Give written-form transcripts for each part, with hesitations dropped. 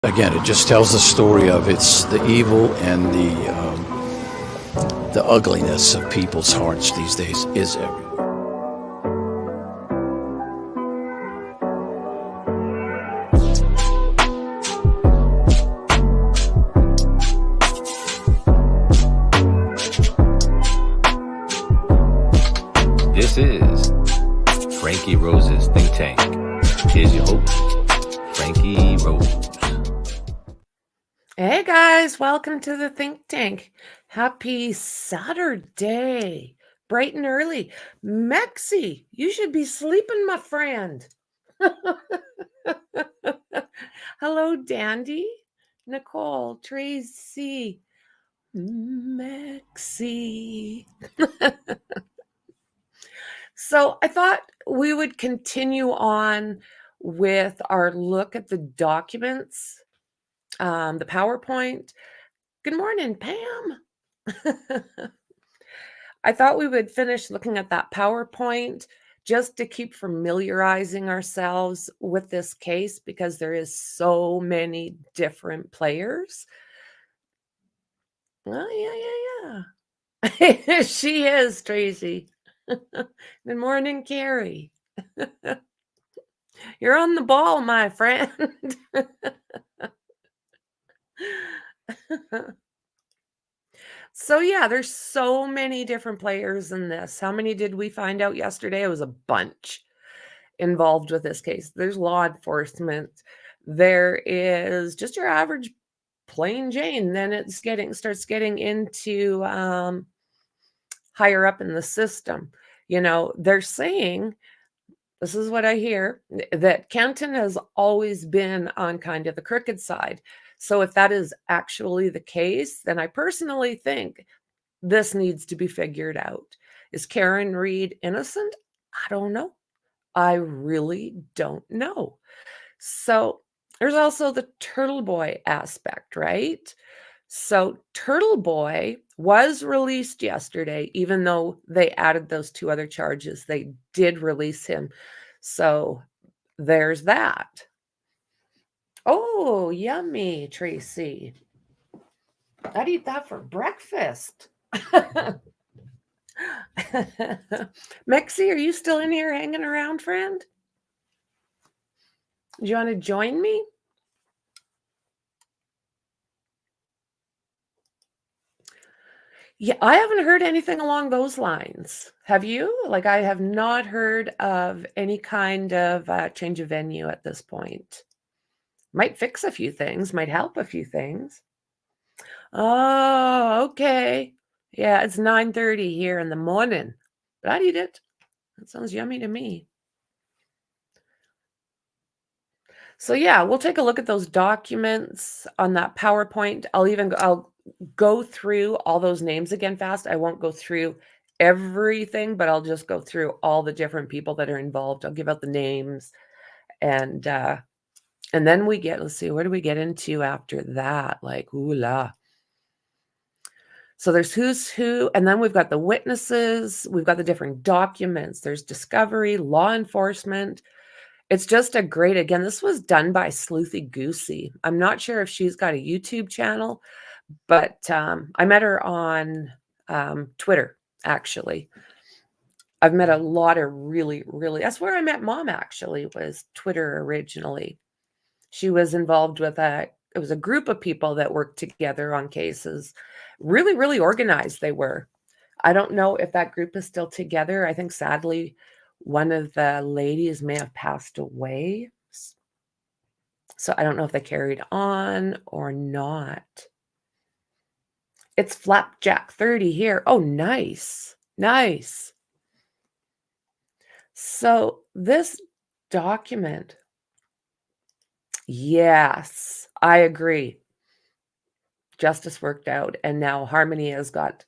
Again, it just tells the story of it's the evil and the ugliness of people's hearts these days is everywhere. This is Frankie Rose's Think Tank. Here's your host, Frankie Rose. Hey guys, welcome to the Think Tank. Happy Saturday. Bright and early. Mexi, you should be sleeping, my friend. Hello, Dandy, Nicole, Tracy, Mexi. So I thought we would continue on with our look at the documents, the PowerPoint. Good morning, Pam. I thought we would finish looking at that PowerPoint just to keep familiarizing ourselves with this case because there is so many different players. Oh, yeah. She is, Tracy. Good morning, Carrie. You're on the ball, my friend. So yeah, there's so many different players in this. How many did we find out yesterday? It was a bunch involved with this case. There's law enforcement. There is just your average plain Jane. Then it starts getting into higher up in the system. You know, they're saying, this is what I hear, that Canton has always been on kind of the crooked side. So if that is actually the case, then I personally think this needs to be figured out. Is Karen Reed innocent? I don't know. I really don't know. So there's also the Turtle Boy aspect, right? So Turtle Boy was released yesterday, even though they added those two other charges. They did release him. So there's that. Oh, yummy, Tracy. I'd eat that for breakfast. Mexi, are you still in here hanging around, friend? Do you want to join me? Yeah, I haven't heard anything along those lines. Have you? Like, I have not heard of any kind of change of venue at this point. Might fix a few things, might help a few things. Oh, okay. Yeah, it's 9:30 here in the morning, but I'd eat it. That sounds yummy to me. So yeah, we'll take a look at those documents on that PowerPoint. I'll go through all those names again fast. I won't go through everything, but I'll just go through all the different people that are involved. I'll give out the names and then let's see, where do we get into after that? Like, ooh la. So there's who's who, and then we've got the witnesses, we've got the different documents, there's discovery, law enforcement. It's just again, this was done by Sleuthy Goosey. I'm not sure if she's got a YouTube channel, but I met her on Twitter, actually. I've met a lot of really, that's where I met Mom, actually, was Twitter originally. She was involved with it was a group of people that worked together on cases. Really, really organized they were. I don't know if that group is still together. I think sadly, one of the ladies may have passed away. So I don't know if they carried on or not. It's Flapjack 30 here. Oh, nice. Nice. So this document, yes, I agree. Justice worked out, and now Harmony has got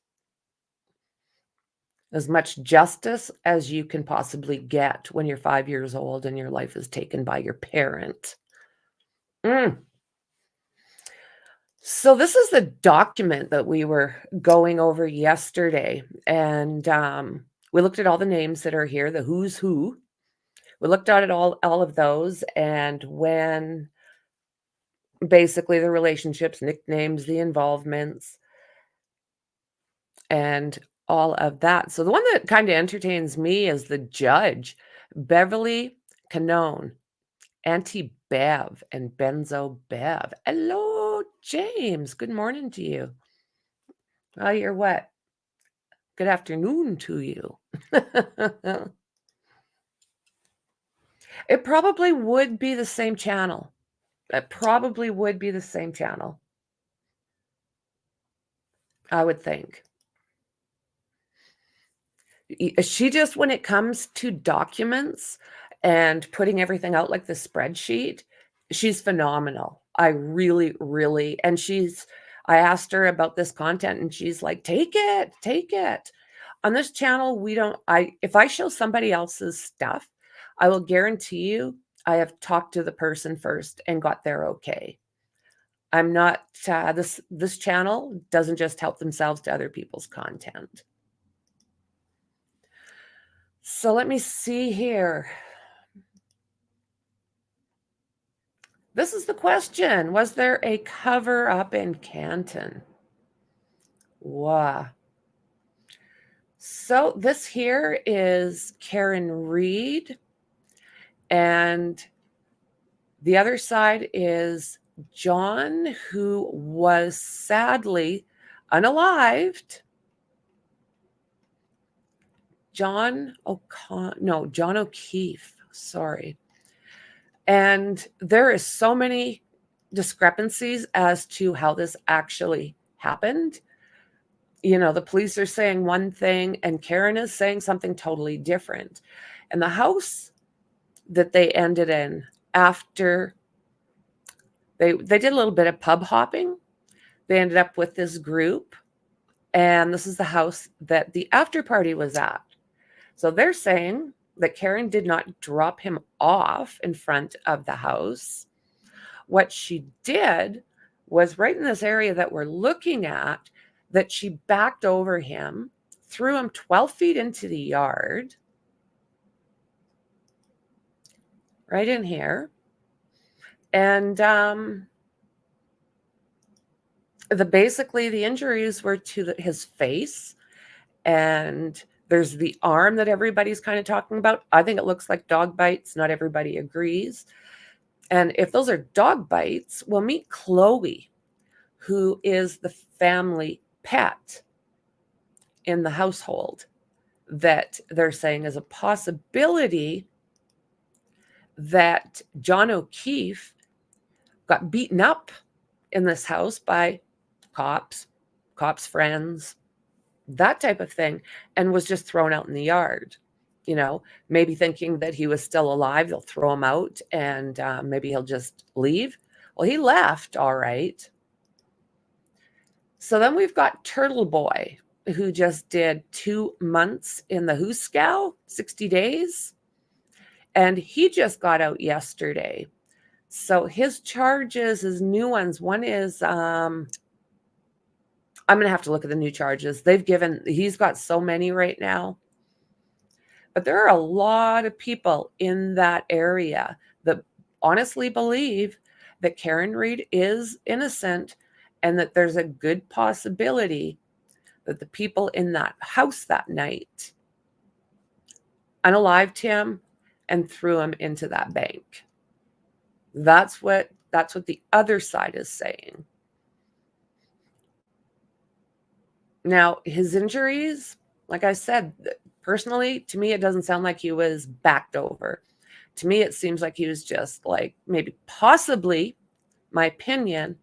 as much justice as you can possibly get when you're 5 years old and your life is taken by your parent. So this is the document that we were going over yesterday, and we looked at all the names that are here, the who's who. We looked at all of those, and when basically the relationships, nicknames, the involvements, and all of that. So the one that kind of entertains me is the judge, Beverly Canone, Auntie Bev, and Benzo Bev. Hello, James. Good morning to you. You're what? Good afternoon to you. It probably would be the same channel. It probably would be the same channel, I would think. She just, when it comes to documents and putting everything out like the spreadsheet, she's phenomenal. I really, really, and I asked her about this content and she's like, take it, take it. On this channel, if I show somebody else's stuff, I will guarantee you I have talked to the person first and got their okay. I'm not, this channel doesn't just help themselves to other people's content. So let me see here. This is the question. Was there a cover up in Canton? Wow. So this here is Karen Reed, and the other side is John, who was sadly unalived. John O'Keefe, sorry. And there is so many discrepancies as to how this actually happened. You know, the police are saying one thing and Karen is saying something totally different. And the house that they ended in after they did a little bit of pub hopping, they ended up with this group, and this is the house that the after party was at. So they're saying that Karen did not drop him off in front of the house. What she did was right in this area that we're looking at, that she backed over him, threw him 12 feet into the yard, right in here. And basically the injuries were to his face, and there's the arm that everybody's kind of talking about. I think it looks like dog bites. Not everybody agrees. And if those are dog bites, we'll meet Chloe, who is the family pet in the household, that they're saying is a possibility that John O'Keefe got beaten up in this house by cops friends, that type of thing, and was just thrown out in the yard. You know, maybe thinking that he was still alive, they'll throw him out and maybe he'll just leave. Well, he left, all right. So then we've got Turtle Boy, who just did 2 months in the Hooskow, 60 days. And he just got out yesterday. So his charges, his new ones, one is, I'm going to have to look at the new charges. He's got so many right now. But there are a lot of people in that area that honestly believe that Karen Reed is innocent, and that there's a good possibility that the people in that house that night unalived him and threw him into that bank. That's what the other side is saying. Now, his injuries, like I said, personally, to me, it doesn't sound like he was backed over. To me, it seems like he was just like, maybe possibly, my opinion,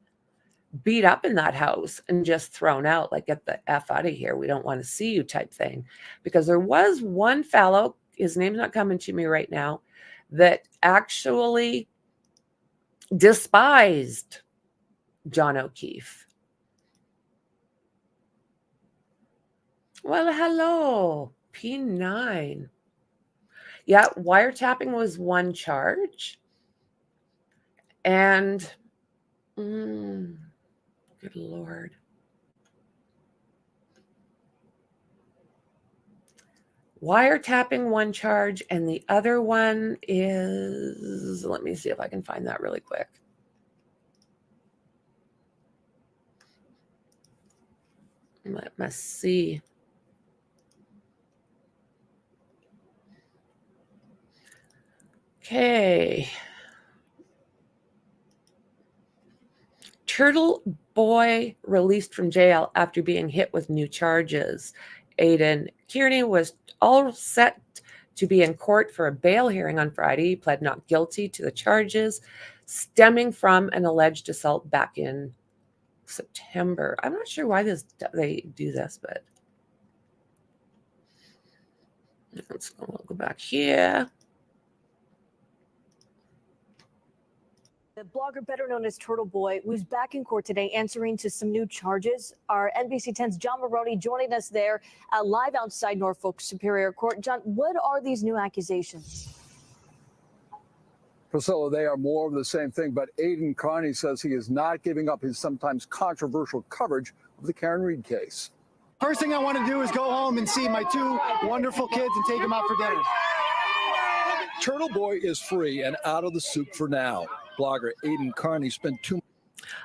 beat up in that house and just thrown out, like, get the F out of here. We don't want to see you type thing. Because there was one fellow, his name's not coming to me right now, that actually despised John O'Keefe. Well, hello, P9. Yeah, wiretapping was one charge. And, good Lord. Wiretapping one charge, and the other one is, let me see if I can find that really quick. Let me see. Okay. Turtle boy released from jail after being hit with new charges. Aiden Kearney was all set to be in court for a bail hearing on Friday. He pled not guilty to the charges stemming from an alleged assault back in September. I'm not sure why they do this, but let's go back here. The blogger, better known as Turtle Boy, who's back in court today answering to some new charges. Our NBC 10's John Maroney joining us there live outside Norfolk Superior Court. John, what are these new accusations? Priscilla, they are more of the same thing, but Aiden Kearney says he is not giving up his sometimes controversial coverage of the Karen Read case. First thing I want to do is go home and see my two wonderful kids and take them out for dinner. Turtle Boy is free and out of the soup for now. Blogger Aiden Kearney spent 2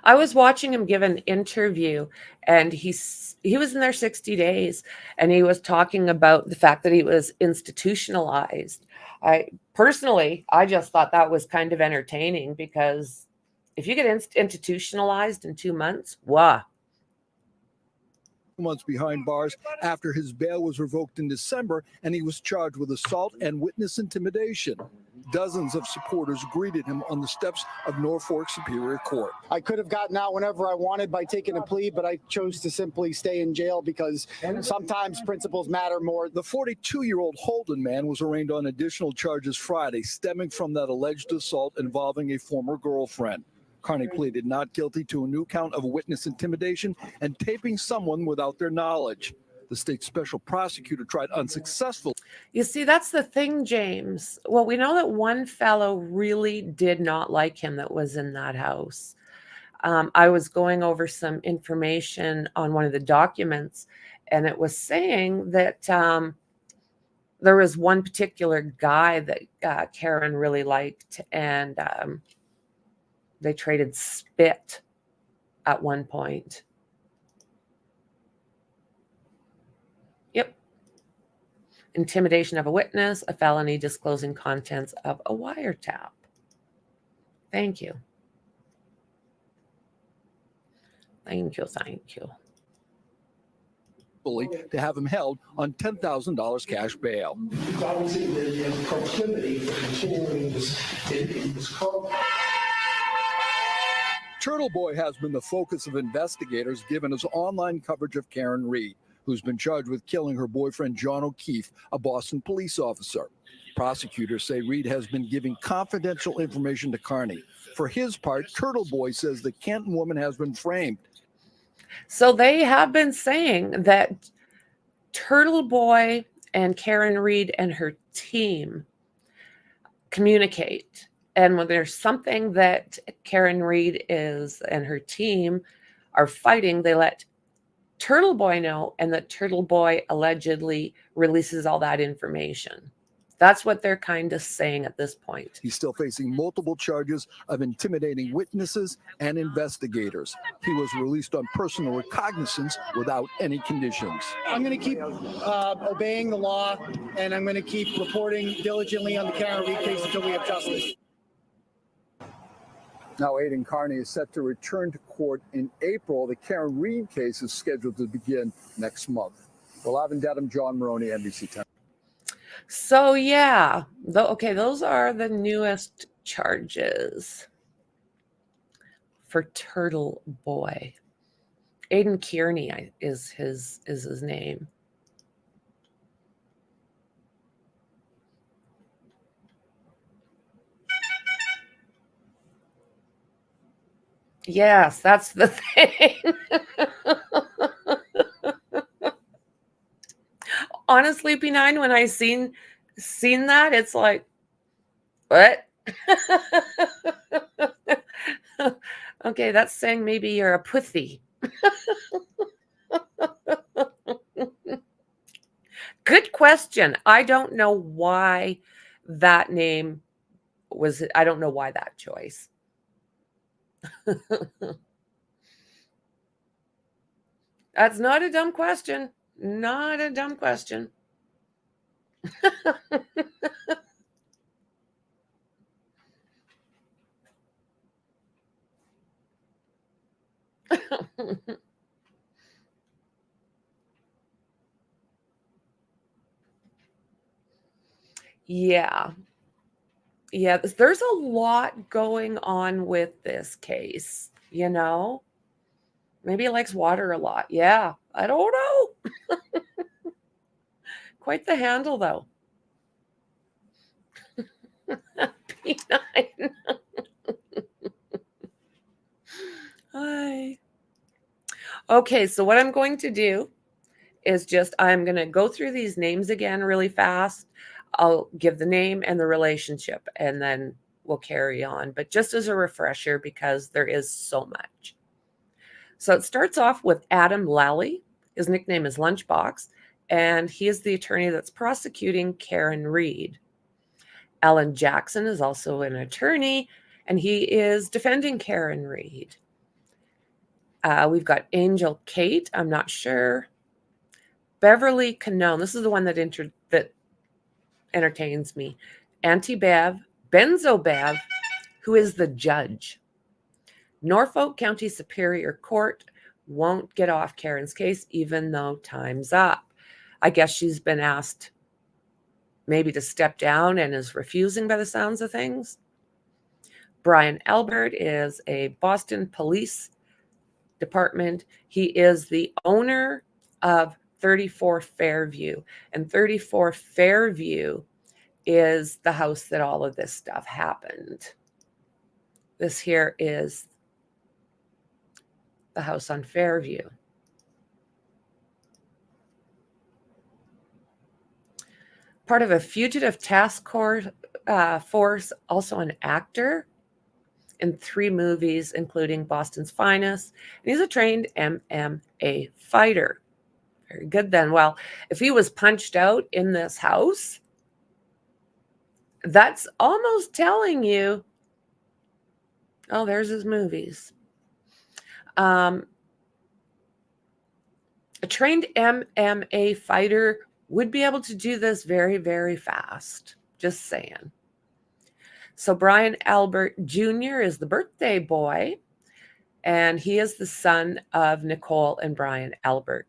I was watching him give an interview, and he was in there 60 days, and he was talking about the fact that he was institutionalized. I just thought that was kind of entertaining, because if you get institutionalized in 2 months, wow. months behind bars after his bail was revoked in December, and he was charged with assault and witness intimidation. Dozens of supporters greeted him on the steps of Norfolk Superior Court. I could have gotten out whenever I wanted by taking a plea, but I chose to simply stay in jail because sometimes principles matter more. The 42-year-old Holden man was arraigned on additional charges Friday stemming from that alleged assault involving a former girlfriend. Kearney pleaded not guilty to a new count of witness intimidation and taping someone without their knowledge. The state special prosecutor tried unsuccessfully. You see, that's the thing, James. Well, we know that one fellow really did not like him that was in that house. I was going over some information on one of the documents, and it was saying that there was one particular guy that Karen really liked, and they traded spit at one point. Yep. Intimidation of a witness, a felony, disclosing contents of a wiretap. Thank you. Thank you. Thank you. To have him held on $10,000 cash bail. Obviously, the proclivity for continuing this in this code. Turtle Boy has been the focus of investigators given his online coverage of Karen Read, who's been charged with killing her boyfriend John O'Keefe, a Boston police officer. Prosecutors say Read has been giving confidential information to Kearney. For his part, Turtle Boy says the Canton woman has been framed. So they have been saying that Turtle Boy and Karen Read and her team communicate. And when there's something that Karen Read is and her team are fighting, they let Turtle Boy know, and that Turtle Boy allegedly releases all that information. That's what they're kind of saying at this point. He's still facing multiple charges of intimidating witnesses and investigators. He was released on personal recognizance without any conditions. I'm going to keep obeying the law, and I'm going to keep reporting diligently on the Karen Read case until we have justice. Now, Aiden Kearney is set to return to court in April. The Karen Read case is scheduled to begin next month. Well, live in Dedham, John Maroney, NBC 10. So, yeah. Okay, those are the newest charges for Turtle Boy. Aiden Kearney is his name. Yes, that's the thing. Honestly, P9, when I seen that, it's like, what? Okay, that's saying maybe you're a pussy. Good question. I don't know why that name was, I don't know why that choice. That's not a dumb question. Not a dumb question. Yeah. Yeah, there's a lot going on with this case, you know? Maybe he likes water a lot. Yeah, I don't know. Quite the handle, though. P9. Hi. Okay, so what I'm going to do is I'm going to go through these names again really fast. I'll give the name and the relationship, and then we'll carry on. But just as a refresher, because there is so much. So it starts off with Adam Lally. His nickname is Lunchbox, and he is the attorney that's prosecuting Karen Reed. Alan Jackson is also an attorney, and he is defending Karen Reed. We've got Angel Kate, I'm not sure. Beverly Canone, this is the one that entertains me. Auntie Bev, Benzo Bev, who is the judge. Norfolk County Superior Court won't get off Karen's case, even though time's up. I guess she's been asked maybe to step down and is refusing by the sounds of things. Brian Albert is a Boston Police Department. He is the owner of 34 Fairview. And 34 Fairview is the house that all of this stuff happened. This here is the house on Fairview. Part of a fugitive task force, also an actor in 3 movies, including Boston's Finest. And he's a trained MMA fighter. Very good then. Well, if he was punched out in this house, that's almost telling you, oh, there's his movies. A trained MMA fighter would be able to do this very, very fast. Just saying. So Brian Albert Jr. is the birthday boy, and he is the son of Nicole and Brian Albert.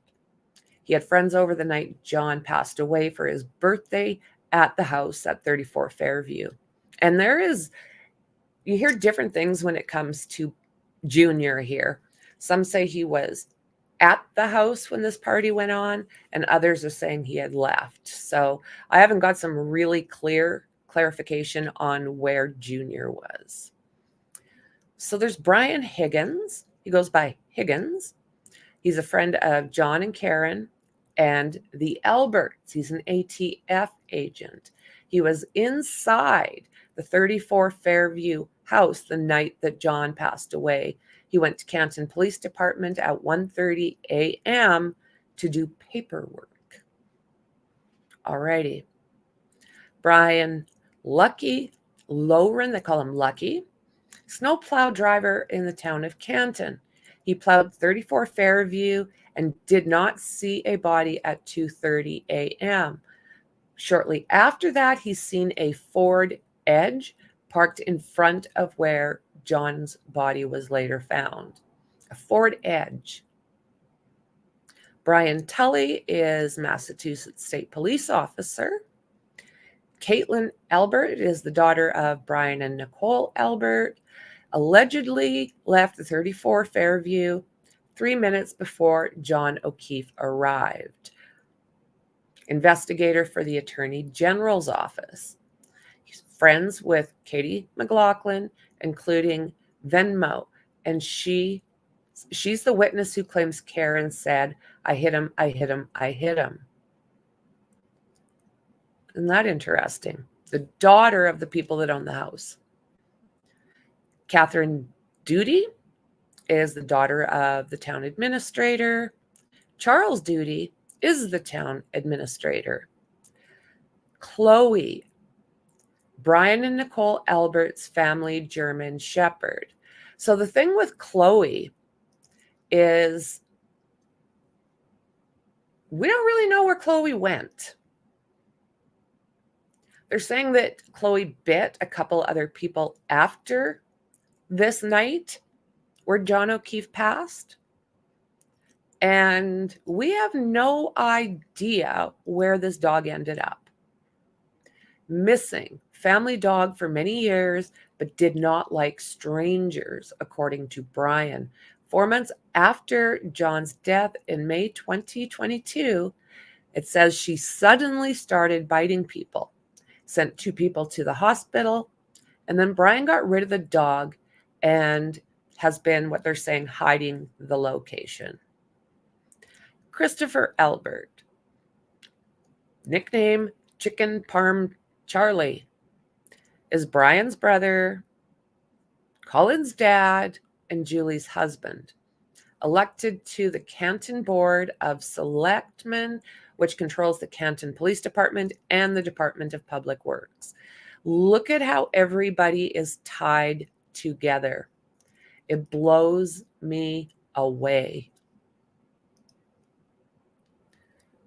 He had friends over the night John passed away for his birthday at the house at 34 Fairview. And you hear different things when it comes to Junior here. Some say he was at the house when this party went on, and others are saying he had left. So I haven't got some really clear clarification on where Junior was. So there's Brian Higgins. He goes by Higgins. He's a friend of John and Karen and the Alberts. He's an ATF agent. He was inside the 34 Fairview house the night that John passed away. He went to Canton Police Department at 1:30 a.m. to do paperwork. Alrighty. Brian Lucky Lowren, they call him Lucky, snowplow driver in the town of Canton. He plowed 34 Fairview and did not see a body at 2:30 a.m. Shortly after that, he's seen a Ford Edge parked in front of where John's body was later found. A Ford Edge. Brian Tully is Massachusetts State Police officer. Caitlin Albert is the daughter of Brian and Nicole Albert. Allegedly left the 34 Fairview 3 minutes before John O'Keefe arrived. Investigator for the Attorney General's office. He's friends with Katie McLaughlin, including Venmo, and she's the witness who claims Karen said, "I hit him, I hit him, I hit him." Isn't that interesting? The daughter of the people that own the house. Catherine Duty is the daughter of the town administrator. Charles Duty is the town administrator. Chloe, Brian and Nicole Albert's family German Shepherd. So the thing with Chloe is We don't really know where Chloe went. They're saying that Chloe bit a couple other people after this night where John O'Keefe passed. And we have no idea where this dog ended up. Missing, family dog for many years, but did not like strangers, according to Brian. 4 months after John's death in May 2022, it says she suddenly started biting people, sent 2 people to the hospital, and then Brian got rid of the dog and has been, what they're saying, hiding the location. Christopher Albert, nickname Chicken Parm Charlie, is Brian's brother, Colin's dad, and Julie's husband. Elected to the Canton Board of Selectmen, which controls the Canton Police Department and the Department of Public Works. Look at how everybody is tied together. It blows me away.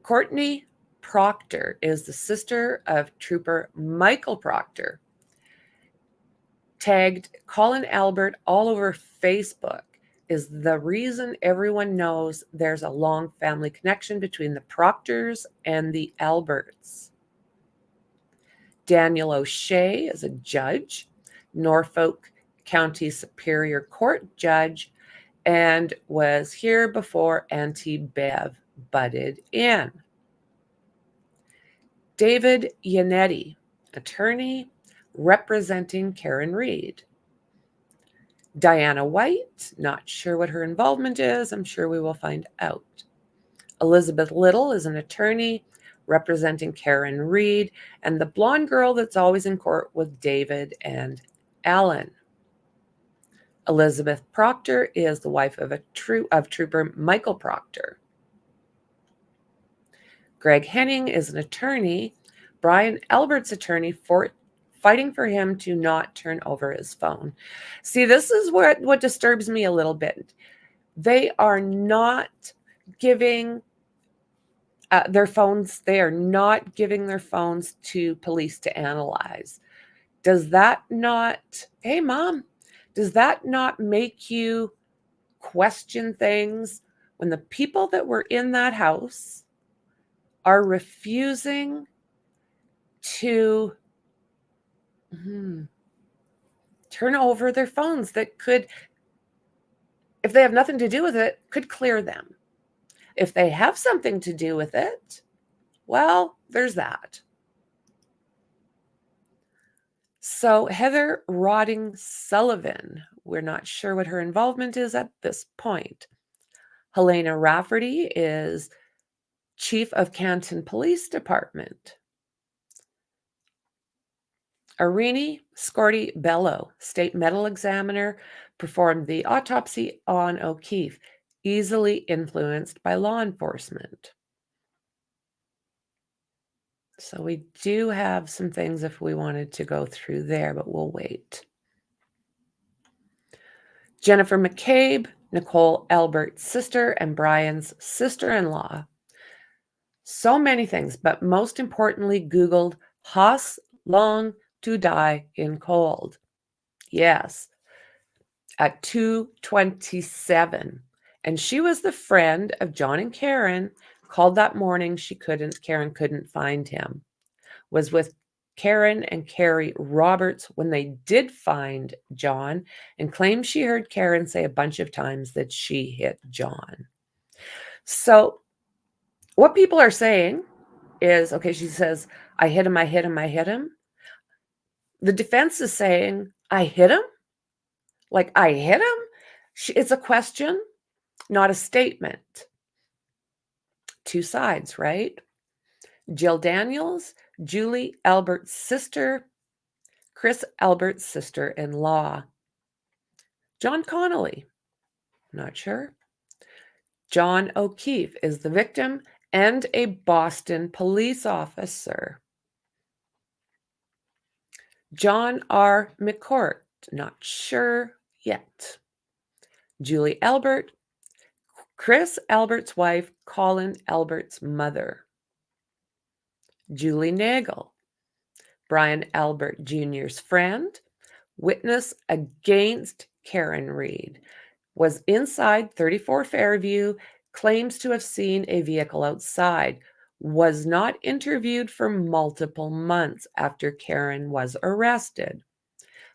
Courtney Proctor is the sister of Trooper Michael Proctor. Tagged Colin Albert all over Facebook is the reason everyone knows there's a long family connection between the Proctors and the Alberts. Daniel O'Shea is a judge, Norfolk County Superior Court judge, and was here before Auntie Bev butted in. David Yannetti, attorney representing Karen Reed. Diana White, not sure what her involvement is. I'm sure we will find out. Elizabeth Little is an attorney representing Karen Reed and the blonde girl that's always in court with David and Alan. Elizabeth Proctor is the wife of Trooper Michael Proctor. Greg Henning is an attorney, Brian Albert's attorney, for fighting for him to not turn over his phone. See, this is what disturbs me a little bit. They are not giving their phones, they are not giving their phones to police to analyze. Does that not, hey mom, does that not make you question things when the people that were in that house are refusing to turn over their phones that could, if they have nothing to do with it, could clear them? If they have something to do with it, well, there's that. So Heather Rodding Sullivan, we're not sure what her involvement is at this point. Helena Rafferty is chief of Canton Police Department. Irini Scorti Bello, state medical examiner, performed the autopsy on O'Keefe, easily influenced by law enforcement. So we do have some things if we wanted to go through there, but we'll wait. Jennifer McCabe, Nicole Albert's sister and Brian's sister-in-law. So many things, but most importantly, Googled Haas long to die in cold. Yes, at 2:27. And she was the friend of John and Karen, called that morning. Karen couldn't find him. Was with Karen and Carrie Roberts when they did find John, and claimed she heard Karen say a bunch of times that she hit John. So what people are saying is, okay, she says, I hit him, I hit him, I hit him. The defense is saying, I hit him? Like, I hit him? It's a question, not a statement. Two sides, right? Jill Daniels, Julie Albert's sister, Chris Albert's sister-in-law. John Connolly, not sure. John O'Keefe is the victim and a Boston police officer. John R. McCourt, not sure yet. Julie Albert, Chris Albert's wife, Colin Albert's mother. Julie Nagel, Brian Albert Jr.'s friend, witness against Karen Reed, was inside 34 Fairview, claims to have seen a vehicle outside, was not interviewed for multiple months after Karen was arrested.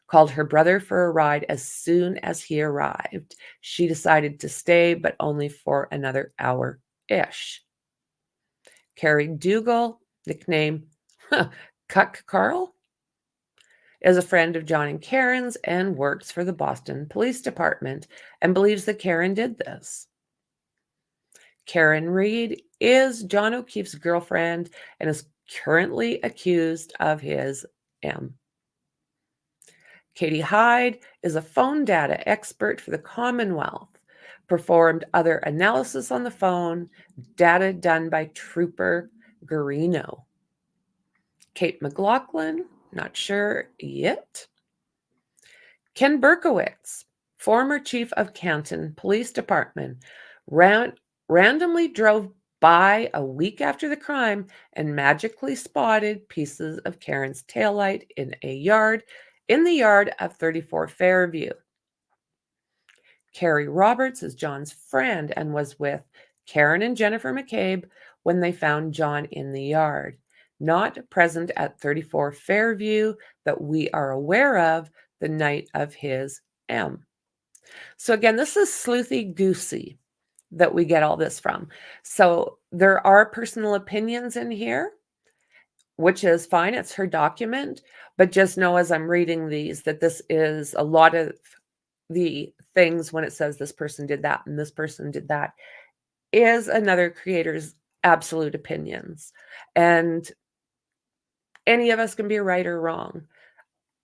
Called her brother for a ride as soon as he arrived. She decided to stay, but only for another hour-ish. Carrie Dougal, nickname Cuck Carl, is a friend of John and Karen's and works for the Boston Police Department and believes that Karen did this. Karen Reed is John O'Keefe's girlfriend and is currently accused of his M. Katie Hyde is a phone data expert for the Commonwealth, performed other analysis on the phone, data done by Trooper Garino. Kate McLaughlin, not sure yet. Ken Berkowitz, former chief of Canton Police Department, randomly drove by a week after the crime and magically spotted pieces of Karen's taillight in the yard of 34 Fairview. Carrie Roberts is John's friend and was with Karen and Jennifer McCabe when they found John in the yard. Not present at 34 Fairview that we are aware of the night of his M. So again, this is sleuthy goosey that we get all this from. So there are personal opinions in here, which is fine. It's her document, but just know as I'm reading these that this is a lot of the things when it says this person did that and this person did that is another creator's absolute opinions. And any of us can be right or wrong.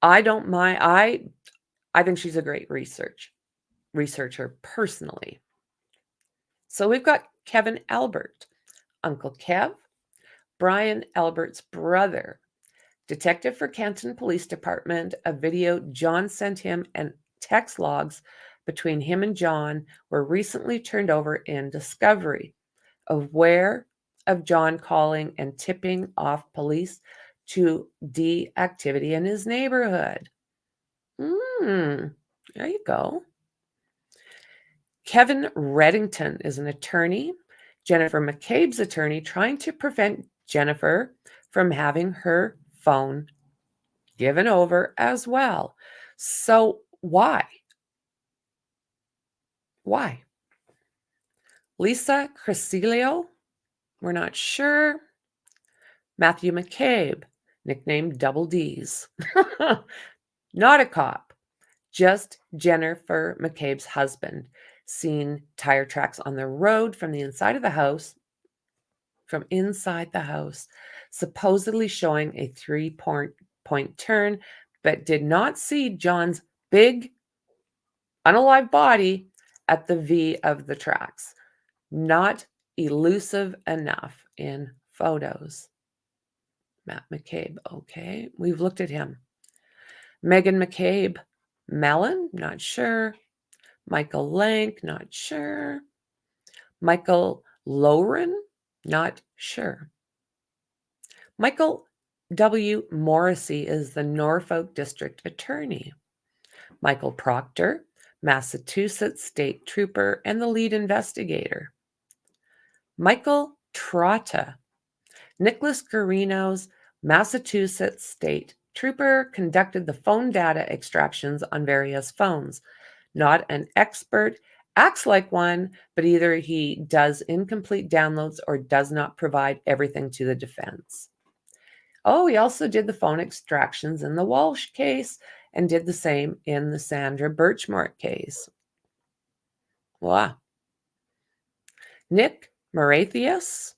I don't mind. I think she's a great researcher personally. So we've got Kevin Albert, Uncle Kev, Brian Albert's brother, detective for Canton Police Department. A video John sent him and text logs between him and John were recently turned over in discovery. Aware of John calling and tipping off police to activity in his neighborhood. There you go. Kevin Reddington is an attorney, Jennifer McCabe's attorney, trying to prevent Jennifer from having her phone given over as well. So why? Why? Lisa Crescilio, we're not sure. Matthew McCabe, nicknamed Double D's. Not a cop, just Jennifer McCabe's husband. Seen tire tracks on the road from inside the house, supposedly showing a 3-point turn, but did not see John's big, unalive body at the V of the tracks. Not elusive enough in photos. Matt McCabe, okay. We've looked at him. Megan McCabe, Mellon, not sure. Michael Lank, not sure. Michael Lowren, not sure. Michael W. Morrissey is the Norfolk District Attorney. Michael Proctor, Massachusetts State Trooper and the lead investigator. Michael Trotta, Nicholas Garino's Massachusetts State Trooper, conducted the phone data extractions on various phones. Not an expert, acts like one, but either he does incomplete downloads or does not provide everything to the defense. Oh, he also did the phone extractions in the Walsh case and did the same in the Sandra Birchmort case. Wow. Nick Marathias,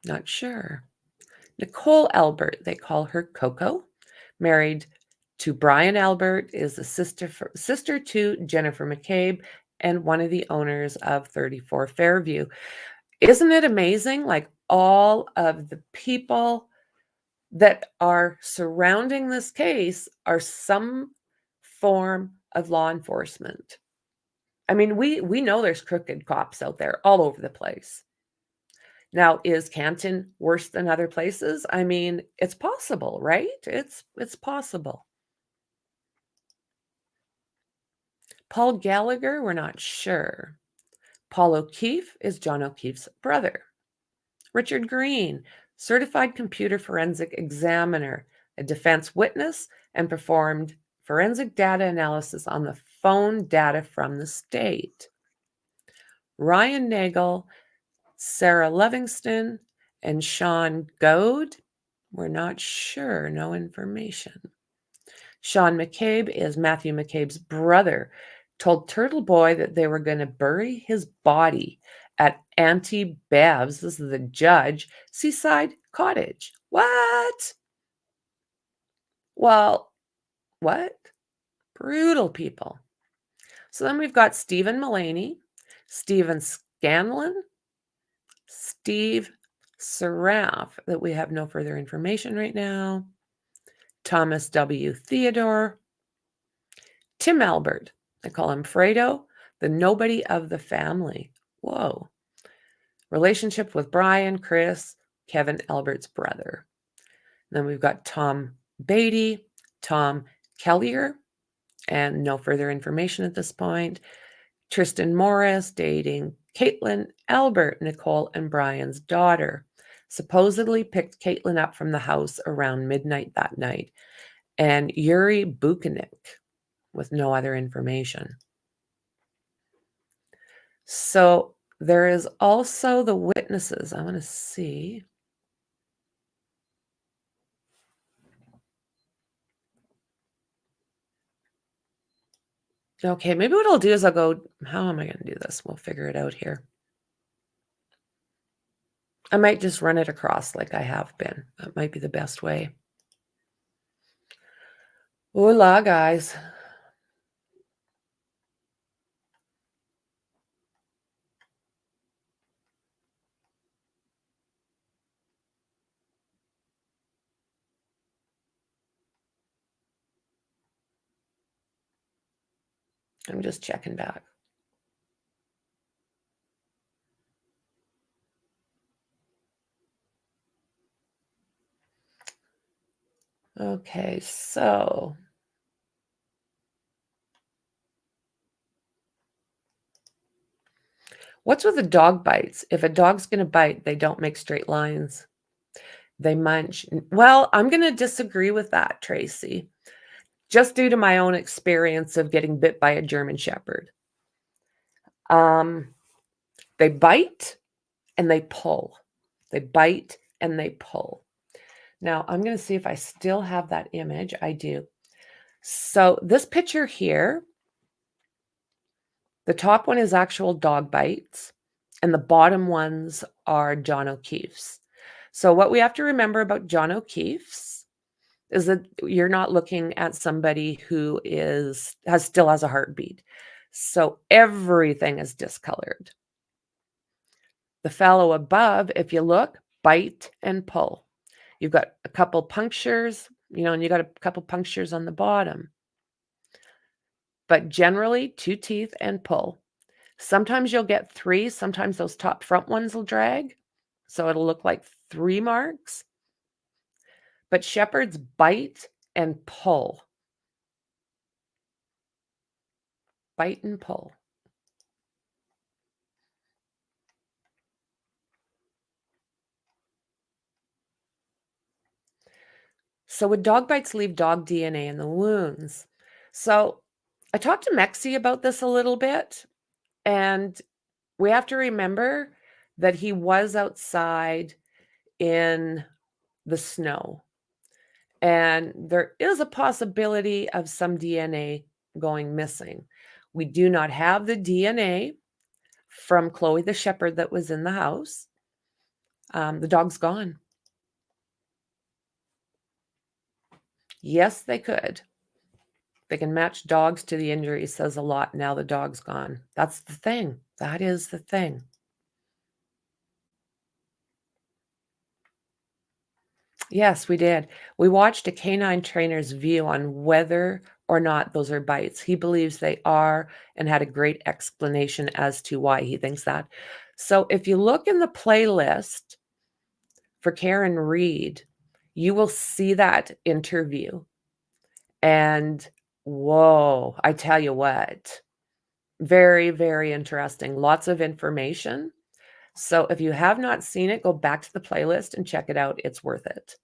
not sure. Nicole Albert, they call her Coco, married to Brian Albert, is a sister to Jennifer McCabe and one of the owners of 34 Fairview. Isn't it amazing? Like all of the people that are surrounding this case are some form of law enforcement. I mean, we know there's crooked cops out there all over the place. Now, is Canton worse than other places? I mean, it's possible, right? It's possible. Paul Gallagher, we're not sure. Paul O'Keefe is John O'Keefe's brother. Richard Green, certified computer forensic examiner, a defense witness, and performed forensic data analysis on the phone data from the state. Ryan Nagel, Sarah Livingston, and Sean Goad, we're not sure, no information. Sean McCabe is Matthew McCabe's brother, told Turtle Boy that they were going to bury his body at Auntie Bev's, this is the judge, seaside cottage. What? Well, what? Brutal people. So then we've got Stephen Mullaney, Stephen Scanlon, Steve Seraph, that we have no further information right now, Thomas W. Theodore, Tim Albert, I call him Fredo, the nobody of the family. Whoa. Relationship with Brian, Chris, Kevin Albert's brother. Then we've got Tom Beatty, Tom Kellier, and no further information at this point. Tristan Morris dating Caitlin Albert, Nicole and Brian's daughter. Supposedly picked Caitlin up from the house around midnight that night. And Yuri Buchanik, with no other information. So there is also the witnesses. I want to see. Okay, maybe what I'll do is I'll go, how am I going to do this? We'll figure it out here. I might just run it across like I have been. That might be the best way. Hola, guys. I'm just checking back. Okay, so what's with the dog bites? If a dog's going to bite, they don't make straight lines. They munch. Well, I'm going to disagree with that, Tracy, just due to my own experience of getting bit by a German Shepherd. They bite and they pull. They bite and they pull. Now, I'm going to see if I still have that image. I do. So this picture here, the top one is actual dog bites, and the bottom ones are John O'Keefe's. So what we have to remember about John O'Keefe's is that you're not looking at somebody who still has a heartbeat. So everything is discolored. The fellow above, if you look, bite and pull. You've got a couple punctures, and you got a couple punctures on the bottom. But generally, 2 teeth and pull. Sometimes you'll get 3. Sometimes those top front ones will drag. So it'll look like 3 marks. But shepherds bite and pull. Bite and pull. So would dog bites leave dog DNA in the wounds? So I talked to Mexi about this a little bit, and we have to remember that he was outside in the snow. And there is a possibility of some DNA going missing. We do not have the DNA from Chloe the shepherd that was in the house. The dog's gone. Yes, they could. They can match dogs to the injury, says a lot. Now the dog's gone. That's the thing. That is the thing. Yes, we did. We watched a canine trainer's view on whether or not those are bites. He believes they are and had a great explanation as to why he thinks that. So if you look in the playlist for Karen Reed, you will see that interview. And whoa, I tell you what, very, very interesting. Lots of information. So if you have not seen it, go back to the playlist and check it out. It's worth it.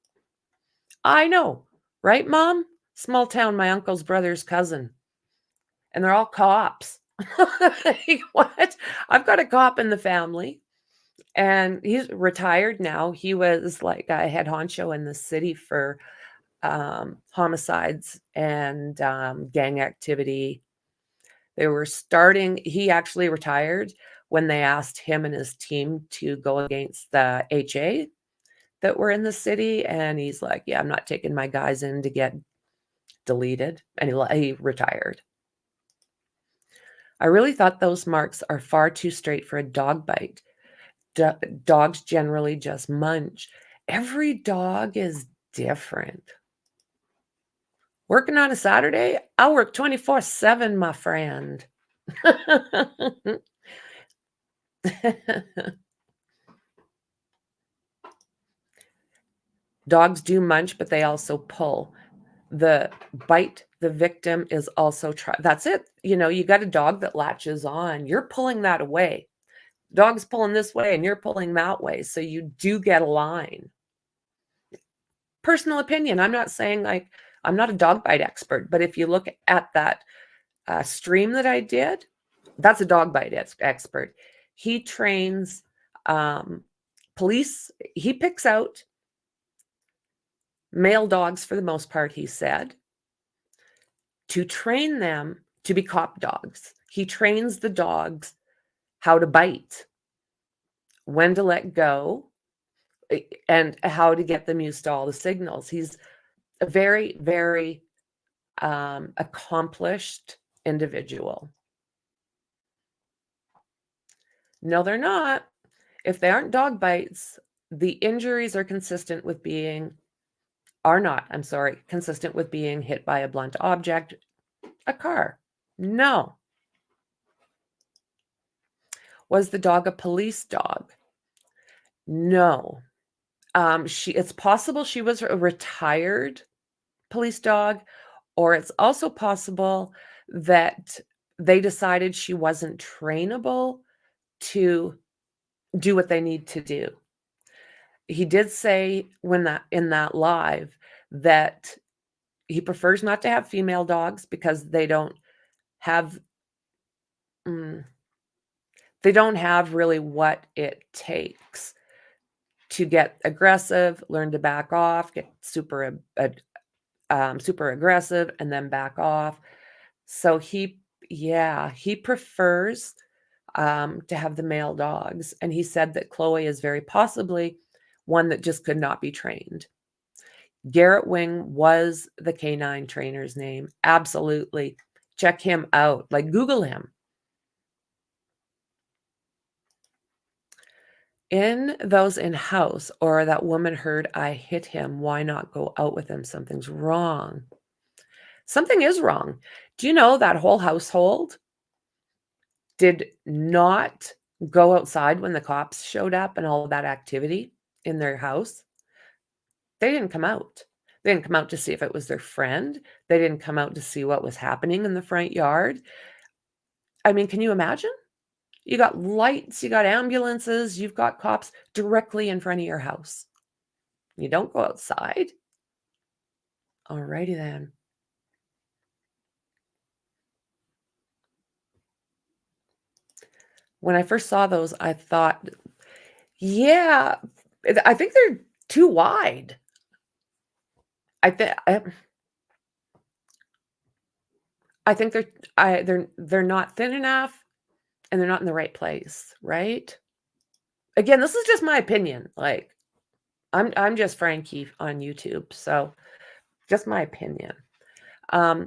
I know, right, Mom? Small town, my uncle's brother's cousin. And they're all cops. Like, what? I've got a cop in the family. And he's retired now. He was like a head honcho in the city for homicides and gang activity. They were starting, he actually retired when they asked him and his team to go against the HA that were in the city. And he's like, yeah, I'm not taking my guys in to get deleted. And he retired. I really thought those marks are far too straight for a dog bite. Dogs generally just munch. Every dog is different. Working on a Saturday? I'll work 24/7, my friend. Dogs do munch, but they also pull. The bite, the victim is also that's it. You know, you got a dog that latches on. You're pulling that away. Dog's pulling this way and you're pulling that way. So you do get a line. Personal opinion. I'm not saying like, I'm not a dog bite expert, but if you look at that stream that I did, that's a dog bite expert. He trains police. He picks out male dogs for the most part, he said, to train them to be cop dogs. He trains the dogs how to bite, when to let go, and how to get them used to all the signals. He's a very, very accomplished individual. No, they're not. If they aren't dog bites, the injuries are consistent with being consistent with being hit by a blunt object, a car. No. Was the dog a police dog? No. It's possible she was a retired police dog, or it's also possible that they decided she wasn't trainable to do what they need to do. He did say in that live that he prefers not to have female dogs because they don't have really what it takes to get aggressive, learn to back off, get super aggressive, and then back off. So he prefers to have the male dogs. And he said that Chloe is very possibly one that just could not be trained. Garrett Wing was the canine trainer's name. Absolutely. Check him out. Like, Google him. In those in-house, or that woman heard I hit him, why not go out with him? Something's wrong. Something is wrong. Do you know that whole household did not go outside when the cops showed up and all of that activity in their house? They didn't come out. They didn't come out to see if it was their friend. They didn't come out to see what was happening in the front yard. I mean, can you imagine? You got lights, you got ambulances, you've got cops directly in front of your house. You don't go outside. Alrighty then. When I first saw those, I thought, yeah, I think they're too wide. I think they're not thin enough, and they're not in the right place, right? Again, this is just my opinion. Like, I'm just Franky on YouTube, so just my opinion.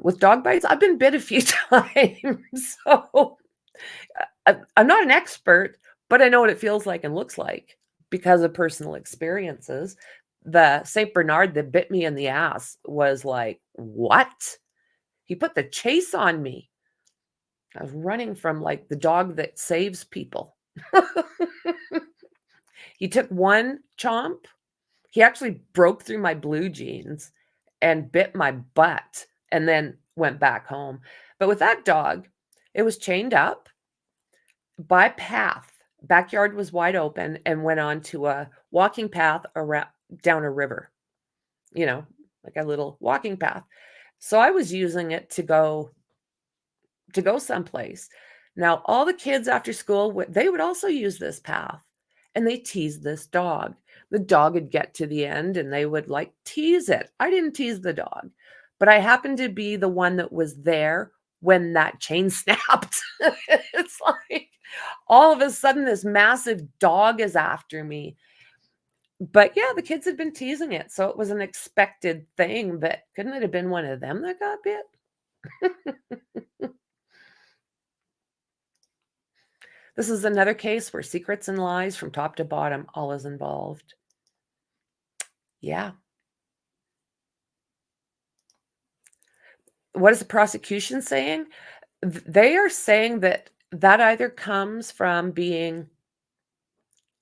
With dog bites, I've been bit a few times, so I'm not an expert, but I know what it feels like and looks like because of personal experiences. The Saint Bernard that bit me in the ass was like, what? He put the chase on me. I was running from like the dog that saves people. He took one chomp. He actually broke through my blue jeans and bit my butt and then went back home. But with that dog, it was chained up by path. Backyard was wide open and went on to a walking path around down a river, like a little walking path. So I was using it to go someplace. Now, all the kids after school, they would also use this path, and they teased this dog. The dog would get to the end and they would like tease it. I didn't tease the dog, but I happened to be the one that was there when that chain snapped. It's like all of a sudden this massive dog is after me. But yeah, the kids had been teasing it, so it was an expected thing, but couldn't it have been one of them that got bit? This is another case where secrets and lies from top to bottom, all is involved. Yeah. What is the prosecution saying? They are saying that either comes from being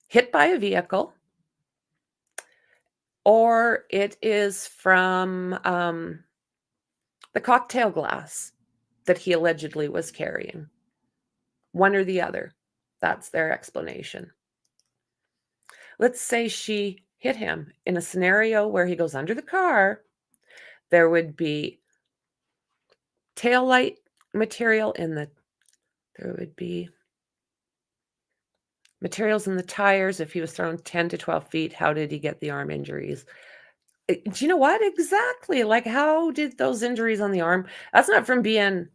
hit by a vehicle, or it is from the cocktail glass that he allegedly was carrying. One or the other. That's their explanation. Let's say she hit him in a scenario where he goes under the car. There would be taillight material there would be materials in the tires. If he was thrown 10 to 12 feet, how did he get the arm injuries? Do you know what? Exactly. Like, how did those injuries on the arm? That's not from being,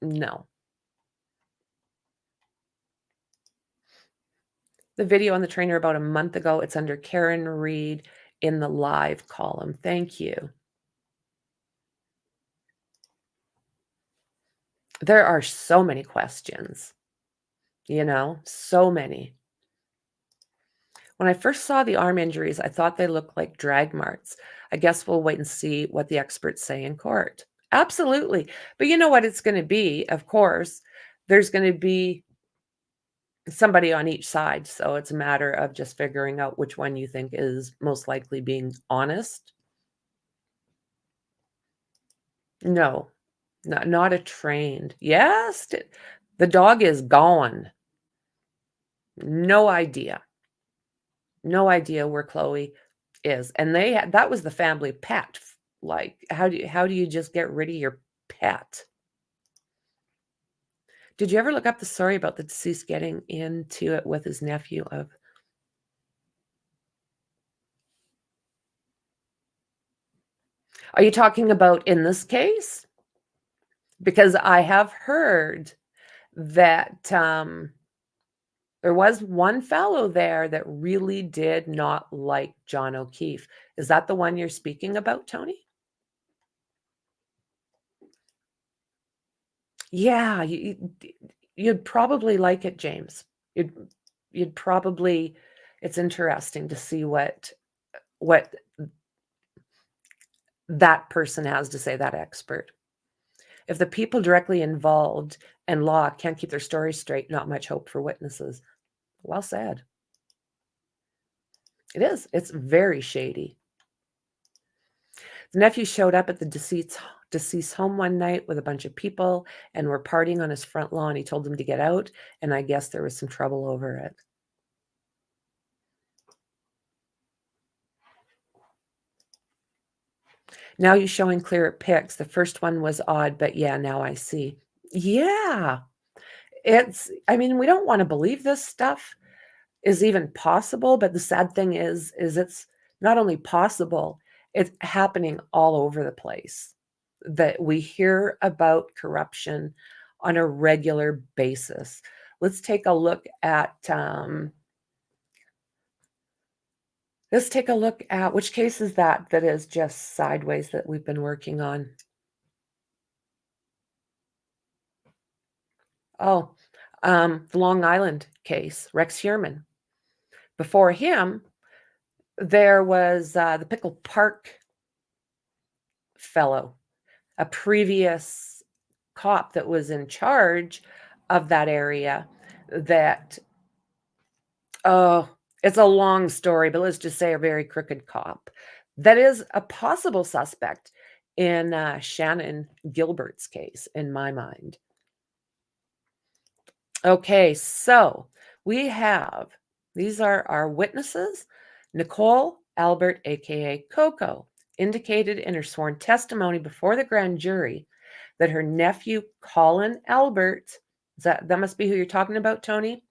no. The video on the trainer about a month ago, it's under Karen Reed in the live column. Thank you. There are so many questions, so many. When I first saw the arm injuries, I thought they looked like drag marks. I guess we'll wait and see what the experts say in court. Absolutely. But you know what it's going to be? Of course, there's going to be somebody on each side. So it's a matter of just figuring out which one you think is most likely being honest. No, not a trained. Yes, the dog is gone. No idea. No idea where Chloe is. And that was the family pet. Like, how do you just get rid of your pet? Did you ever look up the story about the deceased getting into it with his nephew of? Are you talking about in this case? Because I have heard that there was one fellow there that really did not like John O'Keefe. Is that the one you're speaking about, Tony? Yeah, you'd probably like it, James. You'd probably, it's interesting to see what that person has to say, that expert. If the people directly involved in law can't keep their stories straight, not much hope for witnesses. Well said. It is. It's very shady. The nephew showed up at the deceased home one night with a bunch of people and were partying on his front lawn. He told them to get out, and I guess there was some trouble over it. Now you're showing clearer pics. The first one was odd, but yeah, now I see. Yeah. I mean, we don't want to believe this stuff is even possible, but the sad thing is it's not only possible, it's happening all over the place. That we hear about corruption on a regular basis. Let's take a look at which case is that is just sideways that we've been working on. Oh, the Long Island case, Rex Heuermann. Before him, there was the Pickle Park fellow, a previous cop that was in charge of that area that, oh, it's a long story, but let's just say a very crooked cop that is a possible suspect in Shannon Gilbert's case, in my mind. Okay, so we have, these are our witnesses. Nicole Albert, aka Coco, indicated in her sworn testimony before the grand jury that her nephew Colin Albert, that must be who you're talking about, Tony,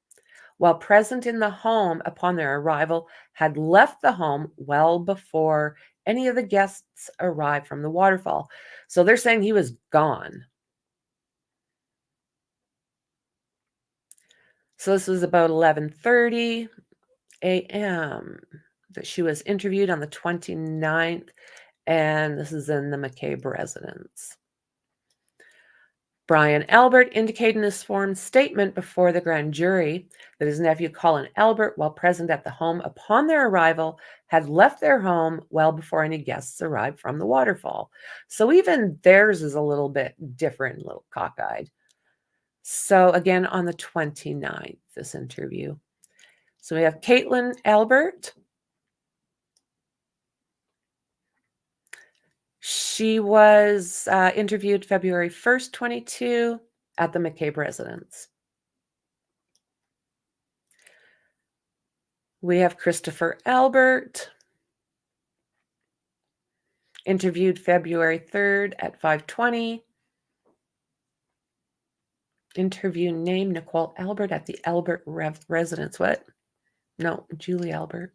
while present in the home upon their arrival, had left the home well before any of the guests arrived from the waterfall. So they're saying he was gone. So this was about 11:30 a.m. that she was interviewed on the 29th, and this is in the McCabe residence. Brian Albert indicated in his sworn statement before the grand jury that his nephew Colin Albert, while present at the home upon their arrival, had left their home well before any guests arrived from the waterfall. So even theirs is a little bit different, a little cockeyed. So again, on the 29th, this interview. So we have Caitlin Albert. She was interviewed February 1st, 22 at the McCabe residence. We have Christopher Albert, interviewed February 3rd at 5:20. Interview name, Nicole Albert at the Albert residence. What? No, Julie Albert.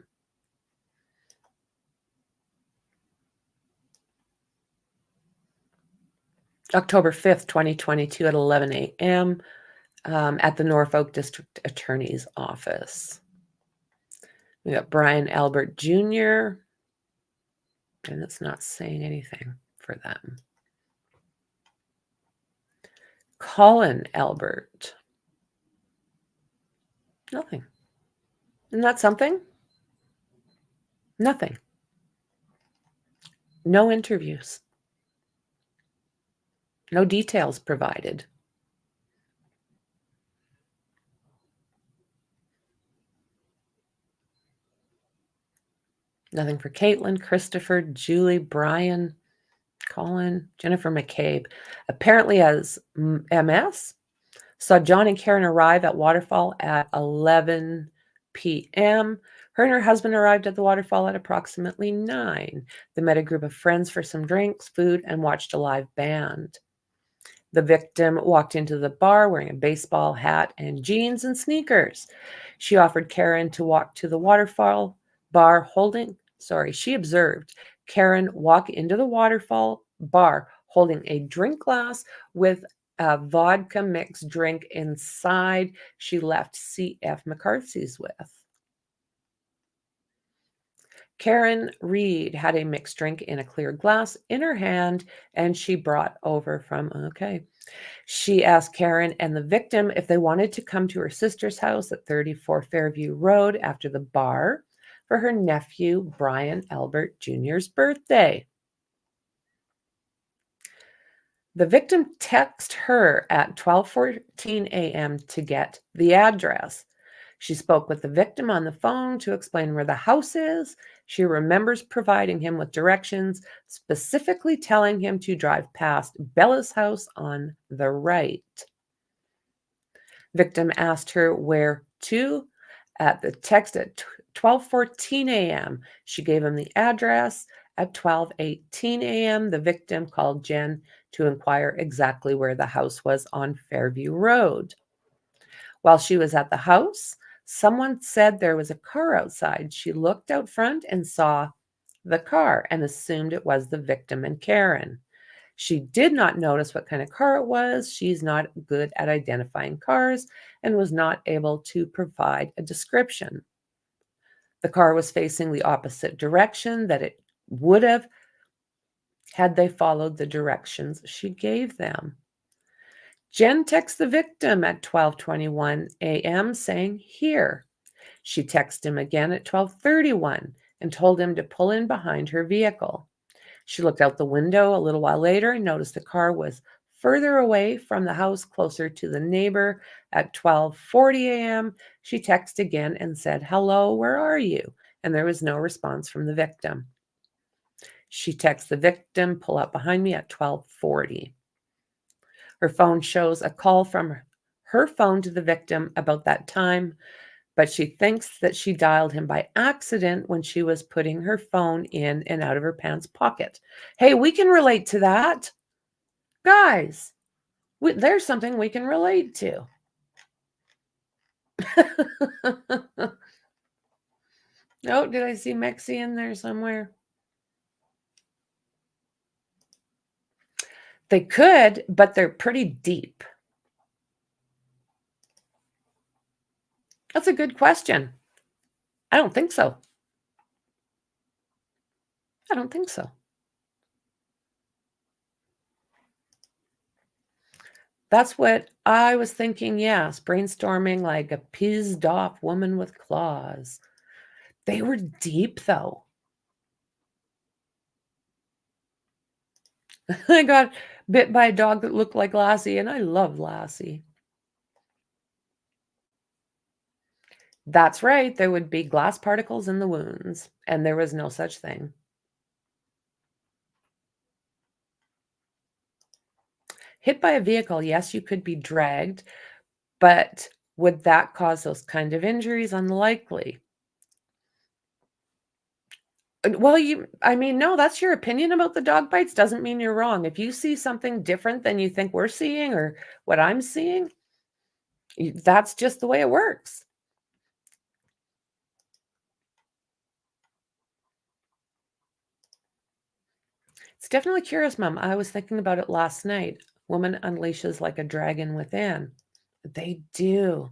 October 5th, 2022 at 11 a.m. At the Norfolk District Attorney's Office. We got Brian Albert Jr., and it's not saying anything for them. Colin Albert. Nothing. Isn't that something? Nothing. No interviews. No details provided. Nothing for Caitlin, Christopher, Julie, Brian, Colin, Jennifer McCabe. Apparently as MS, saw John and Karen arrive at Waterfall at 11 p.m. Her and her husband arrived at the waterfall at approximately 9. They met a group of friends for some drinks, food, and watched a live band. The victim walked into the bar wearing a baseball hat and jeans and sneakers. She offered Karen to walk to the waterfall bar she observed Karen walk into the waterfall bar holding a drink glass with a vodka mixed drink inside she left C.F. McCarthy's with. Karen Reed had a mixed drink in a clear glass in her hand, and she brought over from, She asked Karen and the victim if they wanted to come to her sister's house at 34 Fairview Road after the bar for her nephew, Brian Albert Jr.'s birthday. The victim texted her at 12:14 a.m. to get the address. She spoke with the victim on the phone to explain where the house is. She remembers providing him with directions, specifically telling him to drive past Bella's house on the right. Victim asked her where to at the text at 12:14 a.m. She gave him the address. At 12:18 a.m., the victim called Jen to inquire exactly where the house was on Fairview Road. While she was at the house, someone said there was a car outside. She looked out front and saw the car and assumed it was the victim and Karen. She did not notice what kind of car it was. She's not good at identifying cars and was not able to provide a description. The car was facing the opposite direction that it would have had they followed the directions she gave them. Jen texts the victim at 12:21 a.m. saying, "Here." She texted him again at 12:31 and told him to pull in behind her vehicle. She looked out the window a little while later and noticed the car was further away from the house, closer to the neighbor. At 12:40 a.m., she texted again and said, "Hello, where are you?" And there was no response from the victim. She texts the victim, "Pull up behind me," at 12:40. Her phone shows a call from her phone to the victim about that time, but she thinks that she dialed him by accident when she was putting her phone in and out of her pants pocket. Hey, we can relate to that. Guys, there's something we can relate to. Oh, did I see Mexi in there somewhere? They could, but they're pretty deep. That's a good question. I don't think so. I don't think so. That's what I was thinking, yes, brainstorming like a pissed off woman with claws. They were deep, though. I got bit by a dog that looked like Lassie, and I love Lassie. That's right, there would be glass particles in the wounds, and there was no such thing. Hit by a vehicle, yes, you could be dragged, but would that cause those kind of injuries? Unlikely. Well, no, that's your opinion about the dog bites. Doesn't mean you're wrong. If you see something different than you think we're seeing or what I'm seeing, that's just the way it works. It's definitely curious, Mom. I was thinking about it last night. Woman unleashes like a dragon within. They do.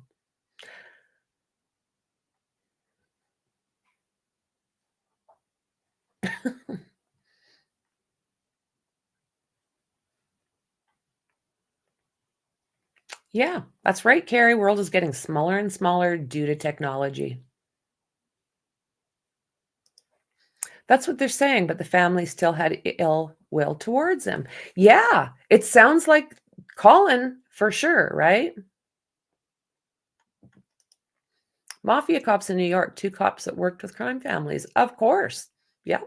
Yeah, that's right, Carrie. World is getting smaller and smaller due to technology. That's what they're saying, but the family still had ill will towards him. Yeah, it sounds like Colin for sure, right? Mafia cops in New York, 2 cops that worked with crime families. Of course. Yeah,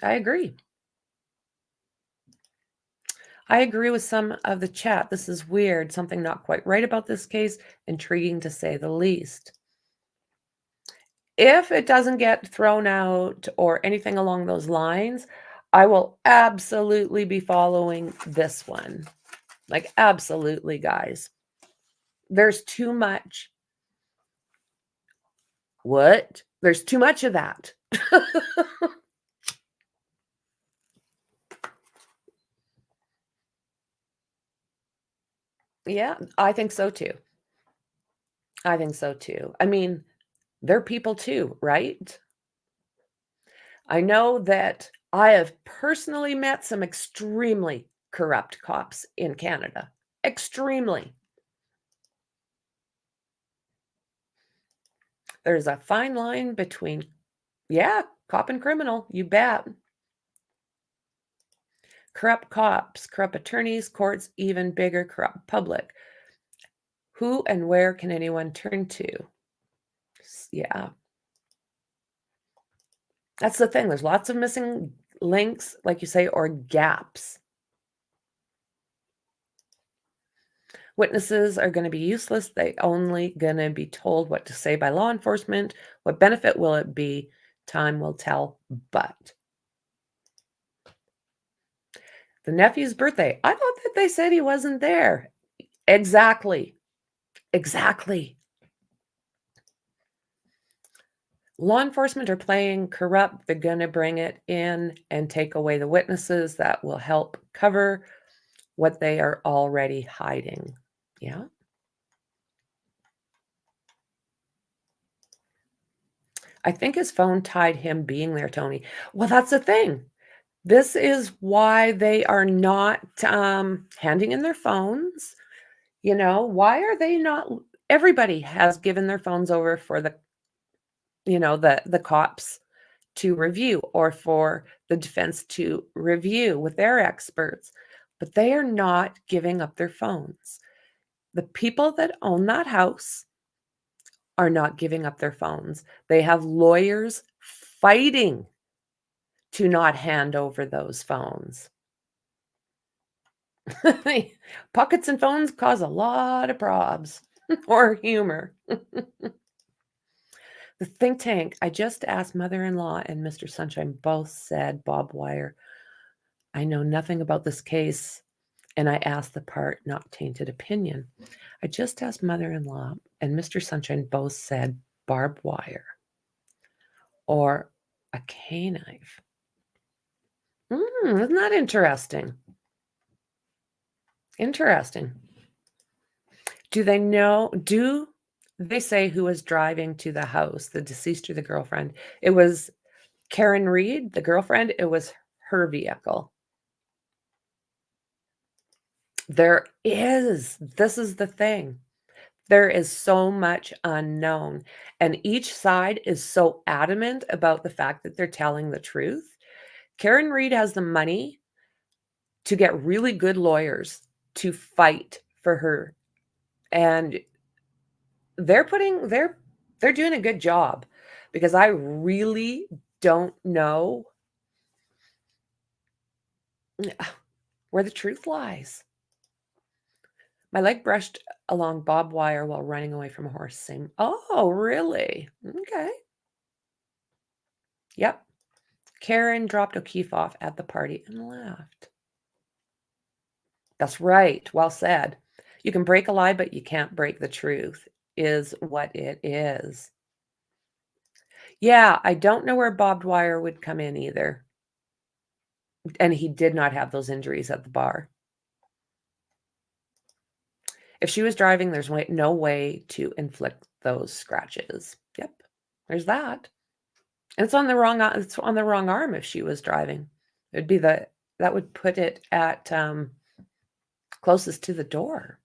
I agree. I agree with some of the chat. This is weird. Something not quite right about this case. Intriguing to say the least. If it doesn't get thrown out or anything along those lines, I will absolutely be following this one. Like, absolutely, guys. There's too much. What? There's too much of that. Yeah, I think so too. I think so too. I mean, they're people too, right? I know that I have personally met some extremely corrupt cops in Canada. Extremely. There's a fine line between, yeah, cop and criminal, you bet. Corrupt cops, corrupt attorneys, courts, even bigger corrupt public. Who and where can anyone turn to? Yeah. That's the thing. There's lots of missing links, like you say, or gaps. Witnesses are going to be useless. They only going to be told what to say by law enforcement. What benefit will it be? Time will tell. But the nephew's birthday, I thought that they said he wasn't there. Exactly. Exactly. Law enforcement are playing corrupt. They're going to bring it in and take away the witnesses that will help cover what they are already hiding. Yeah. I think his phone tied him being there, Tony. Well, that's the thing. This is why they are not handing in their phones. You know, why are they not? Everybody has given their phones over for the cops to review or for the defense to review with their experts, but they are not giving up their phones. The people that own that house are not giving up their phones. They have lawyers fighting to not hand over those phones. Pockets and phones cause a lot of probs or humor. The think tank, I just asked mother-in-law and Mr. Sunshine both said, Bob Wire, I know nothing about this case, and I asked the part not tainted opinion. I just asked mother-in-law and Mr. Sunshine both said barbed wire or a K-knife. Isn't that interesting? Interesting. Do they say who was driving to the house, the deceased or the girlfriend? It was Karen Reed, the girlfriend. It was her vehicle. This is the thing. There is so much unknown, and each side is so adamant about the fact that they're telling the truth. Karen Reed has the money to get really good lawyers to fight for her, and they're doing a good job, because I really don't know where the truth lies. My leg brushed along barbed wire while running away from a horse. Same. Oh, really? Okay. Yep. Karen dropped O'Keefe off at the party and left. That's right. Well said. You can break a lie, but you can't break the truth, is what it is. Yeah, I don't know where barbed wire would come in either. And he did not have those injuries at the bar. If she was driving, there's no way to inflict those scratches. Yep, there's that. And it's on the wrong arm if she was driving. It'd be that would put it at closest to the door.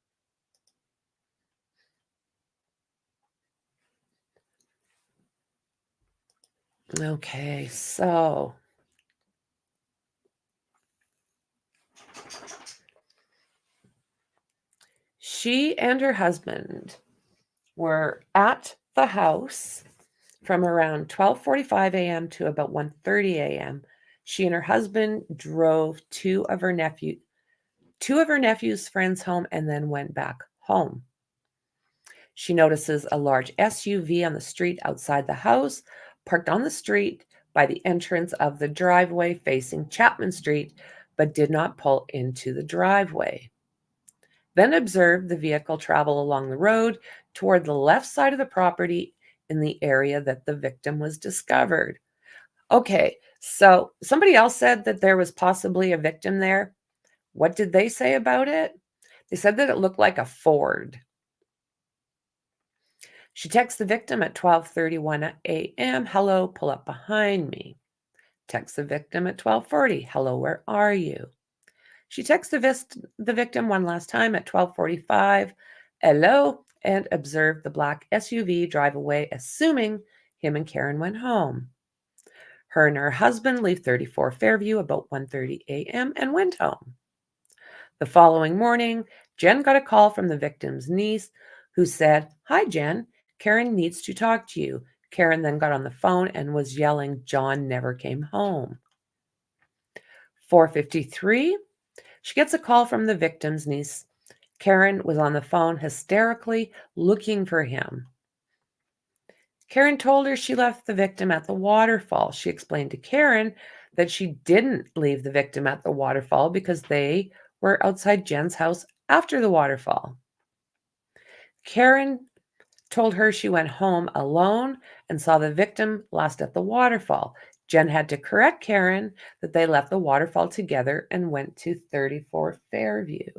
Okay, so she and her husband were at the house from around 12:45 a.m. to about 1:30 a.m. She and her husband drove two of her nephew's friends home and then went back home. She notices a large SUV on the street outside the house, parked on the street by the entrance of the driveway facing Chapman Street, but did not pull into the driveway. Then observed the vehicle travel along the road toward the left side of the property in the area that the victim was discovered. Okay, so somebody else said that there was possibly a victim there. What did they say about it? They said that it looked like a Ford. She texts the victim at 12:31 a.m. Hello, pull up behind me. Texts the victim at 12:40. Hello, where are you? She texts the victim one last time at 12:45. Hello, and observed the black SUV drive away, assuming him and Karen went home. Her and her husband leave 34 Fairview about 1:30 a.m. and went home. The following morning, Jen got a call from the victim's niece who said, Hi, Jen. Karen needs to talk to you. Karen then got on the phone and was yelling, John never came home. 4:53, she gets a call from the victim's niece. Karen was on the phone hysterically looking for him. Karen told her she left the victim at the waterfall. She explained to Karen that she didn't leave the victim at the waterfall because they were outside Jen's house after the waterfall. Karen told her she went home alone and saw the victim last at the waterfall. Jen had to correct Karen that they left the waterfall together and went to 34 Fairview.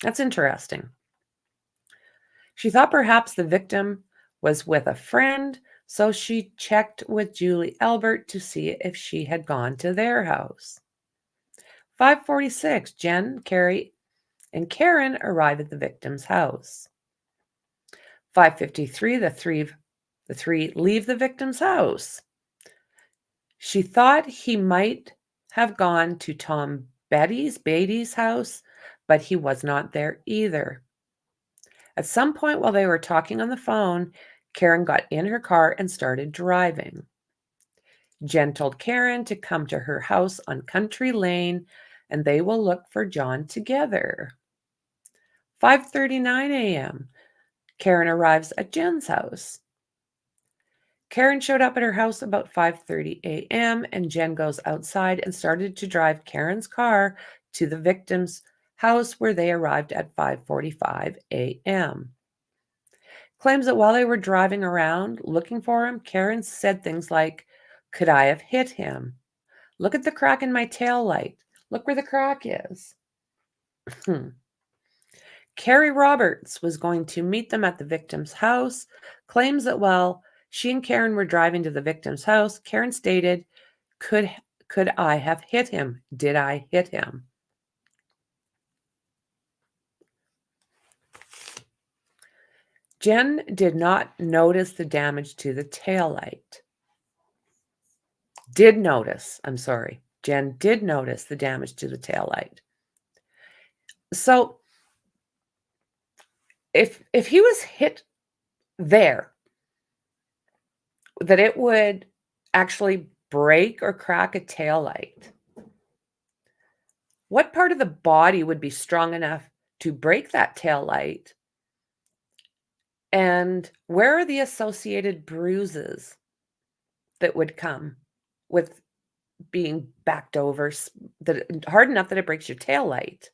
That's interesting. She thought perhaps the victim was with a friend, so she checked with Julie Albert to see if she had gone to their house. 5:46, Jen, Carrie, and Karen arrive at the victim's house. 5:53, the three leave the victim's house. She thought he might have gone to Tom Beatty's house, but he was not there either. At some point while they were talking on the phone, Karen got in her car and started driving. Jen told Karen to come to her house on Country Lane and they will look for John together. 5:39 a.m. Karen arrives at Jen's house. Karen showed up at her house about 5:30 a.m. and Jen goes outside and started to drive Karen's car to the victim's house where they arrived at 5:45 a.m. Claims that while they were driving around looking for him, Karen said things like, "Could I have hit him? Look at the crack in my tail light. Look where the crack is." Carrie Roberts was going to meet them at the victim's house, claims that while she and Karen were driving to the victim's house, Karen stated, could I have hit him? Did I hit him? Jen did not notice the damage to the taillight. Jen did notice the damage to the taillight. So if he was hit there, that it would actually break or crack a taillight. What part of the body would be strong enough to break that taillight? And where are the associated bruises that would come with being backed over, that hard enough that it breaks your taillight?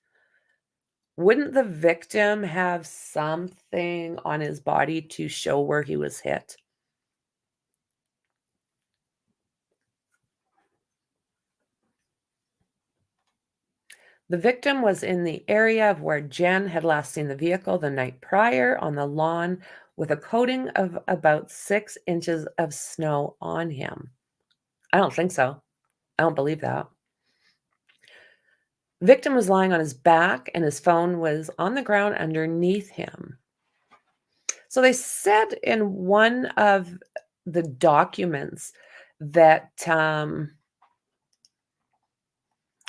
Wouldn't the victim have something on his body to show where he was hit? The victim was in the area of where Jen had last seen the vehicle the night prior on the lawn with a coating of about 6 inches of snow on him. I don't think so. I don't believe that. The victim was lying on his back and his phone was on the ground underneath him. So they said in one of the documents that, let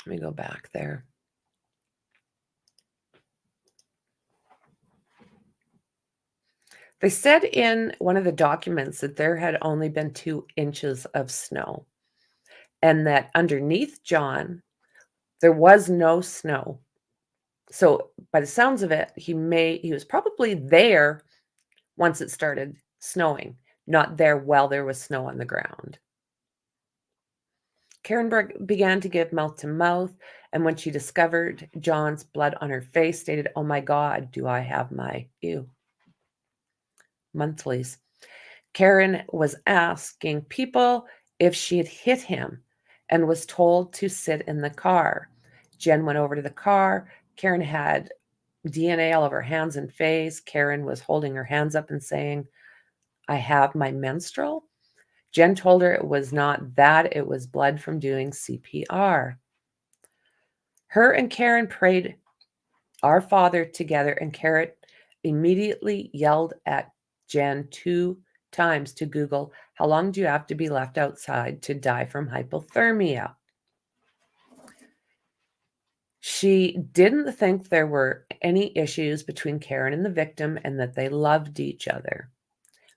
me go back there. They said in one of the documents that there had only been 2 inches of snow and that underneath John, there was no snow. So by the sounds of it, he was probably there once it started snowing, not there while there was snow on the ground. Karen began to give mouth to mouth, and when she discovered John's blood on her face, stated, "Oh my God, do I have my monthlies?" Karen was asking people if she had hit him and was told to sit in the car. Jen went over to the car. Karen had DNA all over her hands and face. Karen was holding her hands up and saying, "I have my menstrual." Jen told her it was not that, it was blood from doing CPR. Her and Karen prayed Our Father together, and Karen immediately yelled at Jen 2 times to Google, "How long do you have to be left outside to die from hypothermia?" She didn't think there were any issues between Karen and the victim and that they loved each other.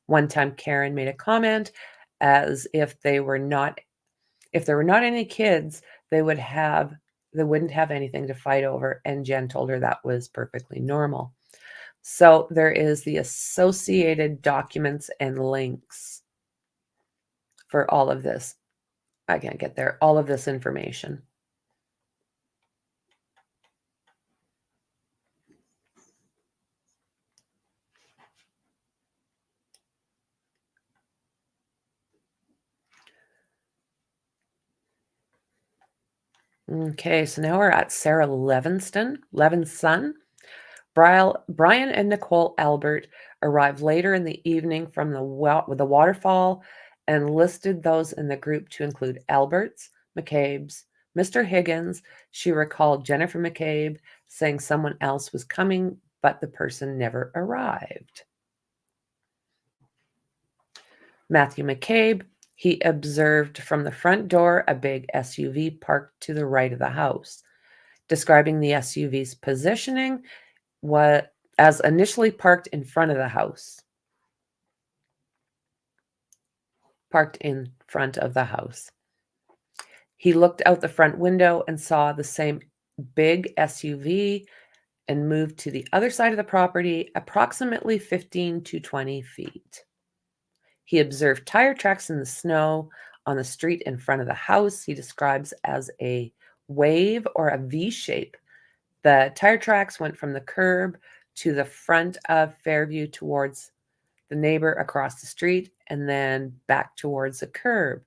One time Karen made a comment as if there were not any kids, they wouldn't have anything to fight over, and Jen told her that was perfectly normal. So there is the associated documents and links for all of this. I can't get there. All of this information. Okay, so now we're at Sarah Levin's son. Brian and Nicole Albert arrived later in the evening from the waterfall and listed those in the group to include Alberts, McCabe's, Mr. Higgins. She recalled Jennifer McCabe saying someone else was coming, but the person never arrived. Matthew McCabe He observed from the front door a big SUV parked to the right of the house. Describing the SUV's positioning as initially parked in front of the house. Parked in front of the house. He looked out the front window and saw the same big SUV and moved to the other side of the property, approximately 15 to 20 feet. He observed tire tracks in the snow on the street in front of the house. He describes as a wave or a V shape. The tire tracks went from the curb to the front of Fairview towards the neighbor across the street and then back towards the curb.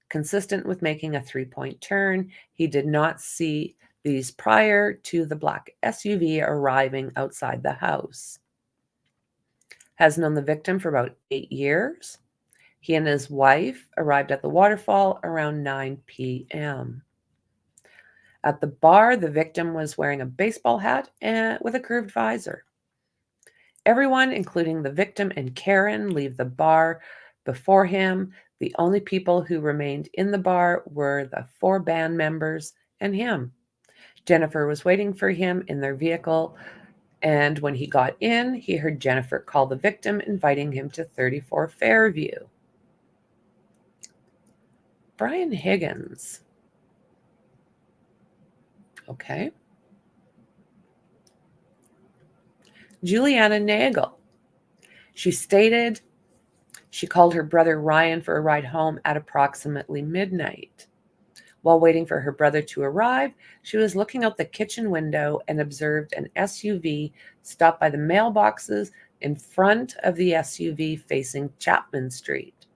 Consistent with making a 3-point turn, he did not see these prior to the black SUV arriving outside the house. Has known the victim for about 8 years. He and his wife arrived at the waterfall around 9 p.m. At the bar, the victim was wearing a baseball hat and with a curved visor. Everyone, including the victim and Karen, leave the bar before him. The only people who remained in the bar were the 4 band members and him. Jennifer was waiting for him in their vehicle, and when he got in, he heard Jennifer call the victim, inviting him to 34 Fairview. Brian Higgins. Okay. Juliana Nagel. She stated she called her brother Ryan for a ride home at approximately midnight. While waiting for her brother to arrive, she was looking out the kitchen window and observed an SUV stop by the mailboxes in front of the SUV facing Chapman Street.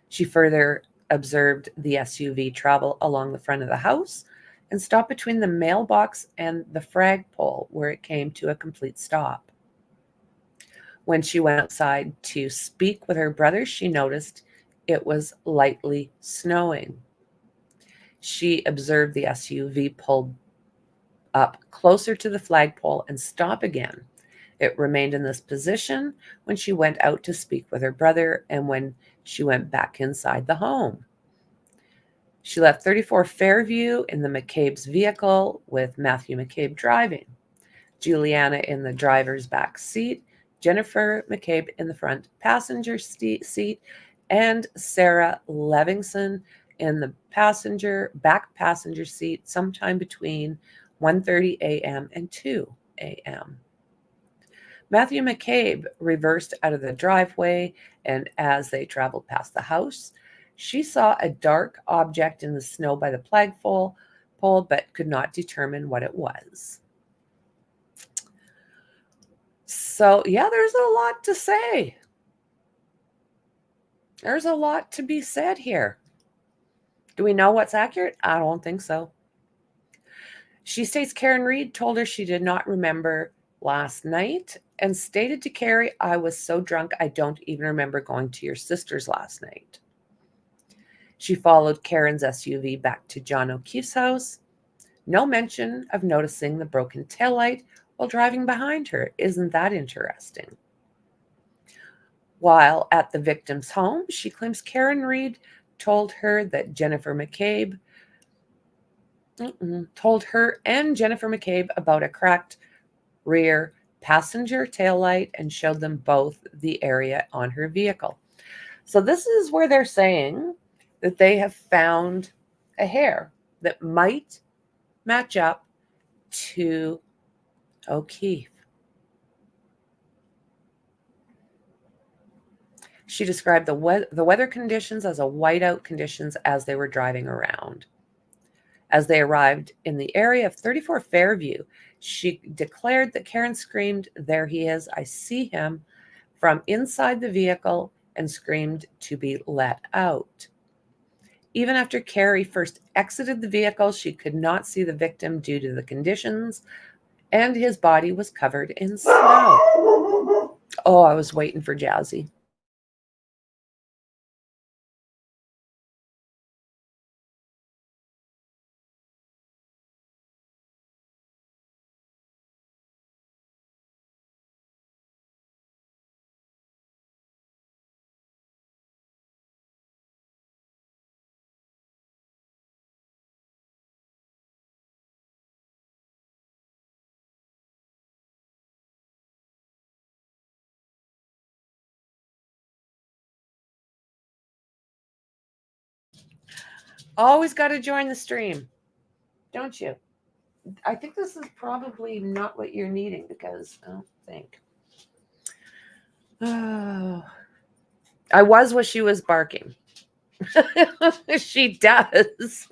She further observed the SUV travel along the front of the house and stop between the mailbox and the flagpole, where it came to a complete stop. When she went outside to speak with her brother, she noticed it was lightly snowing. She observed the SUV pull up closer to the flagpole and stop again. It remained in this position when she went out to speak with her brother and when she went back inside the home. She left 34 Fairview in the McCabe's vehicle with Matthew McCabe driving. Juliana in the driver's back seat, Jennifer McCabe in the front passenger seat, and Sarah Levinson in the back passenger seat sometime between 1:30 a.m. and 2 a.m. Matthew McCabe reversed out of the driveway, and as they traveled past the house, she saw a dark object in the snow by the flagpole, but could not determine what it was. So, yeah, there's a lot to say. There's a lot to be said here. Do we know what's accurate? I don't think so. She states Karen Reed told her she did not remember last night and stated to Carrie, I was so drunk I don't even remember going to your sister's last night. She followed Karen's SUV back to John O'Keefe's house. No mention of noticing the broken taillight while driving behind her. Isn't that interesting? While at the victim's home, she claims Karen Reed told her that Jennifer McCabe told her and Jennifer McCabe about a cracked rear passenger taillight and showed them both the area on her vehicle. So this is where they're saying that they have found a hair that might match up to O'Keefe. She described the weather conditions as a whiteout conditions as they were driving around. As they arrived in the area of 34 Fairview, she declared that Karen screamed, "There he is, I see him," from inside the vehicle and screamed to be let out. Even after Carrie first exited the vehicle, she could not see the victim due to the conditions, and his body was covered in snow. Oh, I was waiting for Jazzy. Always got to join the stream, don't you? I think this is probably not what you're needing because I don't think. Oh, I wish she was barking. She does.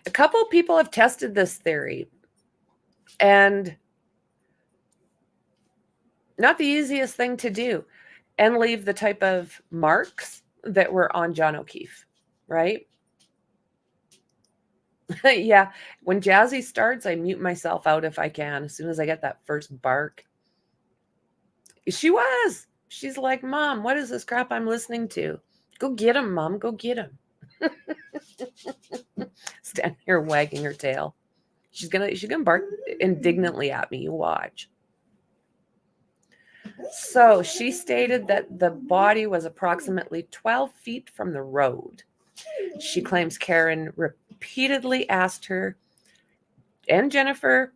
A couple of people have tested this theory, and not the easiest thing to do, and leave the type of marks that were on John O'Keefe, right? Yeah, when Jazzy starts, I mute myself out if I can, as soon as I get that first bark. She's like, Mom, what is this crap I'm listening to? Go get him, Mom, go get him. Standing here wagging her tail. She's gonna bark indignantly at me. You watch. So she stated that the body was approximately 12 feet from the road. She claims Karen repeatedly asked her and Jennifer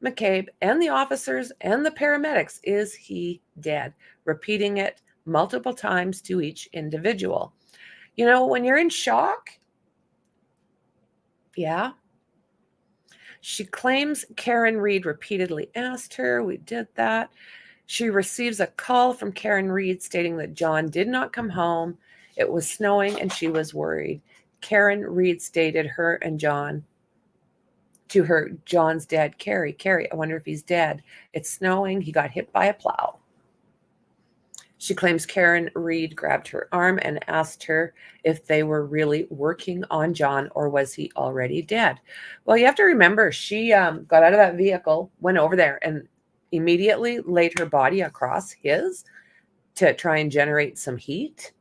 McCabe and the officers and the paramedics, is he dead? Repeating it multiple times to each individual. You know, when you're in shock, yeah. She claims Karen Reed repeatedly asked her. We did that. She receives a call from Karen Reed stating that John did not come home. It was snowing and she was worried. Karen Reed stated her and John to her, John's dad, Carrie, I wonder if he's dead. It's snowing. He got hit by a plow. She claims Karen Reed grabbed her arm and asked her if they were really working on John or was he already dead. Well, you have to remember, she got out of that vehicle, went over there, and immediately laid her body across his to try and generate some heat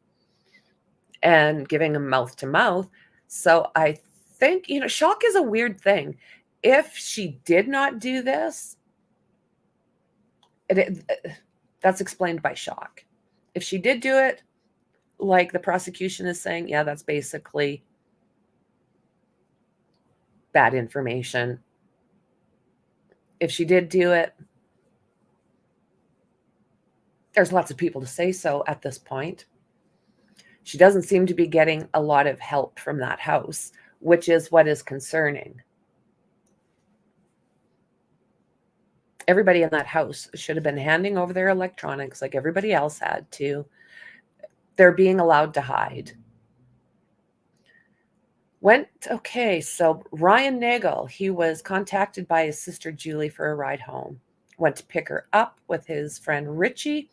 and giving him mouth to mouth. So I think, you know, shock is a weird thing. If she did not do this, that's explained by shock. If she did do it, like the prosecution is saying, yeah, that's basically bad information. If she did do it, there's lots of people to say so at this point. She doesn't seem to be getting a lot of help from that house, which is what is concerning. Everybody in that house should have been handing over their electronics like everybody else had to. They're being allowed to hide. Okay, so Ryan Nagel, he was contacted by his sister Julie for a ride home. Went to pick her up with his friend Richie,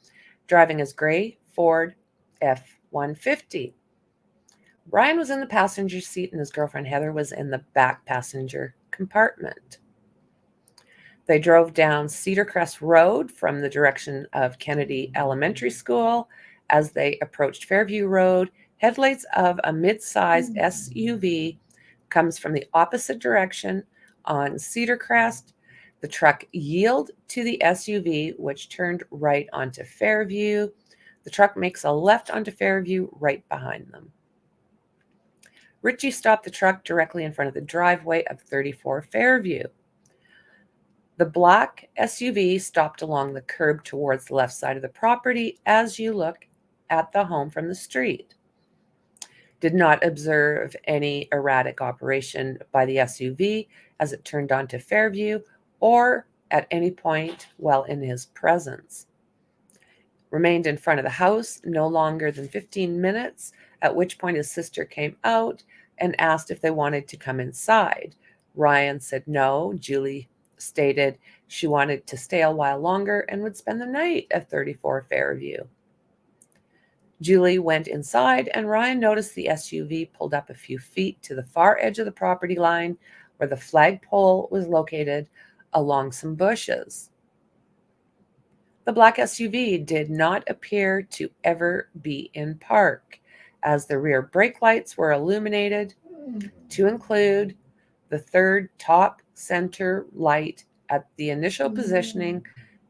driving his gray Ford F-150. Ryan was in the passenger seat and his girlfriend Heather was in the back passenger compartment. They drove down Cedar Crest Road from the direction of Kennedy Elementary School. As they approached Fairview Road, headlights of a mid-sized SUV comes from the opposite direction on Cedar Crest. The truck yielded to the SUV, which turned right onto Fairview. The truck makes a left onto Fairview right behind them. Richie stopped the truck directly in front of the driveway of 34 Fairview. The black SUV stopped along the curb towards the left side of the property as you look at the home from the street. Did not observe any erratic operation by the SUV as it turned onto Fairview or at any point while in his presence. Remained in front of the house no longer than 15 minutes, at which point his sister came out and asked if they wanted to come inside. Ryan said no. Julie stated she wanted to stay a while longer and would spend the night at 34 Fairview. Julie went inside and Ryan noticed the SUV pulled up a few feet to the far edge of the property line where the flagpole was located along some bushes. The black SUV did not appear to ever be in park, as the rear brake lights were illuminated to include the third top center light at the initial positioning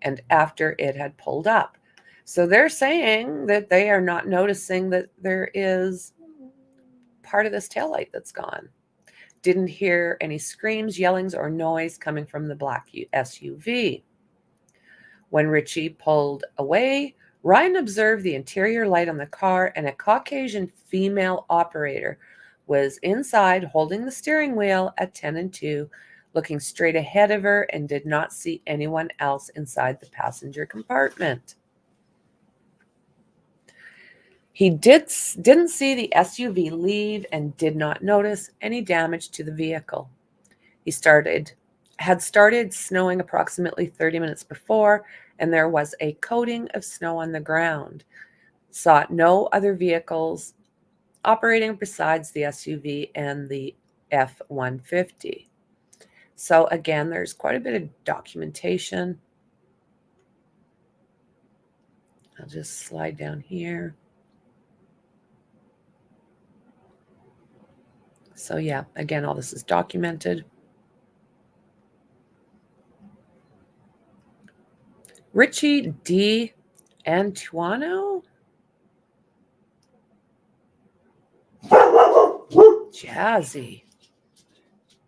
and after it had pulled up. So they're saying that they are not noticing that there is part of this taillight that's gone. Didn't hear any screams, yellings, or noise coming from the black SUV. When Richie pulled away, Ryan observed the interior light on the car, and a Caucasian female operator was inside holding the steering wheel at 10 and 2, looking straight ahead of her, and did not see anyone else inside the passenger compartment. He didn't see the SUV leave and did not notice any damage to the vehicle. Had started snowing approximately 30 minutes before, and there was a coating of snow on the ground. Saw no other vehicles operating besides the SUV and the F-150. So again, there's quite a bit of documentation. I'll just slide down here. So yeah, again, all this is documented. Richie D. Antuano? Jazzy.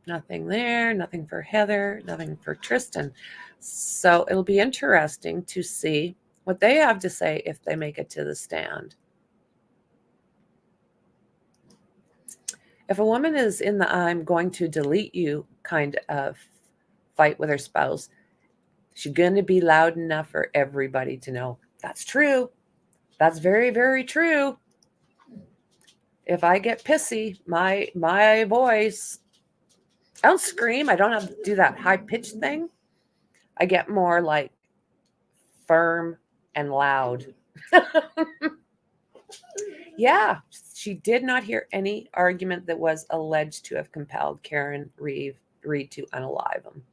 Nothing there, nothing for Heather, nothing for Tristan. So it'll be interesting to see what they have to say if they make it to the stand. If a woman is in the I'm going to delete you kind of fight with her spouse, she's going to be loud enough for everybody to know. That's true. That's very, very true. If I get pissy, my voice, I don't scream. I don't have to do that high-pitched thing. I get more like firm and loud. Yeah, she did not hear any argument that was alleged to have compelled Karen Reed to unalive him.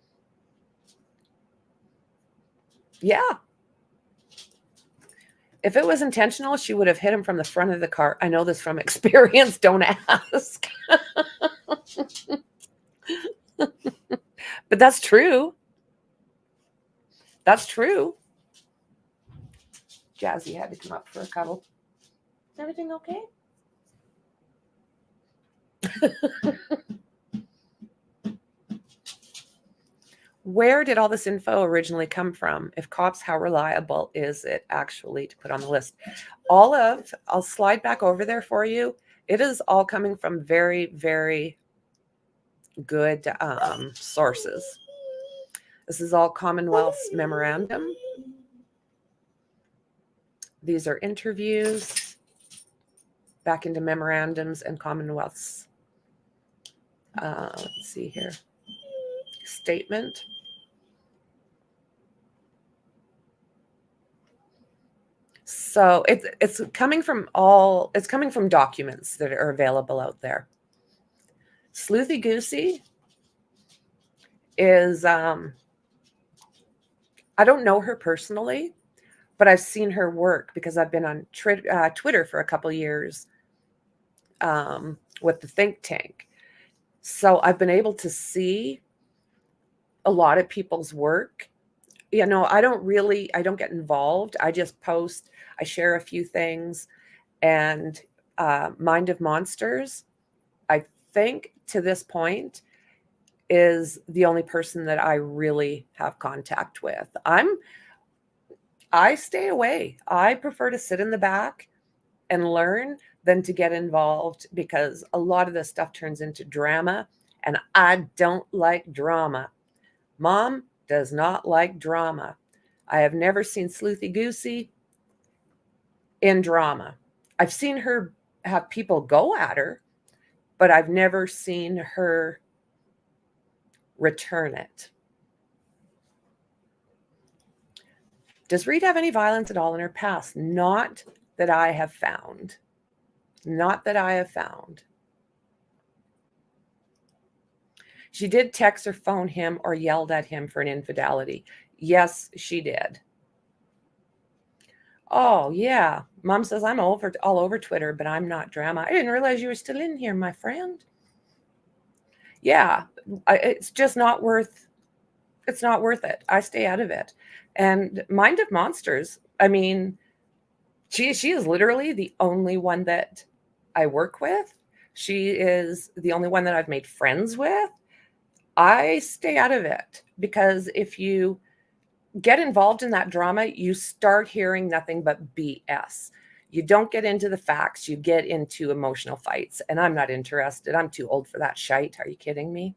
Yeah. If it was intentional, she would have hit him from the front of the car. I know this from experience. Don't ask. But that's true. That's true. Jazzy had to come up for a cuddle. Is everything okay? Where did all this info originally come from? If cops, how reliable is it actually to put on the list? I'll slide back over there for you. It is all coming from very, very good sources. This is all Commonwealth's memorandum. These are interviews back into memorandums and Commonwealth's, let's see here, statement. So it's coming from documents that are available out there. Sleuthy Goosey is, I don't know her personally, but I've seen her work because I've been on Twitter for a couple years with the think tank. So I've been able to see a lot of people's work. You know, I don't get involved. I just post, I share a few things. And Mind of Monsters, I think to this point, is the only person that I really have contact with. I stay away. I prefer to sit in the back and learn than to get involved, because a lot of this stuff turns into drama, and I don't like drama. Mom does not like drama. I have never seen Sleuthy Goosey in drama. I've seen her have people go at her, but I've never seen her return it. Does Reed have any violence at all in her past? Not that I have found. Not that I have found. She did text or phone him or yelled at him for an infidelity. Yes, she did. Oh, yeah. Mom says I'm all over Twitter, but I'm not drama. I didn't realize you were still in here, my friend. Yeah, it's just not worth it. I stay out of it. And Mind of Monsters, I mean, she is literally the only one that I work with. She is the only one that I've made friends with. I stay out of it, because if you get involved in that drama, you start hearing nothing but BS. You don't get into the facts, you get into emotional fights. And I'm not interested. I'm too old for that shite. Are you kidding me?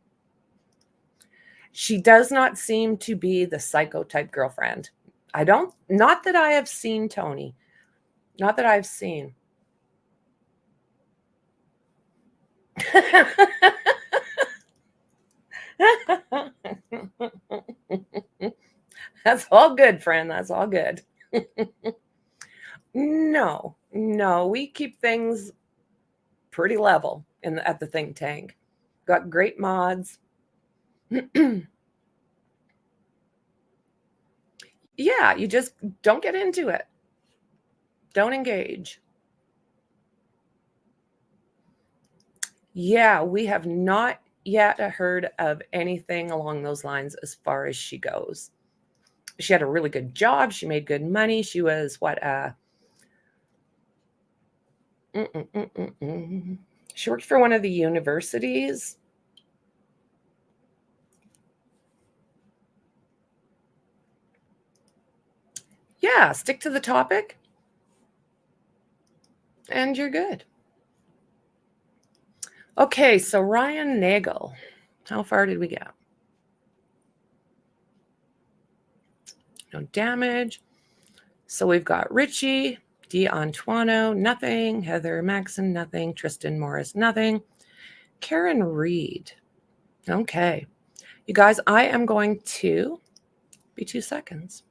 She does not seem to be the psycho type girlfriend. Not that I have seen, Tony. Not that I've seen. That's all good, friend. That's all good. No, we keep things pretty level at the think tank. Got great mods. Yeah, you just don't get into it. Don't engage. Yeah, we have not yet heard of anything along those lines as far as she goes. She had a really good job. She made good money. She was she worked for one of the universities. Yeah, stick to the topic and you're good. Okay, so Ryan Nagel. How far did we get? No damage. So we've got Richie, D'Antuono, nothing. Heather Maxon, nothing. Tristan Morris, nothing. Karen Reed. Okay. You guys, I am going to be 2 seconds.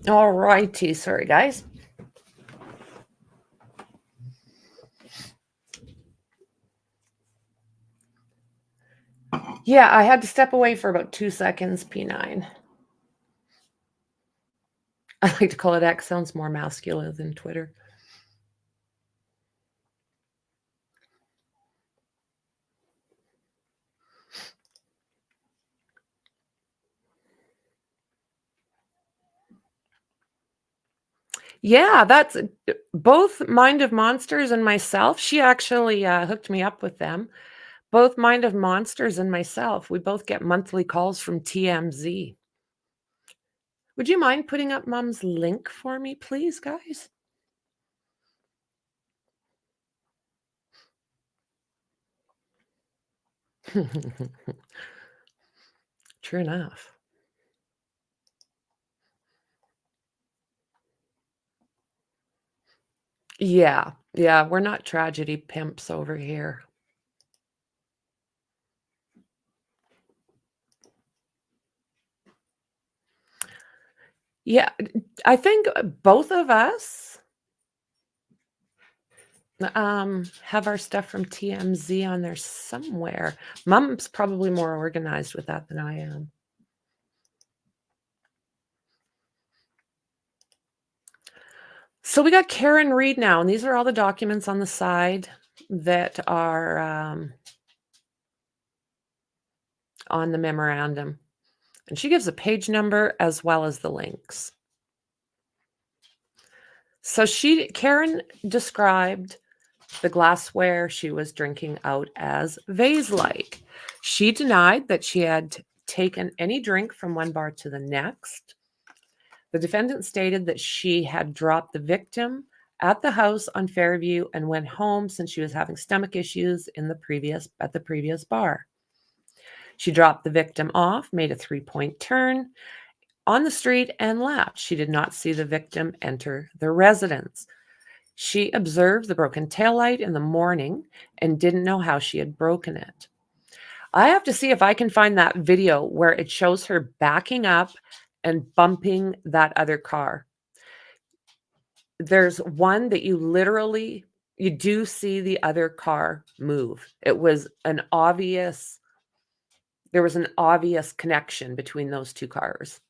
All righty. Sorry, guys. Yeah, I had to step away for about 2 seconds, P9. I like to call it X. Sounds more masculine than Twitter. Yeah, that's both Mind of Monsters and myself. She actually hooked me up with them. Both Mind of Monsters and myself, we both get monthly calls from TMZ. Would you mind putting up Mom's link for me, please, guys? True enough. Yeah, yeah, we're not tragedy pimps over here. Yeah, I think both of us have our stuff from TMZ on there somewhere. Mom's probably more organized with that than I am. So we got Karen Reed now, and these are all the documents on the side that are on the memorandum. And she gives a page number as well as the links. So Karen described the glassware she was drinking out as vase-like. She denied that she had taken any drink from one bar to the next. The defendant stated that she had dropped the victim at the house on Fairview and went home since she was having stomach issues at the previous bar. She dropped the victim off, made a 3-point turn on the street, and left. She did not see the victim enter the residence. She observed the broken taillight in the morning and didn't know how she had broken it. I have to see if I can find that video where it shows her backing up and bumping that other car. There's one that you do see the other car move. There was an obvious connection between those two cars.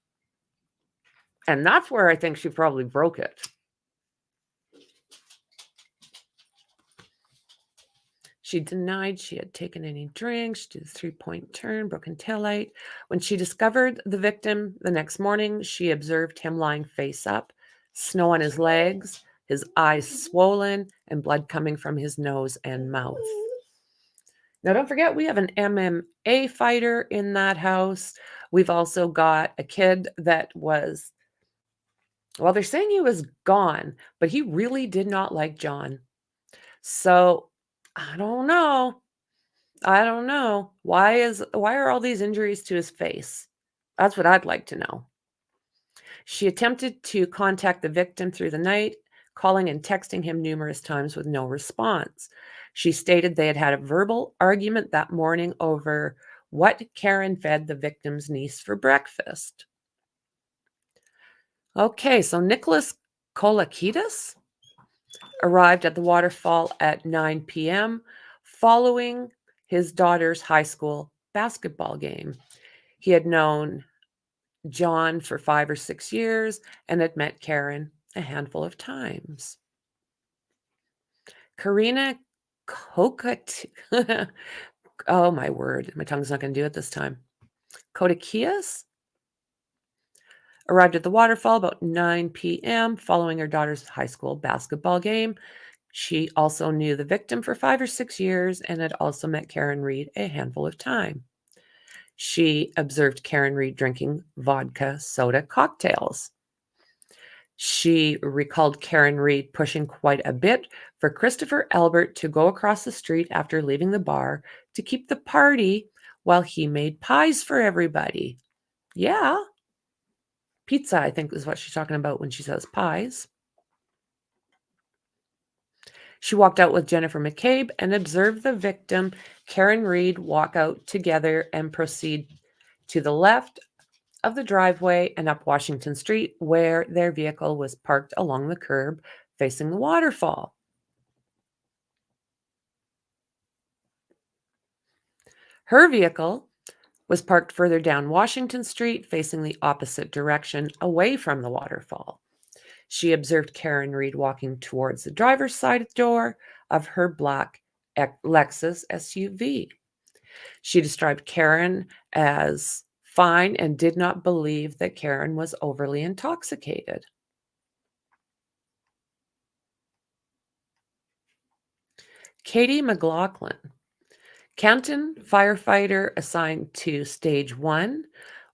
And that's where I think she probably broke it. She denied she had taken any drinks. She did a 3-point turn, broken taillight. When she discovered the victim the next morning, she observed him lying face up, snow on his legs, his eyes swollen, and blood coming from his nose and mouth. Now, don't forget, we have an MMA fighter in that house. We've also got a kid that was, well, they're saying he was gone, but he really did not like John. So I don't know. Why are all these injuries to his face? That's what I'd like to know. She attempted to contact the victim through the night, calling and texting him numerous times with no response. She stated they had had a verbal argument that morning over what Karen fed the victim's niece for breakfast. Okay, so Nicholas Kolakidis arrived at the waterfall at 9 p.m. following his daughter's high school basketball game. He had known John for 5 or 6 years and had met Karen a handful of times. Karina Kokot, oh my word, my tongue's not going to do it this time. Kotakias arrived at the waterfall about 9 p.m. following her daughter's high school basketball game. She also knew the victim for 5 or 6 years and had also met Karen Reed a handful of times. She observed Karen Reed drinking vodka soda cocktails. She recalled Karen Reed pushing quite a bit for Christopher Albert to go across the street after leaving the bar to keep the party while he made pies for everybody. Yeah. Pizza, I think, is what she's talking about when she says pies. She walked out with Jennifer McCabe and observed the victim, Karen Reed, walk out together and proceed to the left of the driveway and up Washington Street, where their vehicle was parked along the curb facing the waterfall. Her vehicle was parked further down Washington Street, facing the opposite direction, away from the waterfall. She observed Karen Reed walking towards the driver's side door of her black Lexus SUV. She described Karen as fine and did not believe that Karen was overly intoxicated. Katie McLaughlin, Canton firefighter assigned to Stage 1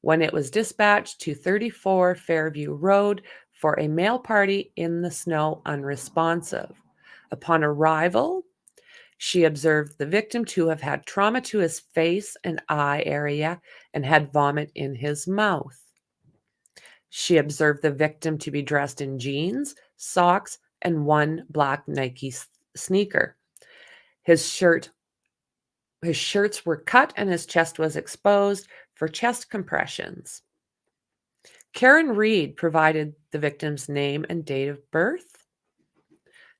when it was dispatched to 34 Fairview Road for a mail party in the snow, unresponsive. Upon arrival, she observed the victim to have had trauma to his face and eye area and had vomit in his mouth. She observed the victim to be dressed in jeans, socks, and one black Nike sneaker. His shirts were cut and his chest was exposed for chest compressions. Karen Reed provided the victim's name and date of birth.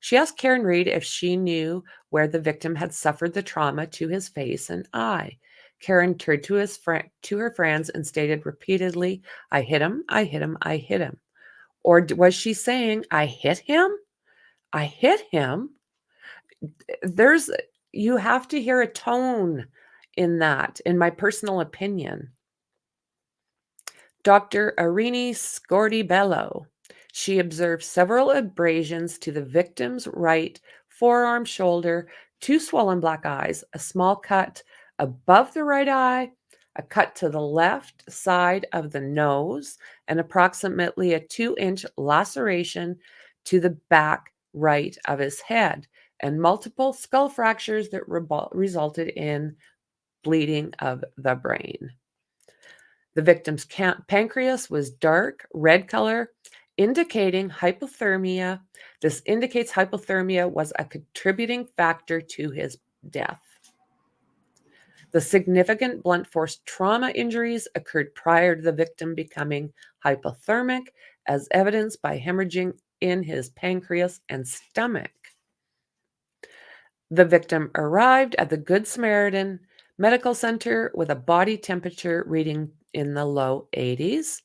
She asked Karen Reed if she knew where the victim had suffered the trauma to his face and eye. Karen turned to her friends and stated repeatedly, "I hit him, I hit him, I hit him." Or was she saying, "I hit him? I hit him"? You have to hear a tone in that, in my personal opinion. Dr. Irini Scordi-Bello, she observed several abrasions to the victim's right forearm, shoulder, 2 swollen black eyes, a small cut above the right eye, a cut to the left side of the nose, and approximately a 2-inch laceration to the back right of his head, and multiple skull fractures that resulted in bleeding of the brain. The victim's pancreas was dark red color, indicating hypothermia. This indicates hypothermia was a contributing factor to his death. The significant blunt force trauma injuries occurred prior to the victim becoming hypothermic, as evidenced by hemorrhaging in his pancreas and stomach. The victim arrived at the Good Samaritan Medical Center with a body temperature reading in the low 80s.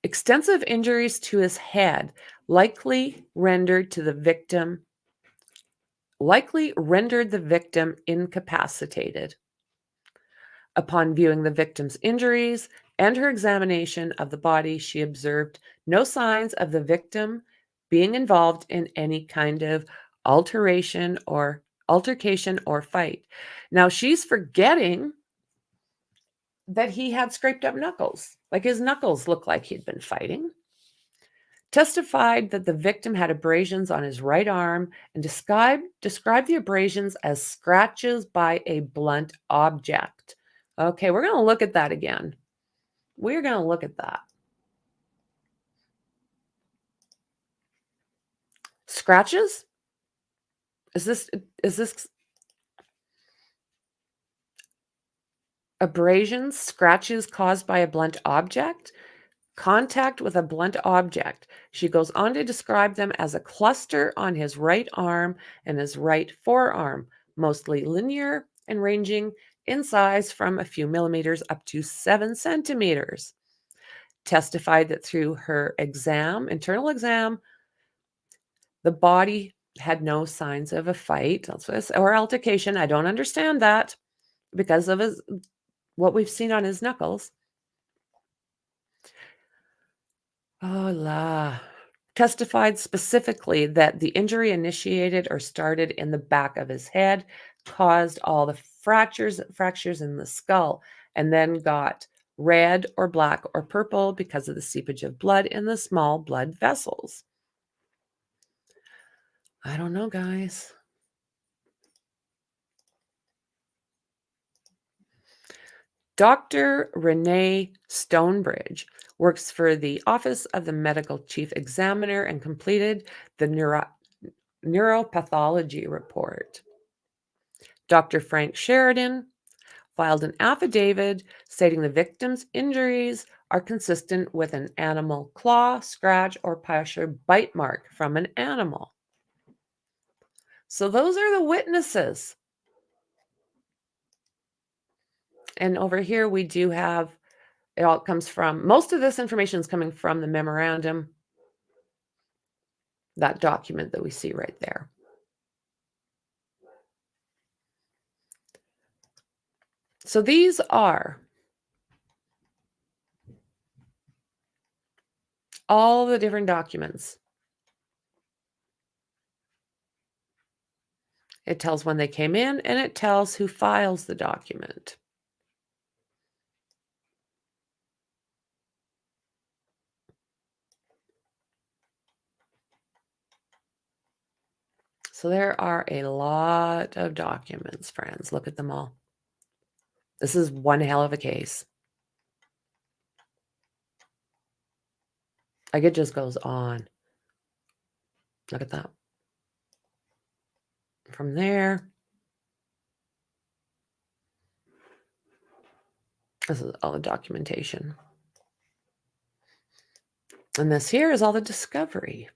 Extensive injuries to his head likely rendered the victim incapacitated. Upon viewing the victim's injuries and her examination of the body, she observed no signs of the victim being involved in any kind of altercation or fight. Now, she's forgetting that he had scraped up knuckles. Like his knuckles looked like he'd been fighting. Testified that the victim had abrasions on his right arm and described the abrasions as scratches by a blunt object. Okay, we're going to look at that again. We're going to look at that. Scratches? Is this abrasions, scratches caused by a blunt object? Contact with a blunt object. She goes on to describe them as a cluster on his right arm and his right forearm, mostly linear and ranging in size from a few millimeters up to 7 centimeters. Testified that through her internal exam, the body had no signs of a fight or altercation. I don't understand that because of what we've seen on his knuckles. Testified specifically that the injury initiated or started in the back of his head, caused all the fractures in the skull, and then got red or black or purple because of the seepage of blood in the small blood vessels. I don't know, guys. Dr. Renee Stonebridge works for the Office of the Medical Chief Examiner and completed the neuropathology report. Dr. Frank Sheridan filed an affidavit stating the victim's injuries are consistent with an animal claw, scratch, or push or bite mark from an animal. So those are the witnesses. And over here we do have, it all comes from, most of this information is coming from the memorandum, that document that we see right there. So these are all the different documents It tells when they came in, and it tells who files the document. So there are a lot of documents, friends. Look at them all. This is one hell of a case. Like, it just goes on. Look at that. From there, this is all the documentation. And this here is all the discovery.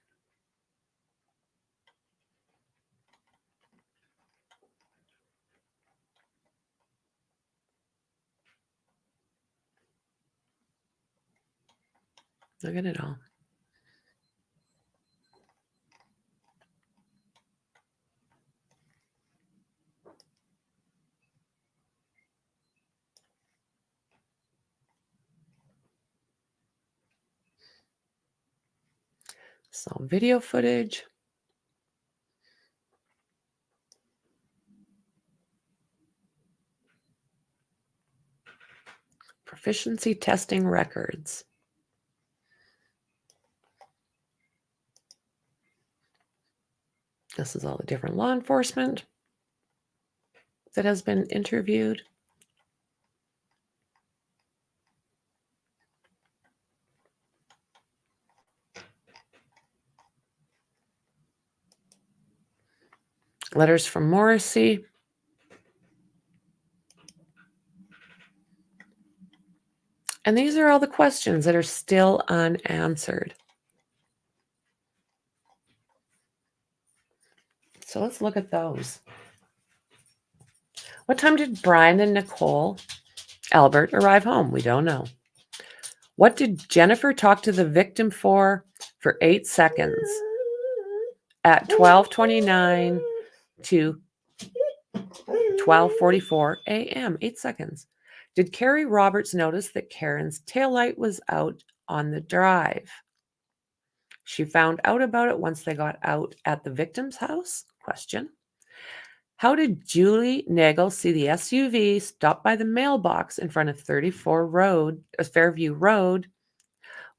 Look at it all. Some video footage. Proficiency testing records. This is all the different law enforcement that has been interviewed. Letters from Morrissey. And these are all the questions that are still unanswered. So let's look at those. What time did Brian and Nicole Albert arrive home? We don't know. What did Jennifer talk to the victim for 8 seconds at 12:29 to 12:44 a.m.? 8 seconds. Did Carrie Roberts notice that Karen's taillight was out on the drive? She found out about it once they got out at the victim's house? Question. How did Julie Nagel see the SUV stop by the mailbox in front of 34 Fairview Road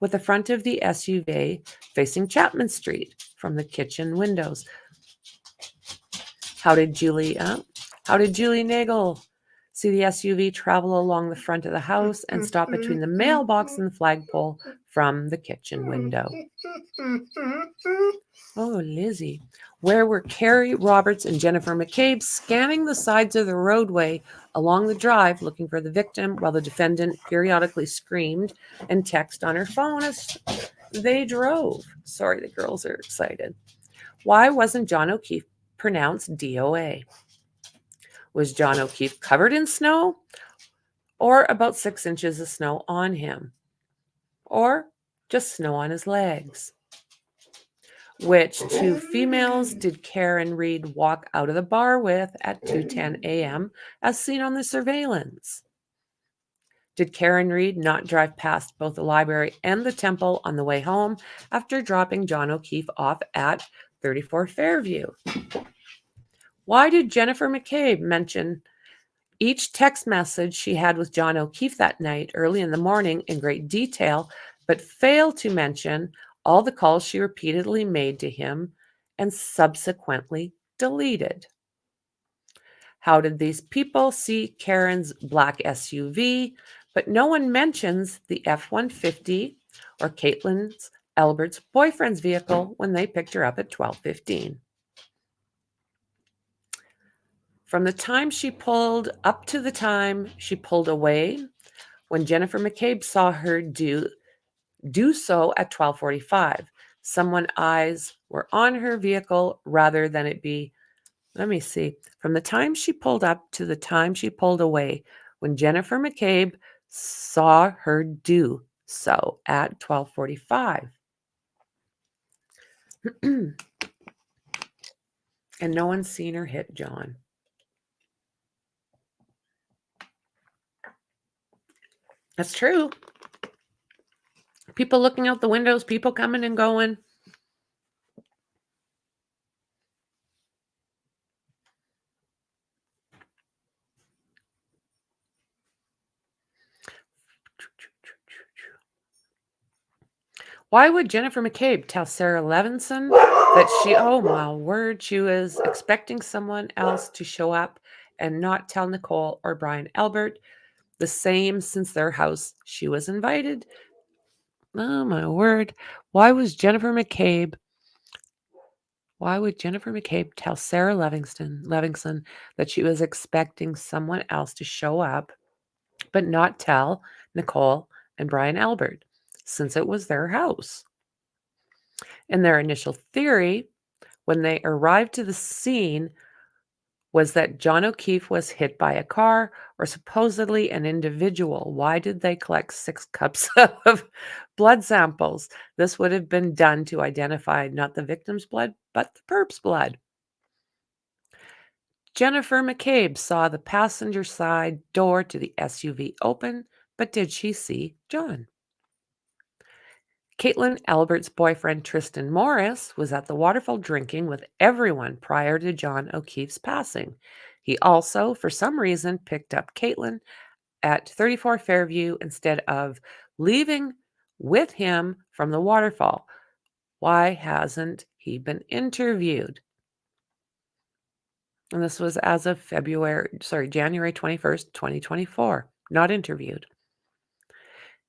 with the front of the SUV facing Chapman Street from the kitchen windows? How did Julie Nagel see the SUV travel along the front of the house and stop between the mailbox and the flagpole from the kitchen window? Oh, Lizzie. Where were Carrie Roberts and Jennifer McCabe scanning the sides of the roadway along the drive looking for the victim while the defendant periodically screamed and texted on her phone as they drove? Sorry, the girls are excited. Why wasn't John O'Keefe pronounced DOA? Was John O'Keefe covered in snow or about 6 inches of snow on him? Or just snow on his legs? Which 2 females did Karen Reed walk out of the bar with at 2:10 a.m. as seen on the surveillance? Did Karen Reed not drive past both the library and the temple on the way home after dropping John O'Keefe off at 34 Fairview? Why did Jennifer McCabe mention each text message she had with John O'Keefe that night early in the morning in great detail, but fail to mention all the calls she repeatedly made to him and subsequently deleted? How did these people see Karen's black SUV, but no one mentions the F-150 or Caitlin's Albert's boyfriend's vehicle when they picked her up at 12:15? From the time she pulled up to the time she pulled away, when Jennifer McCabe saw her do so at 12:45. Someone's eyes were on her vehicle rather than it be, let me see, from the time she pulled up to the time she pulled away, when Jennifer McCabe saw her do so at 12:45. And no one's seen her hit John. That's true. People looking out the windows, people coming and going. Why would Jennifer McCabe tell Sarah Levinson that oh my word, she was expecting someone else to show up and not tell Nicole or Brian Albert the same since their house she was invited? Oh my word. Why would Jennifer McCabe tell Sarah Levinson that she was expecting someone else to show up but not tell Nicole and Brian Albert since it was their house? In their initial theory, when they arrived to the scene, was that John O'Keefe was hit by a car or supposedly an individual. Why did they collect 6 cups of blood samples? This would have been done to identify not the victim's blood, but the perp's blood. Jennifer McCabe saw the passenger side door to the SUV open, but did she see John? Caitlin Albert's boyfriend Tristan Morris was at the waterfall drinking with everyone prior to John O'Keefe's passing. He also, for some reason, picked up Caitlin at 34 Fairview instead of leaving with him from the waterfall. Why hasn't he been interviewed? And this was as of January 21st, 2024. Not interviewed.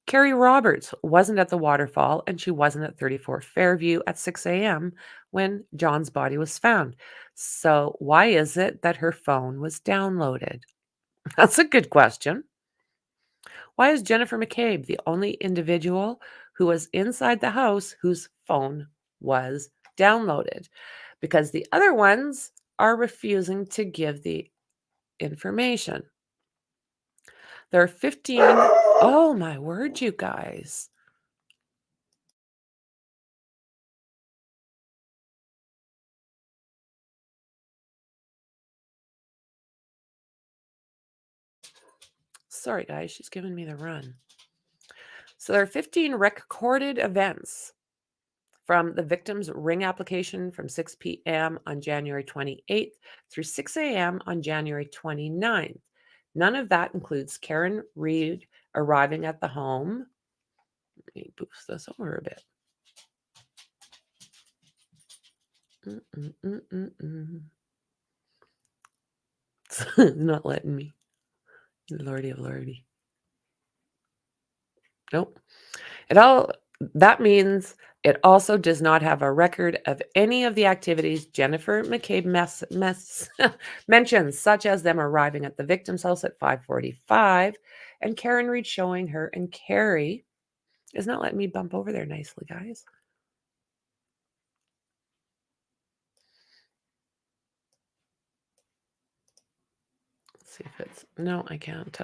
Carrie Roberts wasn't at the waterfall, and she wasn't at 34 Fairview at 6 a.m. when John's body was found. So why is it that her phone was downloaded? That's a good question. Why is Jennifer McCabe the only individual who was inside the house whose phone was downloaded? Because the other ones are refusing to give the information. There are 15. Oh my word, you guys. Sorry, guys, she's giving me the run. So there are 15 recorded events from the victim's ring application from 6 p.m. on January 28th through 6 a.m. on January 29th. None of that includes Karen Reed arriving at the home. Let me boost this over a bit. It's not letting me. Lordy of Lordy. Nope. That means it also does not have a record of any of the activities Jennifer McCabe mentions, such as them arriving at the victim's house at 5:45 and Karen Reed showing her and Carrie. Is not letting me bump over there nicely, guys. Let's see if it's... No, I can't.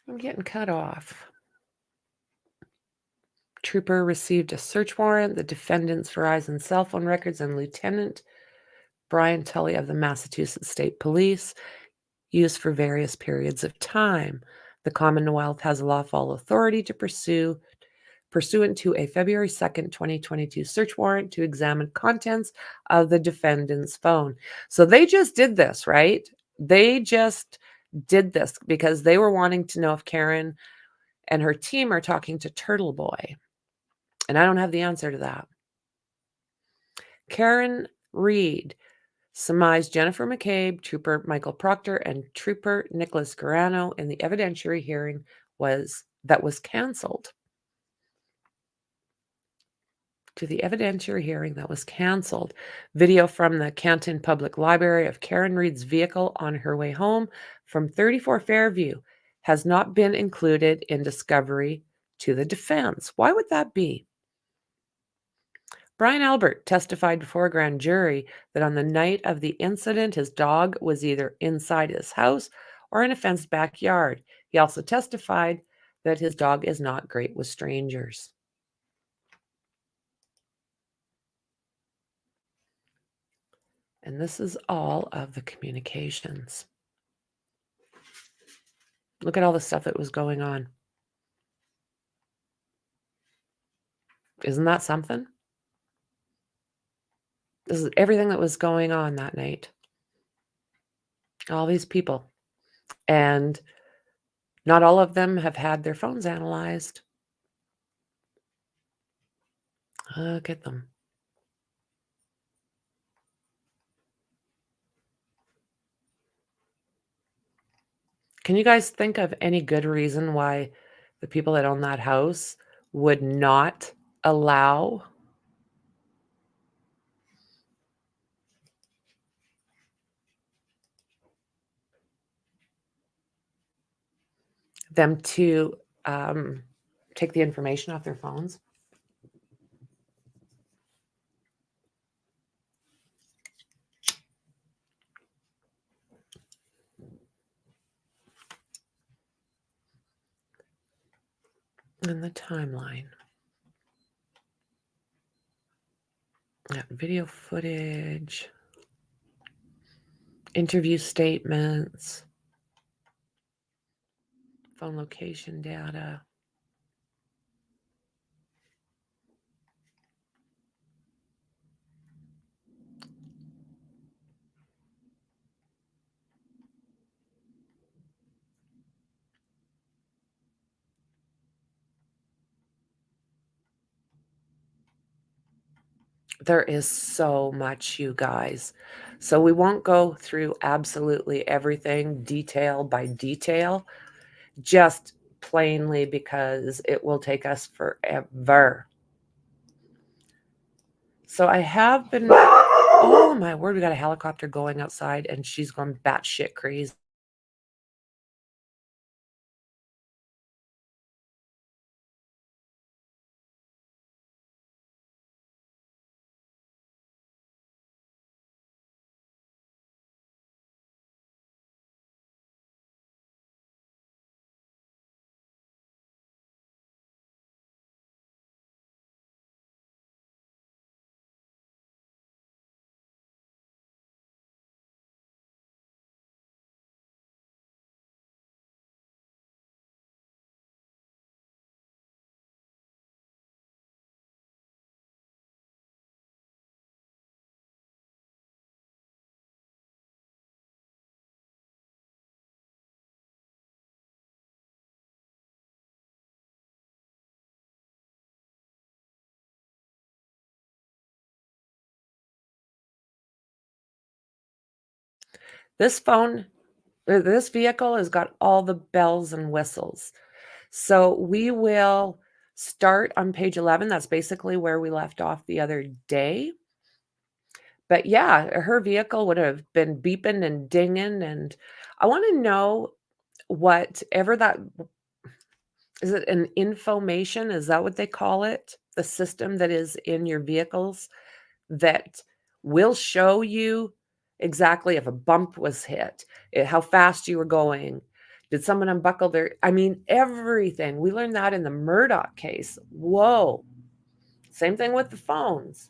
I'm getting cut off. Trooper received a search warrant, the defendant's Verizon cell phone records, and Lieutenant Brian Tully of the Massachusetts State Police used for various periods of time. The Commonwealth has lawful authority to pursuant to a February 2nd, 2022 search warrant to examine contents of the defendant's phone. So they just did this, right? They just did this because they were wanting to know if Karen and her team are talking to Turtle Boy. And I don't have the answer to that. Karen Reed surmised Jennifer McCabe, Trooper Michael Proctor, and Trooper Nicholas Garano in the evidentiary hearing that was canceled. Video from the Canton Public Library of Karen Reed's vehicle on her way home from 34 Fairview has not been included in discovery to the defense. Why would that be? Brian Albert testified before a grand jury that on the night of the incident, his dog was either inside his house or in a fenced backyard. He also testified that his dog is not great with strangers. And this is all of the communications. Look at all the stuff that was going on. Isn't that something? This is everything that was going on that night. All these people And not all of them have had their phones analyzed. Look at them. Can you guys think of any good reason why the people that own that house would not allow them to take the information off their phones? In the timeline. That video footage, interview statements, phone location data. There is so much, you guys. So we won't go through absolutely everything detail by detail, just plainly because it will take us forever. So I have been, oh my word, we got a helicopter going outside and she's gone batshit crazy. This vehicle has got all the bells and whistles. So we will start on page 11. That's basically where we left off the other day. But yeah, her vehicle would have been beeping and dinging. And I want to know whatever that is. It an information? Is that what they call it? The system that is in your vehicles that will show you exactly if a bump was hit, how fast you were going. Did someone unbuckle their, I mean, everything. We learned that in the Murdoch case. Whoa. Same thing with the phones.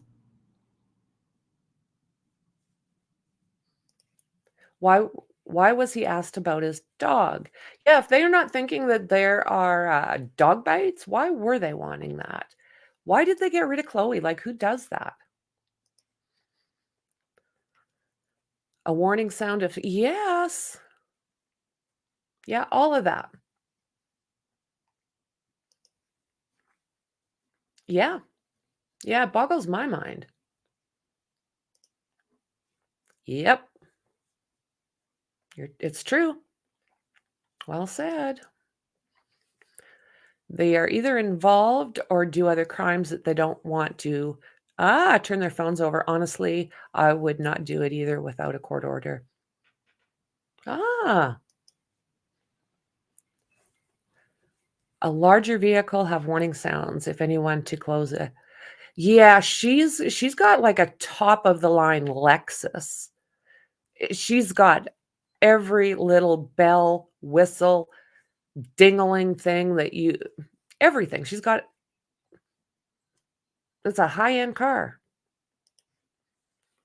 Why was he asked about his dog? Yeah, if they are not thinking that there are dog bites, why were they wanting that? Why did they get rid of Chloe? Like, who does that? A warning sound of yes. Yeah, all of that. Yeah. Yeah, it boggles my mind. Yep. It's true. Well said. They are either involved or do other crimes that they don't want to turn their phones over. Honestly, I would not do it either without a court order. A larger vehicle have warning sounds if anyone to close it. Yeah, she's got like a top of the line Lexus. She's got every little bell, whistle, dingling thing that everything. She's got, it's a high-end car.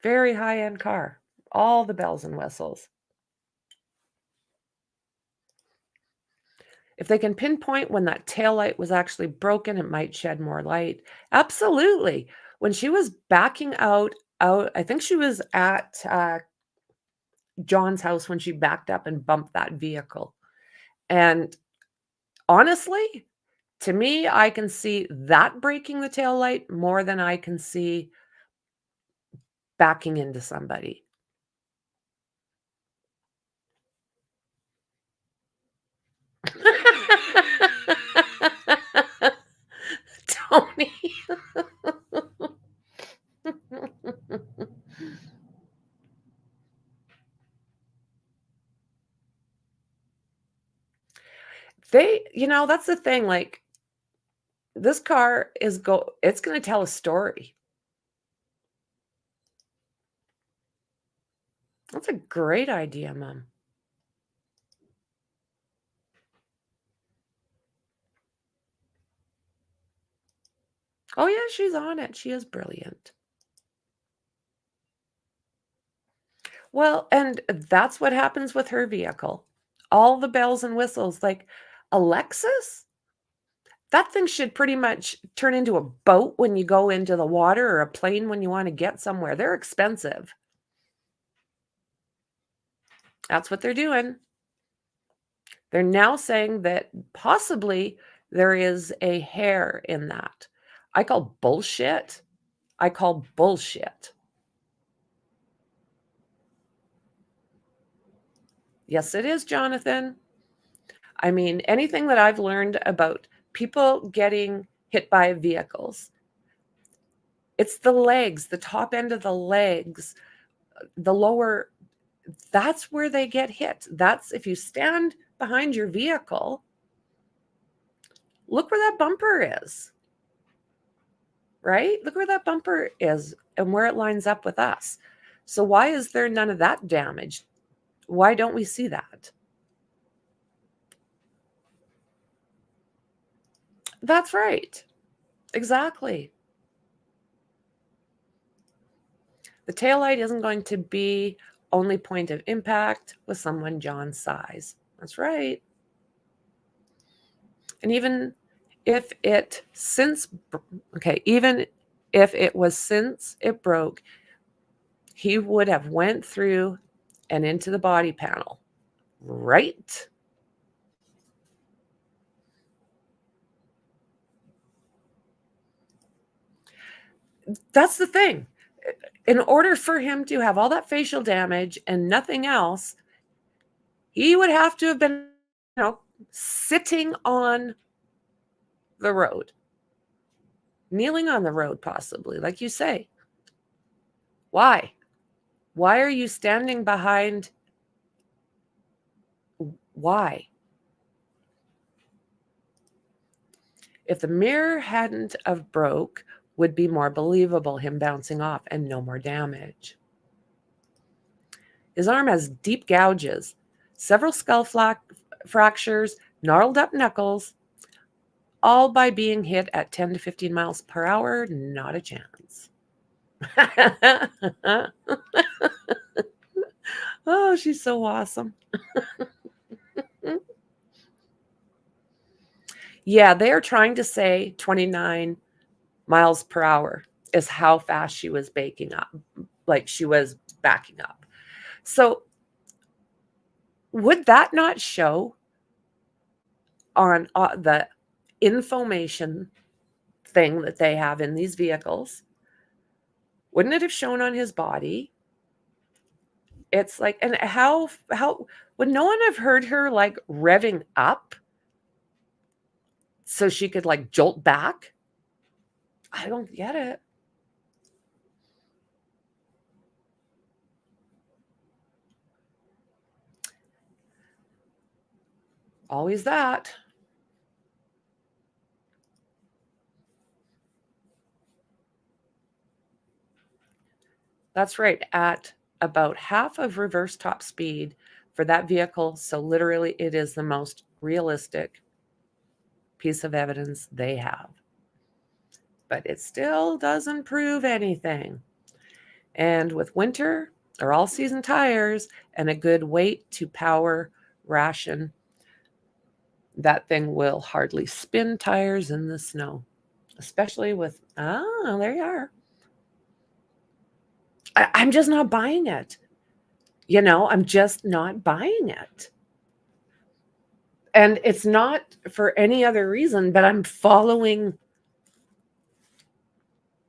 Very high-end car. All the bells and whistles. If they can pinpoint when that taillight was actually broken, it might shed more light. Absolutely. When she was backing out, I think she was at John's house when she backed up and bumped that vehicle. And honestly, to me, I can see that breaking the tail light more than I can see backing into somebody. Tony. That's the thing, like, this car it's going to tell a story. That's a great idea, Mom. Oh yeah, she's on it. She is brilliant. Well, and that's what happens with her vehicle. All the bells and whistles, like Alexis, that thing should pretty much turn into a boat when you go into the water or a plane when you want to get somewhere. They're expensive. That's what they're doing. They're now saying that possibly there is a hair in that. I call bullshit. I call bullshit. Yes, it is, Jonathan. I mean, anything that I've learned about people getting hit by vehicles, it's the legs, the top end of the legs, the lower, that's where they get hit. That's if you stand behind your vehicle, look where that bumper is, right? Look where that bumper is and where it lines up with us. So why is there none of that damage? Why don't we see that? That's right. Exactly. The taillight isn't going to be only point of impact with someone John's size. That's right. And even if it was since it broke, he would have went through and into the body panel, right? That's the thing. In order for him to have all that facial damage and nothing else, he would have to have been, sitting on the road, kneeling on the road, possibly, like you say. Why? Why are you standing behind? Why? If the mirror hadn't of broke, would be more believable, him bouncing off and no more damage. His arm has deep gouges, several skull fractures, gnarled up knuckles, all by being hit at 10 to 15 miles per hour. Not a chance. Oh, she's so awesome. Yeah, they are trying to say 29 miles per hour is how fast she was backing up, like she was backing up. So would that not show on the information thing that they have in these vehicles? Wouldn't it have shown on his body? It's like, and how would no one have heard her like revving up so she could like jolt back? I don't get it. Always that. That's right. At about half of reverse top speed for that vehicle. So literally it is the most realistic piece of evidence they have. But it still doesn't prove anything. And with winter or all season tires and a good weight to power ration, that thing will hardly spin tires in the snow, especially with, there you are. I'm just not buying it. You know, I'm just not buying it. And it's not for any other reason, but I'm following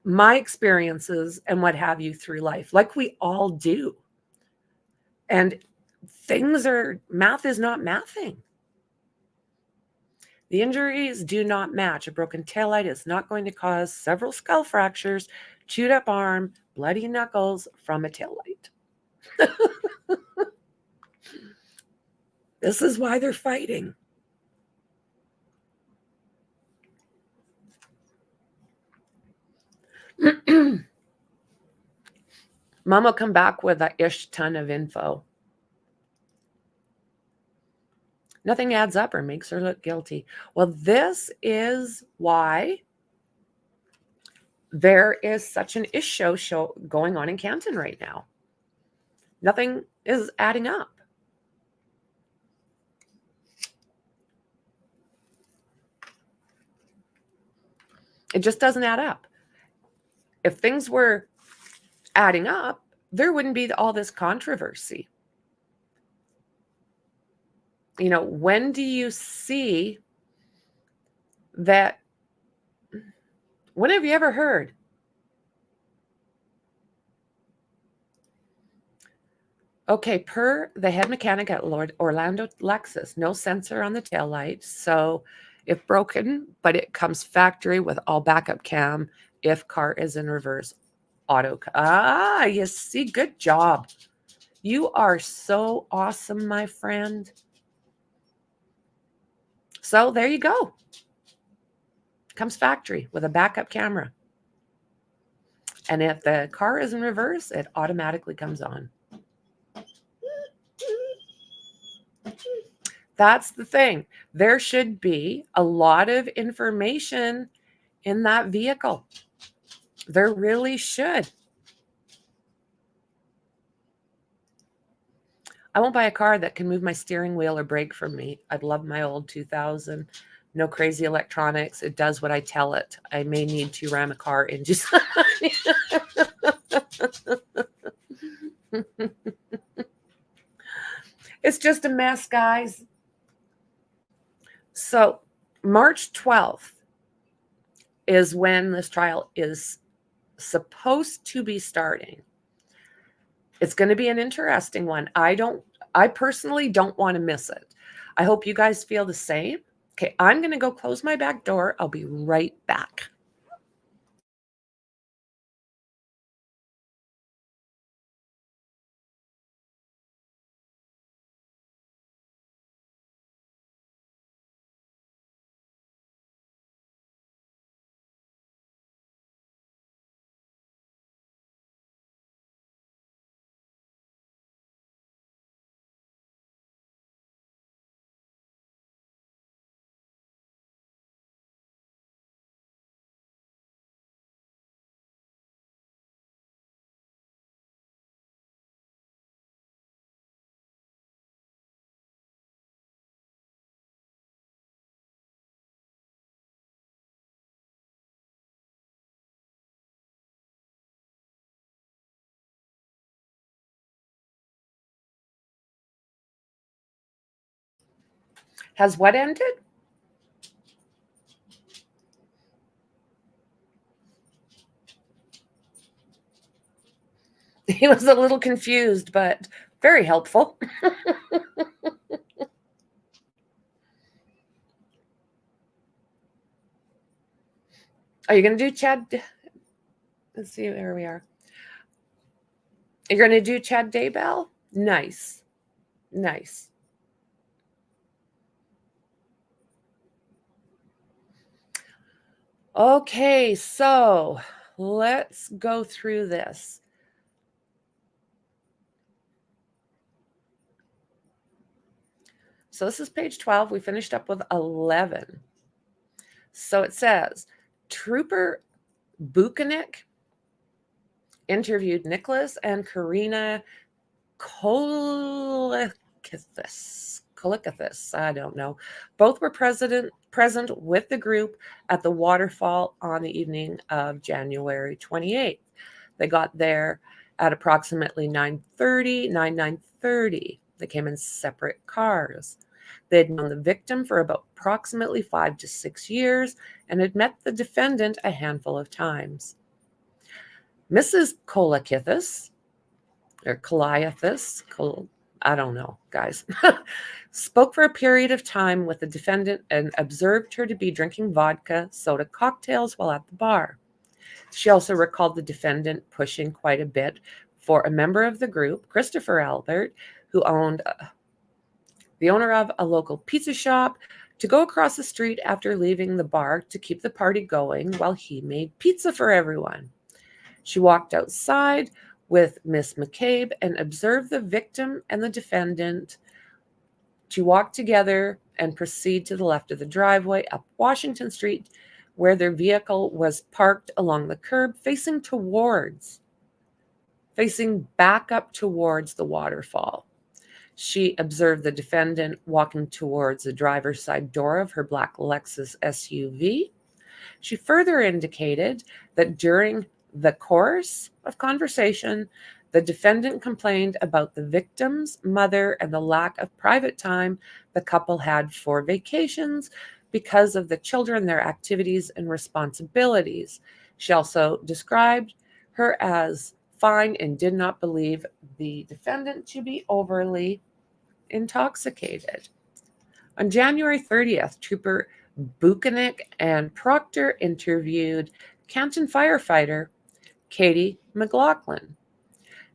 my experiences and what have you through life, like we all do. And math is not mathing. The injuries do not match. A broken taillight is not going to cause several skull fractures, chewed up arm, bloody knuckles from a taillight. This is why they're fighting. Mom will come back with a ish ton of info. Nothing adds up or makes her look guilty. Well, this is why there is such an ish show going on in Canton right now. Nothing is adding up. It just doesn't add up. If things were adding up, there wouldn't be all this controversy. You know, when do you see that? When have you ever heard? Okay, per the head mechanic at Orlando Lexus, no sensor on the taillight. So if broken, but it comes factory with all backup cam if car is in reverse. Auto. You see, good job. You are so awesome, my friend. So there you go. Comes factory with a backup camera. And if the car is in reverse, it automatically comes on. That's the thing. There should be a lot of information in that vehicle. There really should. I won't buy a car that can move my steering wheel or brake for me. I'd love my old 2000. No crazy electronics. It does what I tell it. I may need to ram a car into something. It's just a mess, guys. So March 12th is when this trial is supposed to be starting. It's going to be an interesting one. I personally don't want to miss it. I hope you guys feel the same. Okay, I'm going to go close my back door. I'll be right back. Has what ended? He was a little confused, but very helpful. Are you going to do Chad? Let's see where we are. You're going to do Chad Daybell? Nice. Nice. Okay, so let's go through this. So this is page 12. We finished up with 11. So it says, Trooper Buchanek interviewed Nicholas and Karina Kolikathis, I don't know. Both were present with the group at the waterfall on the evening of January 28th. They got there at approximately 9:30 1930. They came in separate cars. They had known the victim for about approximately 5 to 6 years and had met the defendant a handful of times. Mrs. Kolakithis, or Coliathis, I don't know, guys, spoke for a period of time with the defendant and observed her to be drinking vodka soda cocktails while at the bar. She also recalled the defendant pushing quite a bit for a member of the group, Christopher Albert, who owned the owner of a local pizza shop, to go across the street after leaving the bar to keep the party going while he made pizza for everyone. She walked outside with Miss McCabe and observed the victim and the defendant to walk together and proceed to the left of the driveway up Washington Street, where their vehicle was parked along the curb facing back up towards the waterfall. She observed the defendant walking towards the driver's side door of her black Lexus SUV. She further indicated that during the course of conversation, the defendant complained about the victim's mother and the lack of private time the couple had for vacations because of the children, their activities and responsibilities. She also described her as fine and did not believe the defendant to be overly intoxicated. On January 30th, Trooper Buchanan and Proctor interviewed Canton firefighter Katie McLaughlin.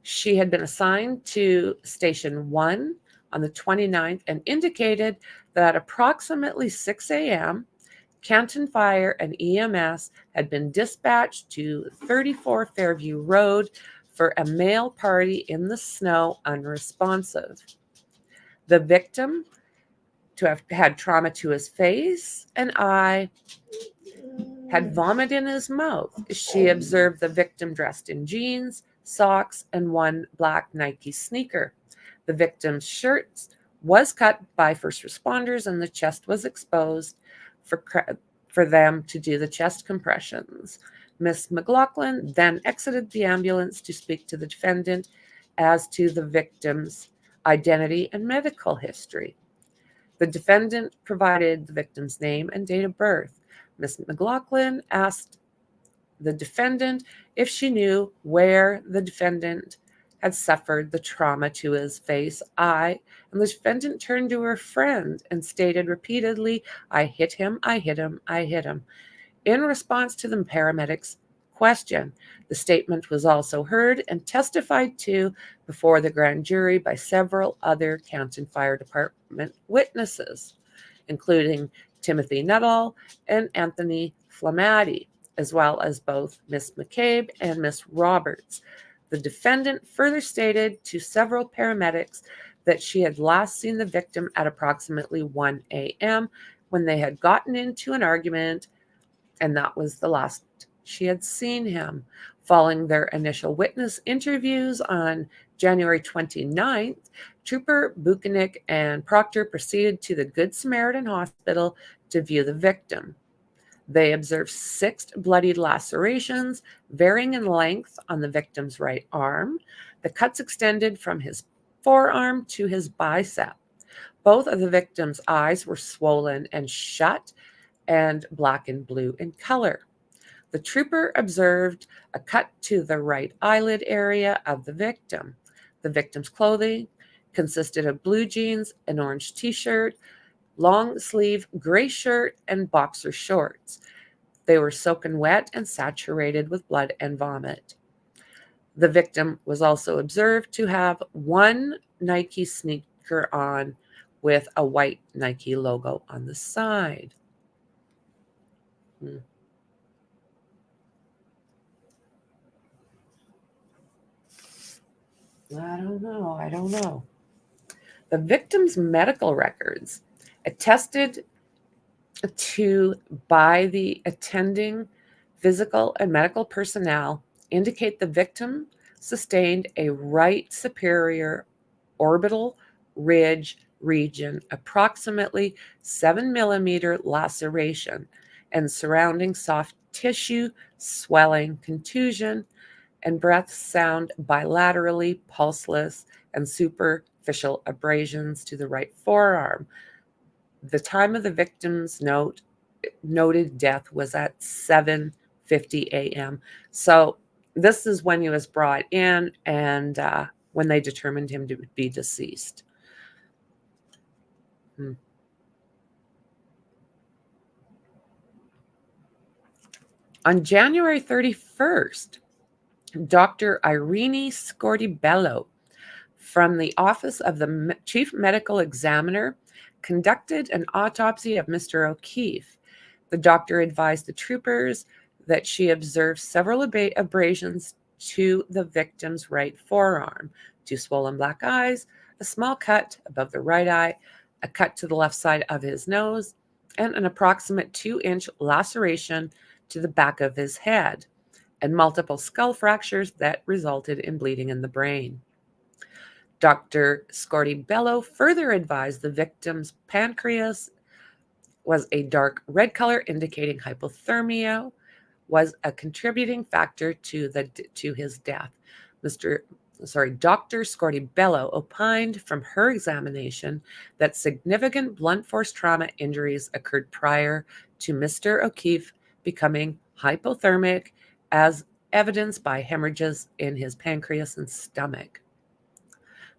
She had been assigned to Station 1 on the 29th and indicated that at approximately 6 a.m., Canton Fire and EMS had been dispatched to 34 Fairview Road for a male party in the snow unresponsive. The victim to have had trauma to his face and eye, had vomit in his mouth. She observed the victim dressed in jeans, socks, and one black Nike sneaker. The victim's shirt was cut by first responders and the chest was exposed for them to do the chest compressions. Miss McLaughlin then exited the ambulance to speak to the defendant as to the victim's identity and medical history. The defendant provided the victim's name and date of birth. Miss McLaughlin asked the defendant if she knew where the defendant had suffered the trauma to his face, eye, and the defendant turned to her friend and stated repeatedly, "I hit him, I hit him, I hit him." In response to the paramedics' question, the statement was also heard and testified to before the grand jury by several other Canton Fire Department witnesses, including Timothy Nuttall and Anthony Flamati, as well as both Miss McCabe and Miss Roberts. The defendant further stated to several paramedics that she had last seen the victim at approximately 1 a.m. when they had gotten into an argument, and that was the last she had seen him. Following their initial witness interviews on January 29th, Trooper Buchanan and Proctor proceeded to the Good Samaritan Hospital to view the victim. They observed 6 bloodied lacerations, varying in length on the victim's right arm. The cuts extended from his forearm to his bicep. Both of the victim's eyes were swollen and shut and black and blue in color. The trooper observed a cut to the right eyelid area of the victim. The victim's clothing consisted of blue jeans, an orange t-shirt, long sleeve gray shirt, and boxer shorts. They were soaking wet and saturated with blood and vomit. The victim was also observed to have one Nike sneaker on with a white Nike logo on the side. I don't know. The victim's medical records, attested to by the attending physical and medical personnel, indicate the victim sustained a right superior orbital ridge region, approximately 7 millimeter laceration, and surrounding soft tissue, swelling, contusion, and breath sound bilaterally pulseless and superficial abrasions to the right forearm. The time of the victim's noted death was at 7:50 a.m. So this is when he was brought in and when they determined him to be deceased. On January 31st, Dr. Irene Scortibello from the Office of the Chief Medical Examiner conducted an autopsy of Mr. O'Keefe. The doctor advised the troopers that she observed several abrasions to the victim's right forearm, 2 swollen black eyes, a small cut above the right eye, a cut to the left side of his nose, and an approximate 2-inch laceration to the back of his head, and multiple skull fractures that resulted in bleeding in the brain. Dr. Scortibello further advised the victim's pancreas was a dark red color, indicating hypothermia was a contributing factor to his death. Dr. Scortibello opined from her examination that significant blunt force trauma injuries occurred prior to Mr. O'Keefe becoming hypothermic, as evidenced by hemorrhages in his pancreas and stomach.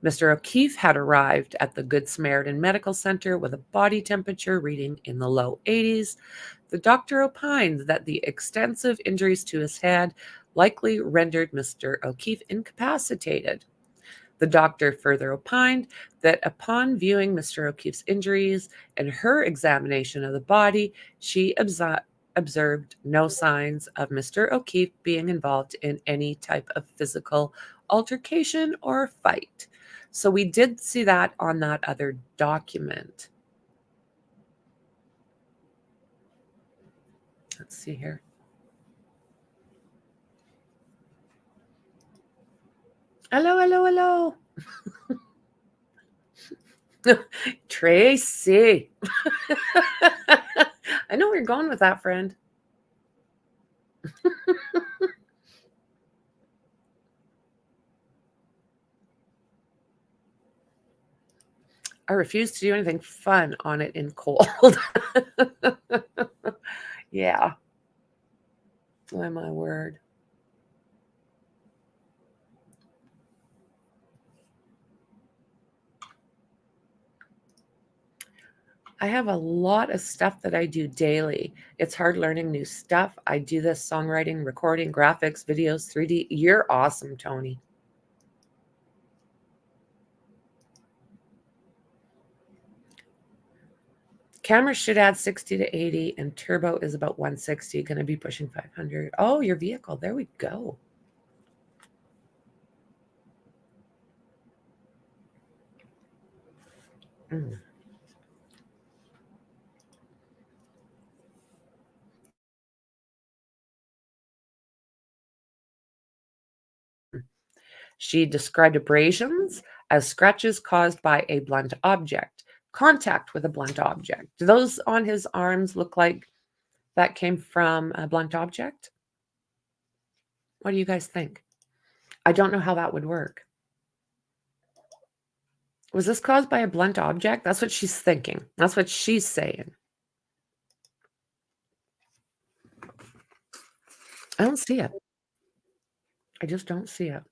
Mr. O'Keefe had arrived at the Good Samaritan Medical Center with a body temperature reading in the low 80s. The doctor opined that the extensive injuries to his head likely rendered Mr. O'Keefe incapacitated. The doctor further opined that upon viewing Mr. O'Keefe's injuries and her examination of the body, she observed no signs of Mr. O'Keefe being involved in any type of physical altercation or fight. So we did see that on that other document. Let's see here. Hello, hello, hello. Tracy. I know where you're going with that, friend. I refuse to do anything fun on it in cold. Yeah. Oh, my word. I have a lot of stuff that I do daily. It's hard learning new stuff. I do this songwriting, recording, graphics, videos, 3D. You're awesome, Tony. Camera should add 60 to 80, and turbo is about 160, going to be pushing 500. Oh, your vehicle. There we go. She described abrasions as scratches caused by a blunt object, contact with a blunt object. Do those on his arms look like that came from a blunt object? What do you guys think? I don't know how that would work. Was this caused by a blunt object? That's what she's thinking. That's what she's saying. I don't see it. I just don't see it.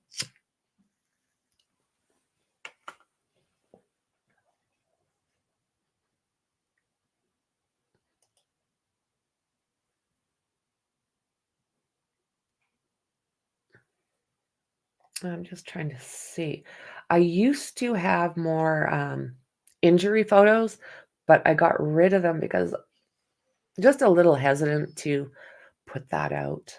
I'm just trying to see. I used to have more injury photos, but I got rid of them because I'm just a little hesitant to put that out.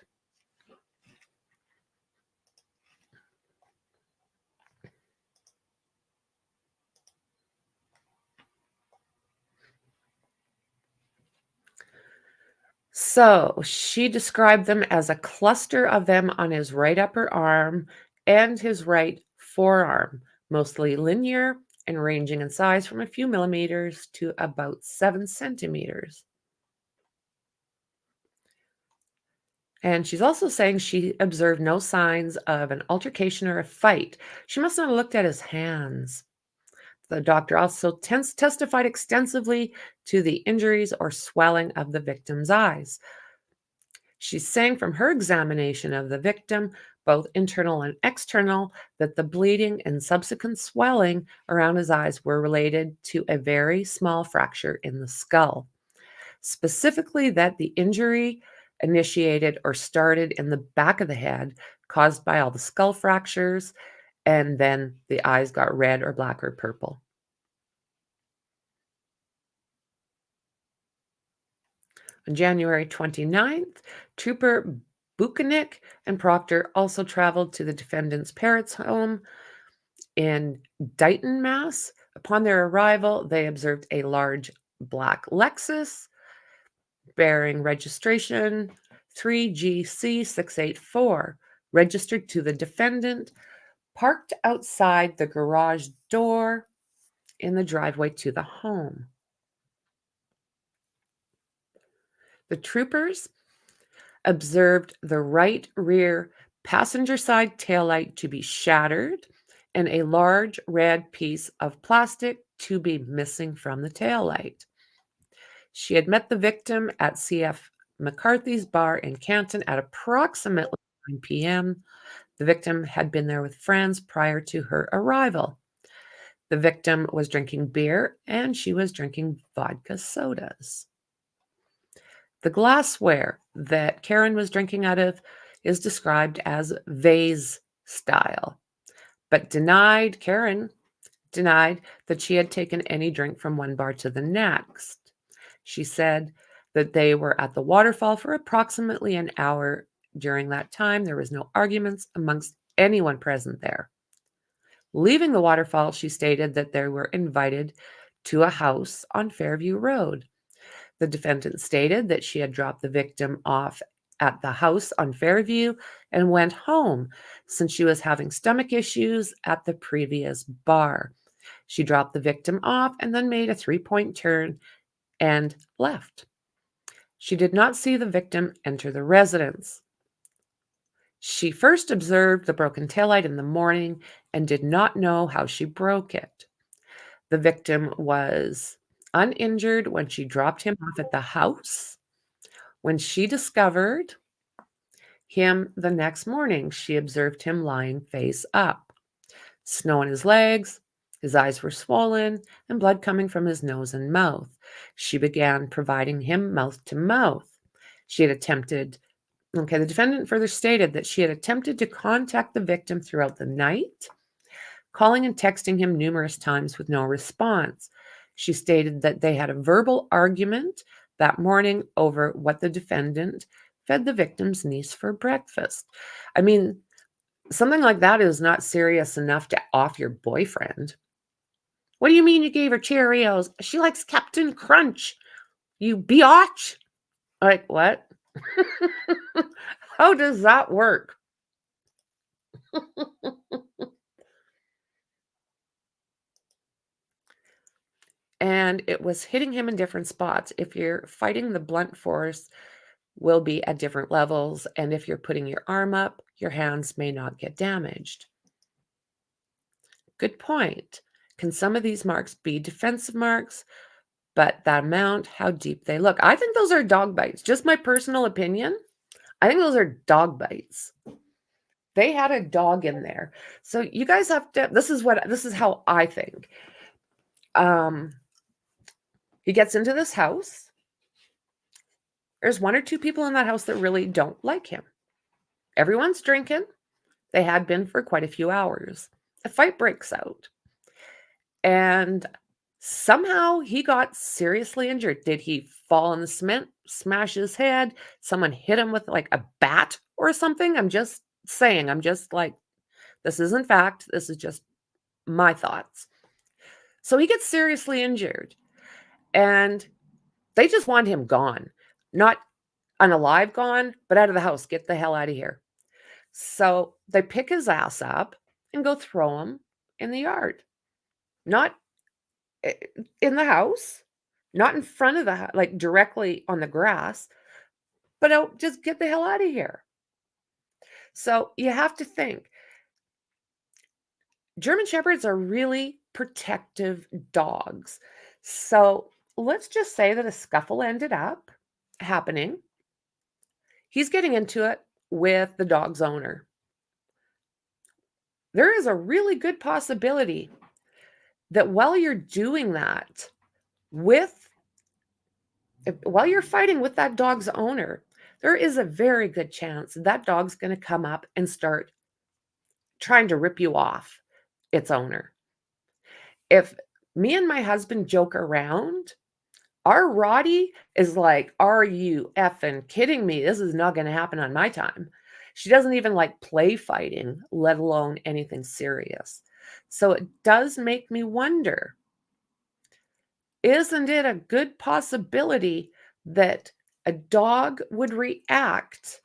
So she described them as a cluster of them on his right upper arm and his right forearm, mostly linear and ranging in size from a few millimeters to about 7 centimeters. And she's also saying she observed no signs of an altercation or a fight. She must not have looked at his hands. The doctor also testified extensively to the injuries or swelling of the victim's eyes. She's saying from her examination of the victim, both internal and external, that the bleeding and subsequent swelling around his eyes were related to a very small fracture in the skull. Specifically, that the injury initiated or started in the back of the head, caused by all the skull fractures, and then the eyes got red or black or purple. On January 29th, Trooper Buchanek and Proctor also traveled to the defendant's parents' home in Dighton, Mass. Upon their arrival, they observed a large black Lexus bearing registration 3GC684, registered to the defendant, parked outside the garage door in the driveway to the home. The troopers observed the right rear passenger side taillight to be shattered and a large red piece of plastic to be missing from the taillight. She had met the victim at C.F. McCarthy's bar in Canton at approximately 9 p.m. The victim had been there with friends prior to her arrival. The victim was drinking beer and she was drinking vodka sodas. The glassware that Karen was drinking out of is described as vase style, but Karen denied that she had taken any drink from one bar to the next. She said that they were at the waterfall for approximately an hour. During that time, there was no arguments amongst anyone present there. Leaving the waterfall, she stated that they were invited to a house on Fairview Road. The defendant stated that she had dropped the victim off at the house on Fairview and went home since she was having stomach issues at the previous bar. She dropped the victim off and then made a 3-point turn and left. She did not see the victim enter the residence. She first observed the broken taillight in the morning and did not know how she broke it. The victim was uninjured when she dropped him off at the house. When she discovered him the next morning, she observed him lying face up, snow on his legs, his eyes were swollen, and blood coming from his nose and mouth. She began providing him mouth to mouth. The defendant further stated that she had attempted to contact the victim throughout the night, calling and texting him numerous times with no response. She stated that they had a verbal argument that morning over what the defendant fed the victim's niece for breakfast. I mean, something like that is not serious enough to off your boyfriend. What do you mean you gave her Cheerios? She likes Captain Crunch. You biatch. Like, what? How does that work? And it was hitting him in different spots. If you're fighting, the blunt force will be at different levels. And if you're putting your arm up, your hands may not get damaged. Good point. Can some of these marks be defensive marks? But that amount, how deep they look. I think those are dog bites. Just my personal opinion. I think those are dog bites. They had a dog in there. So you guys have to, this is how I think. He gets into this house. There's 1 or 2 people in that house that really don't like him. Everyone's drinking. They had been for quite a few hours. A fight breaks out. And somehow he got seriously injured. Did he fall in the cement, smash his head? Someone hit him with like a bat or something? I'm just saying, this isn't fact. This is just my thoughts. So he gets seriously injured and they just want him gone. Not unalive gone, but out of the house. Get the hell out of here. So they pick his ass up and go throw him in the yard. Not in the house, not in front of the house, like directly on the grass, but just get the hell out of here. So you have to think. German Shepherds are really protective dogs. So let's just say that a scuffle ended up happening. He's getting into it with the dog's owner. There is a really good possibility that while you're doing that while you're fighting with that dog's owner, there is a very good chance that dog's going to come up and start trying to rip you off its owner. If me and my husband joke around, our Roddy is like, are you effing kidding me? This is not going to happen on my time. She doesn't even like play fighting, let alone anything serious. So it does make me wonder, isn't it a good possibility that a dog would react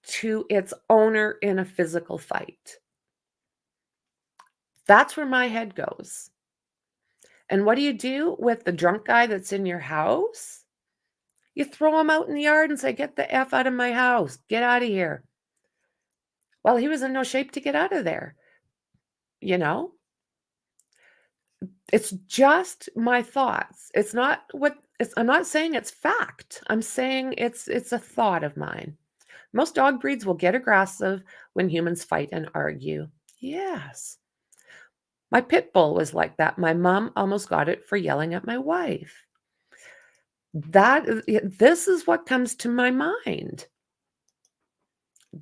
to its owner in a physical fight? That's where my head goes. And what do you do with the drunk guy that's in your house? You throw him out in the yard and say, get the F out of my house. Get out of here. Well, he was in no shape to get out of there. You know? It's just my thoughts. I'm not saying it's fact. I'm saying it's a thought of mine. Most dog breeds will get aggressive when humans fight and argue. Yes. My pit bull was like that. My mom almost got it for yelling at my wife. This is what comes to my mind.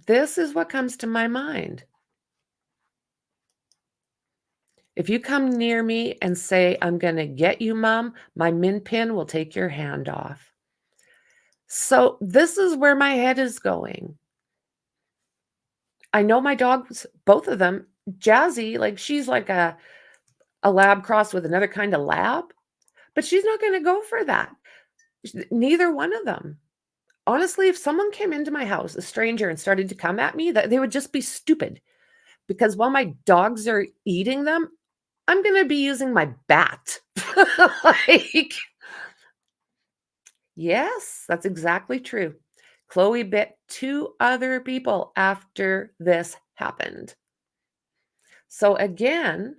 This is what comes to my mind. If you come near me and say, I'm going to get you, Mom, my min pin will take your hand off. So this is where my head is going. I know my dogs, both of them, Jazzy, like she's like a lab cross with another kind of lab, but she's not going to go for that. Neither one of them. Honestly, if someone came into my house, a stranger, and started to come at me, that they would just be stupid. Because while my dogs are eating them, I'm going to be using my bat. Like, yes, that's exactly true. Chloe bit 2 other people after this happened. So again,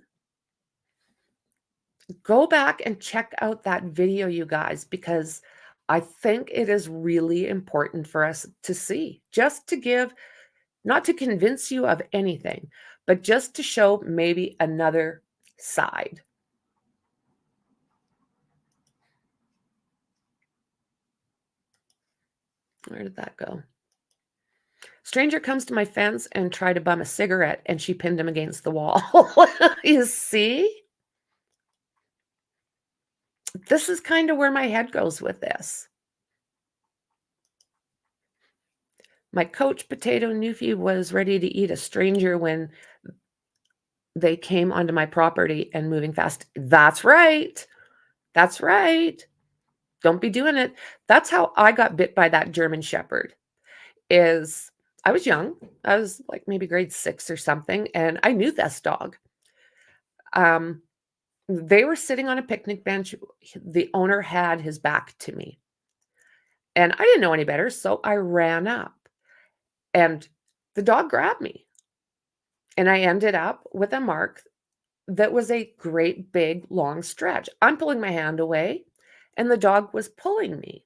go back and check out that video, you guys, because I think it is really important for us to see, just to give, not to convince you of anything, but just to show maybe another side. Where did that go? Stranger comes to my fence and tried to bum a cigarette, and she pinned him against the wall. You see? This is kind of where my head goes with this. My coach Potato Newfie was ready to eat a stranger when they came onto my property and moving fast. That's right. That's right. Don't be doing it. That's how I got bit by that German Shepherd. I was young. I was like maybe grade 6 or something, and I knew this dog. They were sitting on a picnic bench. The owner had his back to me, and I didn't know any better, so I ran up, and the dog grabbed me, and I ended up with a mark that was a great big long stretch. I'm pulling my hand away, and the dog was pulling me.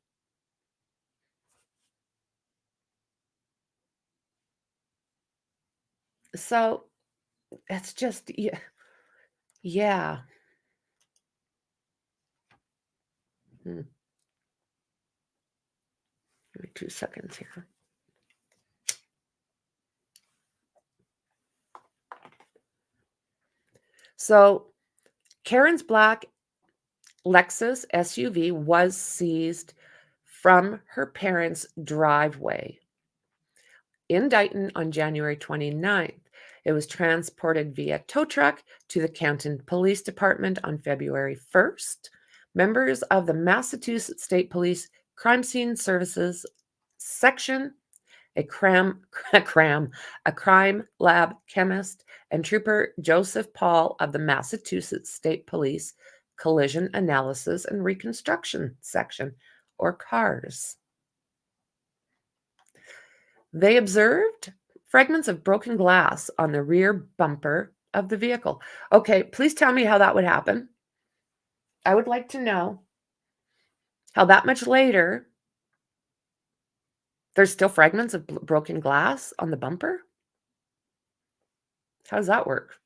So it's just, yeah. Give me 2 seconds here. So Karen's black Lexus SUV was seized from her parents' driveway in Dighton on January 29th. It was transported via tow truck to the Canton Police Department on February 1st. Members of the Massachusetts State Police Crime Scene Services Section, a crime lab chemist, and Trooper Joseph Paul of the Massachusetts State Police Collision Analysis and Reconstruction Section, or CARS. They observed fragments of broken glass on the rear bumper of the vehicle. Okay, please tell me how that would happen. I would like to know how that much later there's still fragments of broken glass on the bumper. How does that work?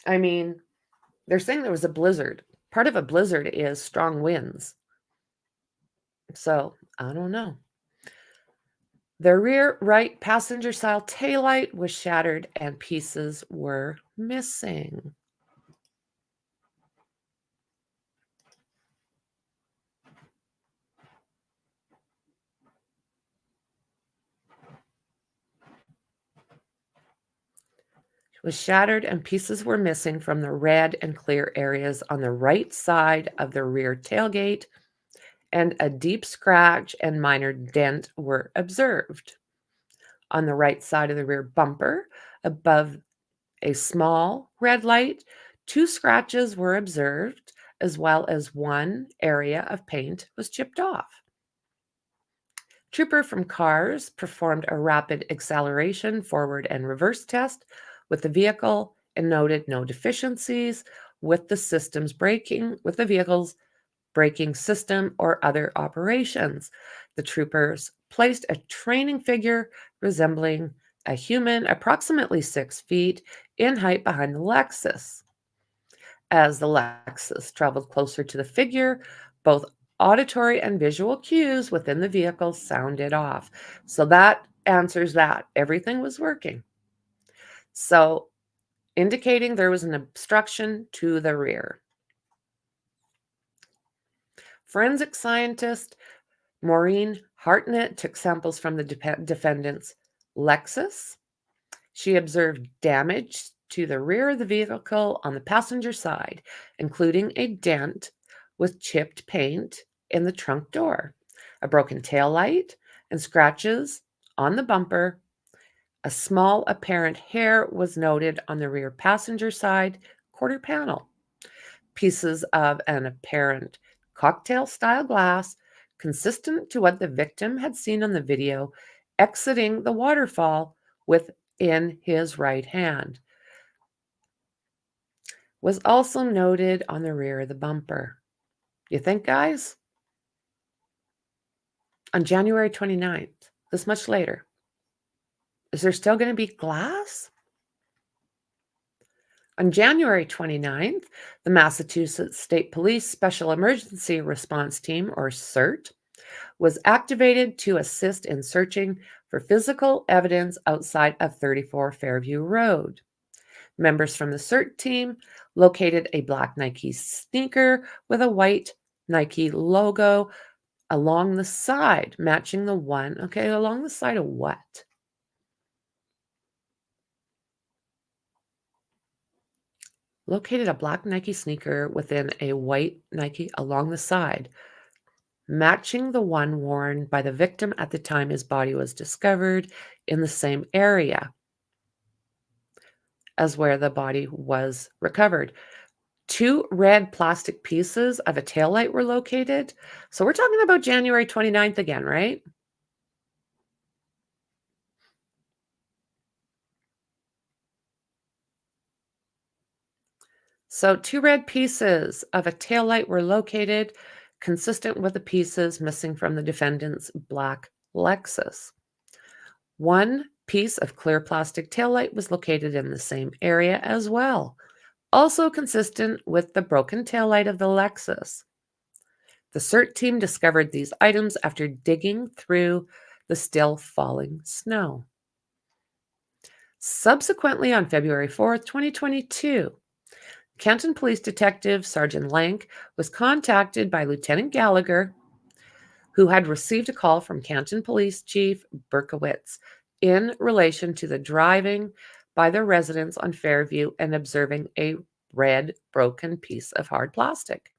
I mean, they're saying there was a blizzard. Part of a blizzard is strong winds. So, I don't know. The rear right passenger side taillight was shattered and pieces were missing. Was shattered and pieces were missing from the red and clear areas on the right side of the rear tailgate, and a deep scratch and minor dent were observed. On the right side of the rear bumper, above a small red light, 2 scratches were observed, as well as one area of paint was chipped off. Trooper from CARS performed a rapid acceleration, forward and reverse test with the vehicle and noted no deficiencies with the vehicle's braking system or other operations. The troopers placed a training figure resembling a human approximately 6 feet in height behind the Lexus. As the Lexus traveled closer to the figure, both auditory and visual cues within the vehicle sounded off. So that answers that. Everything was working. So, indicating there was an obstruction to the rear. Forensic scientist Maureen Hartnett took samples from the defendant's Lexus. She observed damage to the rear of the vehicle on the passenger side, including a dent with chipped paint in the trunk door, a broken taillight, and scratches on the bumper. A small apparent hair was noted on the rear passenger side quarter panel. Pieces of an apparent cocktail-style glass, consistent to what the victim had seen on the video, exiting the waterfall within his right hand, was also noted on the rear of the bumper. You think, guys? On January 29th, this much later, is there still going to be glass? On January 29th, the Massachusetts State Police Special Emergency Response Team, or CERT, was activated to assist in searching for physical evidence outside of 34 Fairview Road. Members from the CERT team located a black Nike sneaker with a white Nike logo along the side, matching the one. Okay, along the side of what? Located a black Nike sneaker within a white Nike along the side, matching the one worn by the victim at the time his body was discovered in the same area as where the body was recovered. 2 red plastic pieces of a taillight were located. So we're talking about January 29th again, right? So 2 red pieces of a taillight were located, consistent with the pieces missing from the defendant's black Lexus. 1 piece of clear plastic taillight was located in the same area as well, also consistent with the broken taillight of the Lexus. The CERT team discovered these items after digging through the still falling snow. Subsequently, on February 4th, 2022, Canton Police Detective Sergeant Lank was contacted by Lieutenant Gallagher, who had received a call from Canton Police Chief Berkowitz in relation to the driving by the residents on Fairview and observing a red broken piece of hard plastic.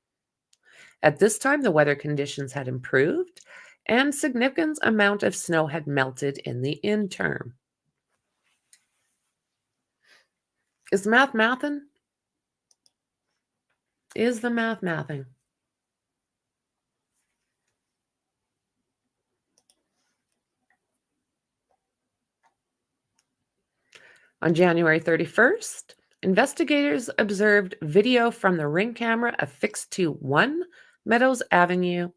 At this time, the weather conditions had improved and significant amount of snow had melted in the interim. Is the math mathing? Is the math mathing? On January 31st, investigators observed video from the Ring camera affixed to 1 Meadows Avenue,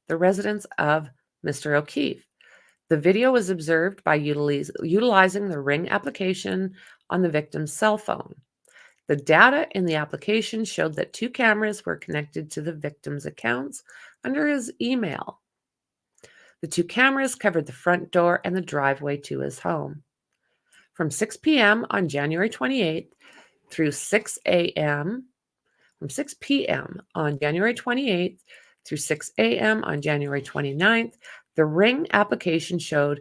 the residence of Mr. O'Keefe. The video was observed by utilizing the Ring application on the victim's cell phone. The data in the application showed that 2 cameras were connected to the victim's accounts under his email. The 2 cameras covered the front door and the driveway to his home. From 6 p.m. on January 28th through 6 a.m., from 6 p.m. on January 28th through 6 a.m. on January 29th, the Ring application showed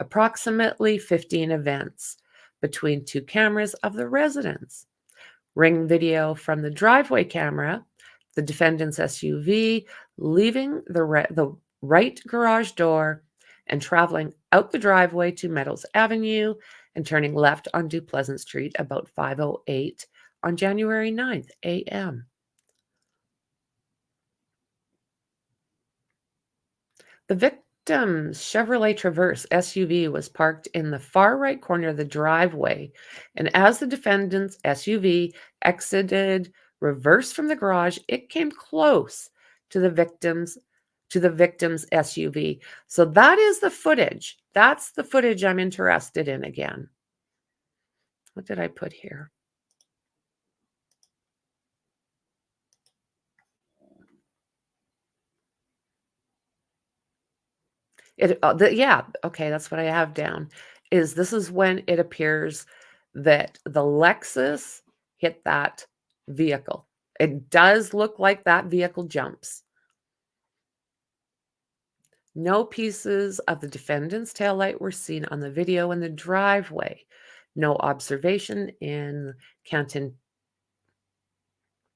approximately 15 events between 2 cameras of the residence. Ring video from the driveway camera, the defendant's SUV leaving the right garage door and traveling out the driveway to Meadows Avenue and turning left onto Pleasant Street about 5:08 on January 9th a.m. The victim's Chevrolet Traverse SUV was parked in the far right corner of the driveway, and as the defendant's SUV exited reverse from the garage, it came close to the victim's SUV. So that is the footage. That's the footage I'm interested in again. What did I put here? Yeah, okay, that's what I have down. This is when it appears that the Lexus hit that vehicle. It does look like that vehicle jumps. No pieces of the defendant's taillight were seen on the video in the driveway. No observation in Canton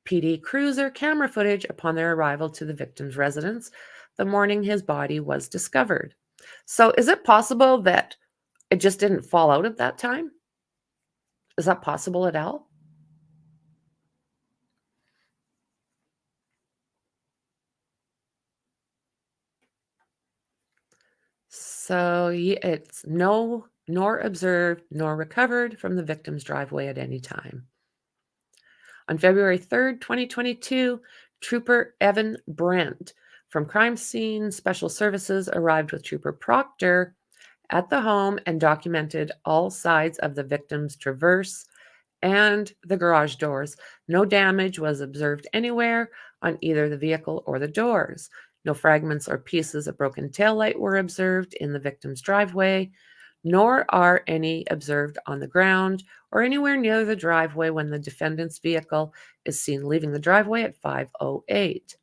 PD cruiser camera footage upon their arrival to the victim's residence the morning his body was discovered. So is it possible that it just didn't fall out at that time? Is that possible at all? So it's nor observed nor recovered from the victim's driveway at any time. On February 3rd, 2022, Trooper Evan Brent from Crime Scene Special Services arrived with Trooper Proctor at the home and documented all sides of the victim's traverse and the garage doors. No damage was observed anywhere on either the vehicle or the doors. No fragments or pieces of broken taillight were observed in the victim's driveway, nor are any observed on the ground or anywhere near the driveway when the defendant's vehicle is seen leaving the driveway at 5:08.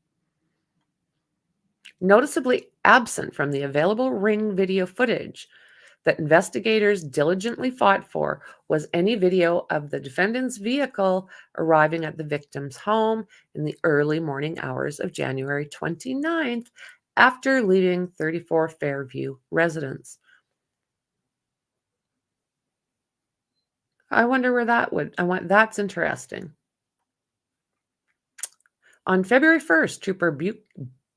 Noticeably absent from the available Ring video footage that investigators diligently fought for was any video of the defendant's vehicle arriving at the victim's home in the early morning hours of January 29th after leaving 34 Fairview residence. I wonder where that's interesting. On February 1st, Trooper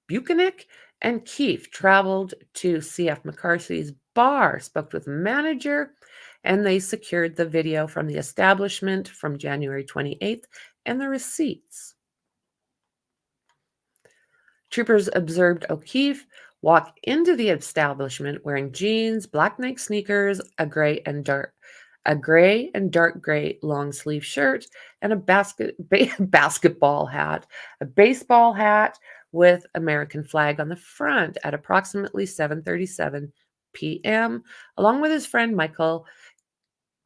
Buchanan and Keefe traveled to CF McCarthy's bar, spoke with the manager, and they secured the video from the establishment from January 28th and the receipts. Troopers observed O'Keefe walk into the establishment wearing jeans, black Nike sneakers, a gray and dark gray long sleeve shirt, and a basketball hat, a baseball hat with American flag on the front at approximately 7:37 p.m., along with his friend Michael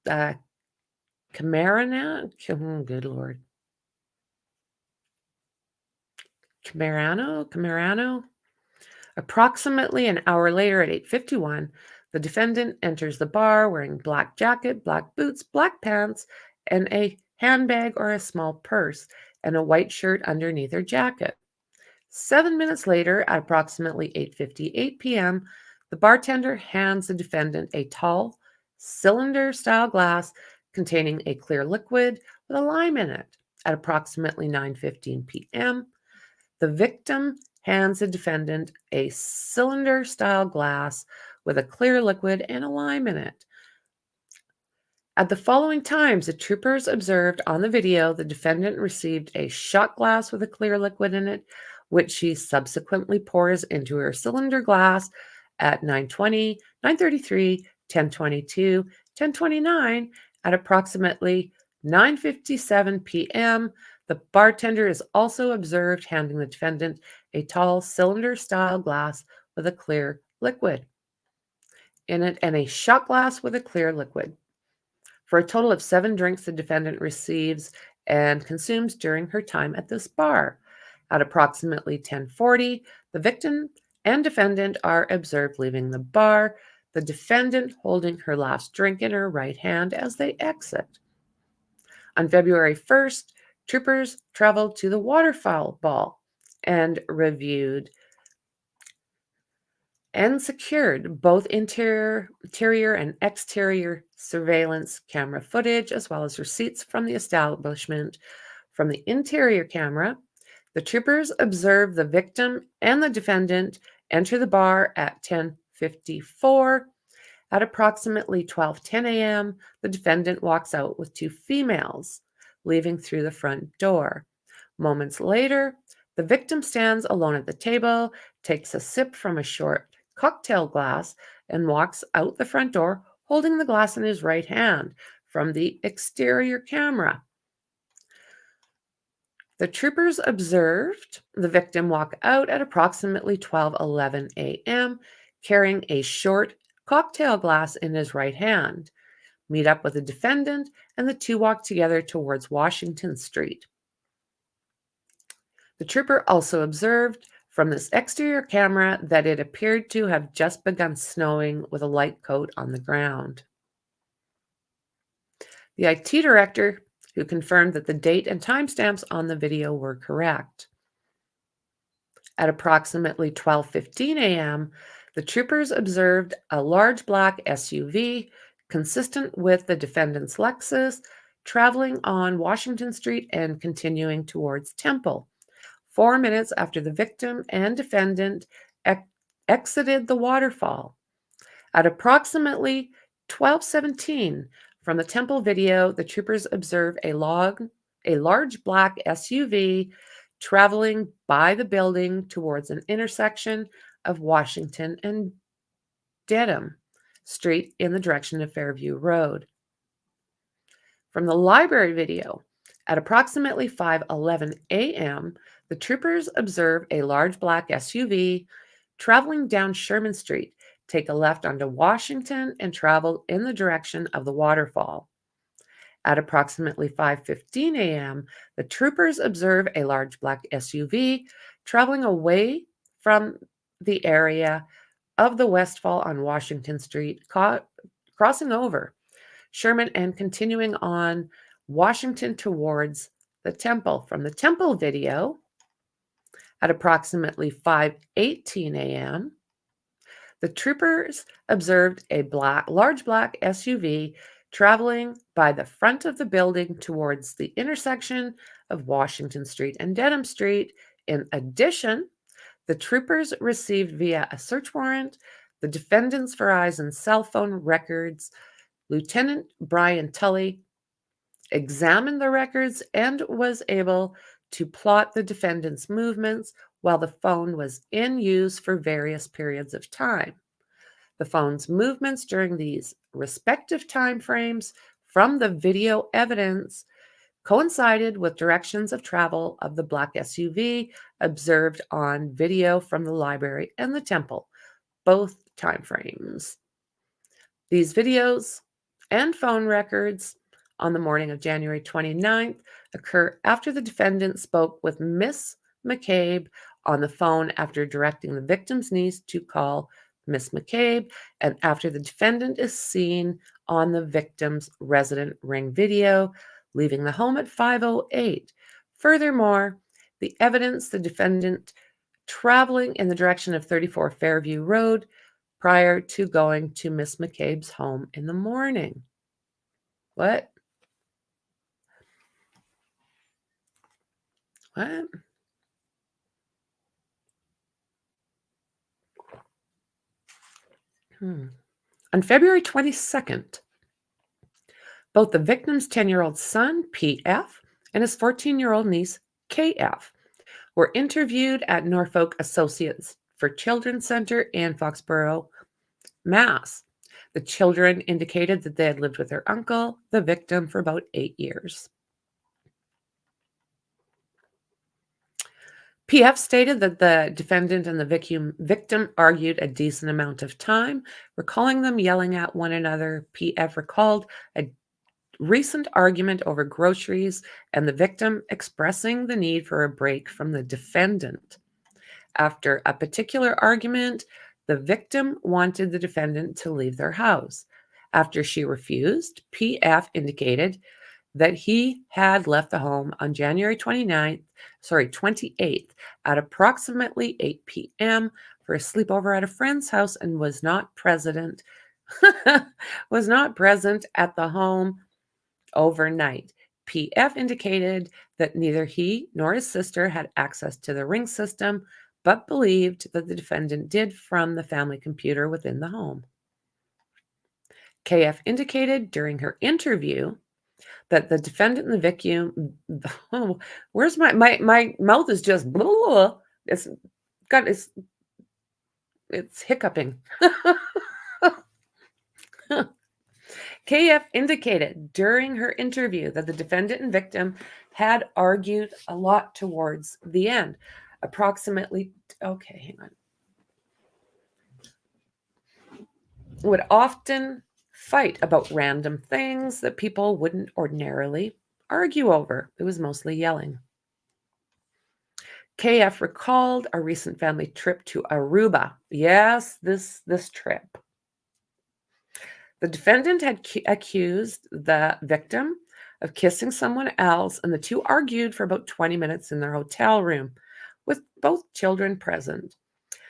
Camarano. Good Lord. Camarano. Approximately an hour later at 8:51, the defendant enters the bar wearing black jacket, black boots, black pants, and a handbag or a small purse, and a white shirt underneath her jacket. 7 minutes later, at approximately 8:58 p.m., the bartender hands the defendant a tall, cylinder-style glass containing a clear liquid with a lime in it. At approximately 9:15 p.m., the victim hands the defendant a cylinder-style glass with a clear liquid and a lime in it. At the following times, the troopers observed on the video the defendant received a shot glass with a clear liquid in it, which she subsequently pours into her cylinder glass at 9:20, 9:33, 10:22, 10:29. At approximately 9:57 p.m., the bartender is also observed handing the defendant a tall cylinder-style glass with a clear liquid in it and a shot glass with a clear liquid. For a total of 7 drinks the defendant receives and consumes during her time at this bar. At approximately 10:40, the victim and defendant are observed leaving the bar, the defendant holding her last drink in her right hand as they exit. On February 1st, troopers traveled to the waterfowl ball and reviewed and secured both interior and exterior surveillance camera footage, as well as receipts from the establishment. From the interior camera, the troopers observed the victim and the defendant enter the bar at 10:54. At approximately 12:10 a.m., the defendant walks out with 2 females, leaving through the front door. Moments later, the victim stands alone at the table, takes a sip from a short cocktail glass, and walks out the front door holding the glass in his right hand from the exterior camera. The troopers observed the victim walk out at approximately 12:11 a.m., carrying a short cocktail glass in his right hand, meet up with the defendant, and the two walk together towards Washington Street. The trooper also observed from this exterior camera that it appeared to have just begun snowing with a light coat on the ground. The IT director, who confirmed that the date and timestamps on the video were correct. At approximately 12:15 a.m., the troopers observed a large black SUV consistent with the defendant's Lexus traveling on Washington Street and continuing towards Temple. 4 minutes after the victim and defendant exited the waterfall. At approximately 12:17 from the Temple video, the troopers observe a large black SUV traveling by the building towards an intersection of Washington and Dedham Street in the direction of Fairview Road. From the library video, at approximately 5:11 a.m., the troopers observe a large black SUV traveling down Sherman Street, take a left onto Washington, and travel in the direction of the waterfall. At approximately 5:15 a.m., the troopers observe a large black SUV traveling away from the area of the Westfall on Washington Street, crossing over Sherman and continuing on Washington towards the Temple. From the Temple video, at approximately 5:18 a.m., the troopers observed a large black SUV traveling by the front of the building towards the intersection of Washington Street and Dedham Street. In addition, the troopers received via a search warrant the defendant's Verizon cell phone records. Lieutenant Brian Tully examined the records and was able to plot the defendant's movements while the phone was in use for various periods of time. The phone's movements during these respective time frames from the video evidence coincided with directions of travel of the black SUV observed on video from the library and the Temple, both time frames. These videos and phone records on the morning of January 29th occur after the defendant spoke with Miss McCabe on the phone after directing the victim's niece to call Miss McCabe, and after the defendant is seen on the victim's resident ring video, leaving the home at 5:08. Furthermore, the evidence the defendant traveling in the direction of 34 Fairview Road prior to going to Miss McCabe's home in the morning. What? What? On February 22nd, Both the victim's 10-year-old son, PF, and his 14-year-old niece, KF, were interviewed at Norfolk Associates for Children Center in Foxborough, Mass. The children indicated that they had lived with their uncle, the victim, for about 8 years. PF stated that the defendant and the victim argued a decent amount of time, recalling them yelling at one another. PF recalled a recent argument over groceries and the victim expressing the need for a break from the defendant. After a particular argument, the victim wanted the defendant to leave their house. After she refused, PF indicated that he had left the home on January 28th at approximately 8 p.m. for a sleepover at a friend's house and was not present at the home overnight. PF indicated that neither he nor his sister had access to the ring system, but believed that the defendant did from the family computer within the home. KF indicated during her interview that the defendant and the victim, where's my mouth is just blah, it's hiccuping. KF indicated during her interview that the defendant and victim had argued a lot towards the end. Would often fight about random things that people wouldn't ordinarily argue over. It was mostly yelling. KF recalled a recent family trip to Aruba. Yes, this trip. The defendant had accused the victim of kissing someone else, and the two argued for about 20 minutes in their hotel room, with both children present.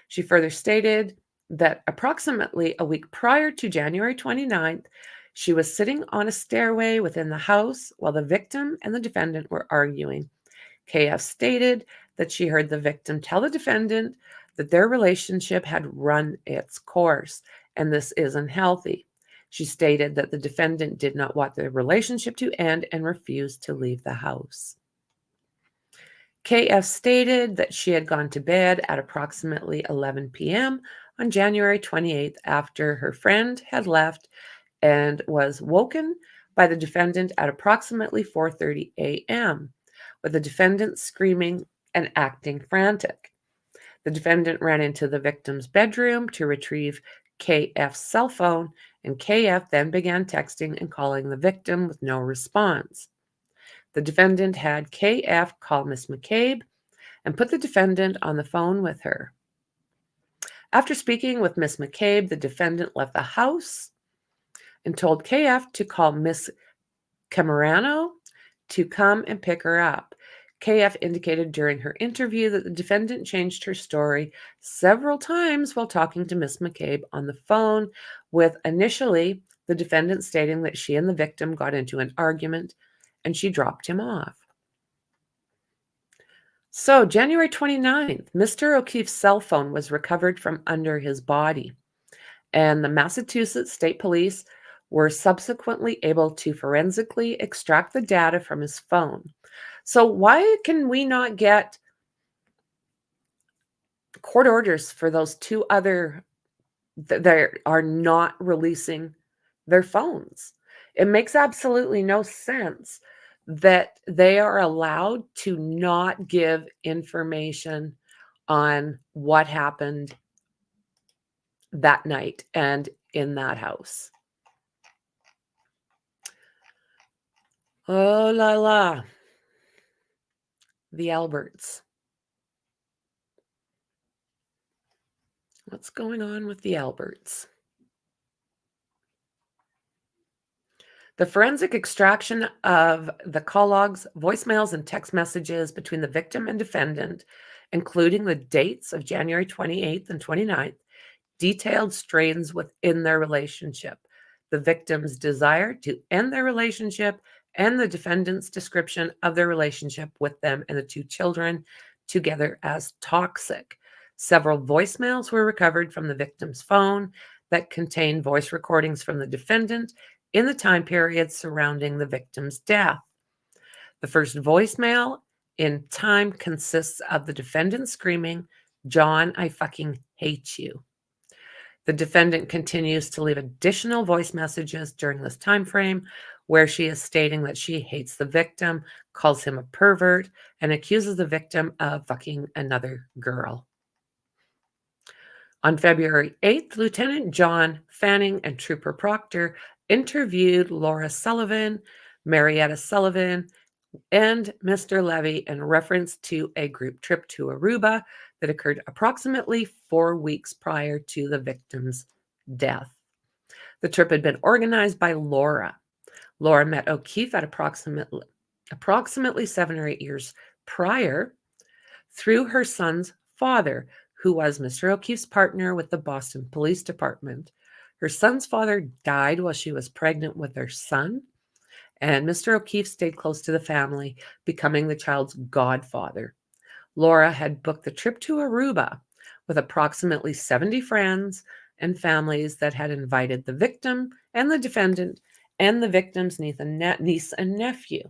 She further stated that approximately a week prior to January 29th, she was sitting on a stairway within the house while the victim and the defendant were arguing. KF stated that she heard the victim tell the defendant that their relationship had run its course, and this isn't healthy. She stated that the defendant did not want the relationship to end and refused to leave the house. KF stated that she had gone to bed at approximately 11 p.m. on January 28th after her friend had left and was woken by the defendant at approximately 4:30 a.m., with the defendant screaming and acting frantic. The defendant ran into the victim's bedroom to retrieve KF's cell phone, and KF then began texting and calling the victim with no response. The defendant had KF call Miss McCabe and put the defendant on the phone with her. After speaking with Miss McCabe, the defendant left the house and told KF to call Miss Camerano to come and pick her up. KF indicated during her interview that the defendant changed her story several times while talking to Miss McCabe on the phone, with initially the defendant stating that she and the victim got into an argument and she dropped him off. So, January 29th, Mr. O'Keefe's cell phone was recovered from under his body, and the Massachusetts State Police were subsequently able to forensically extract the data from his phone. So why can we not get court orders for those two other that are not releasing their phones? It makes absolutely no sense that they are allowed to not give information on what happened that night and in that house. Oh la la. The Alberts. What's going on with the Alberts? The forensic extraction of the call logs, voicemails, and text messages between the victim and defendant, including the dates of January 28th and 29th, detailed strains within their relationship, the victim's desire to end their relationship, and the defendant's description of their relationship with them and the two children together as toxic. Several voicemails were recovered from the victim's phone that contained voice recordings from the defendant in the time period surrounding the victim's death. The first voicemail in time consists of the defendant screaming, "John, I fucking hate you." The defendant continues to leave additional voice messages during this time frame where she is stating that she hates the victim, calls him a pervert, and accuses the victim of fucking another girl. On February 8th, Lieutenant John Fanning and Trooper Proctor interviewed Laura Sullivan, Marietta Sullivan, and Mr. Levy in reference to a group trip to Aruba that occurred approximately 4 weeks prior to the victim's death. The trip had been organized by Laura. Laura met O'Keefe at approximately 7 or 8 years prior through her son's father, who was Mr. O'Keefe's partner with the Boston Police Department. Her son's father died while she was pregnant with their son, and Mr. O'Keefe stayed close to the family, becoming the child's godfather. Laura had booked the trip to Aruba with approximately 70 friends and families that had invited the victim and the defendant and the victim's niece and nephew.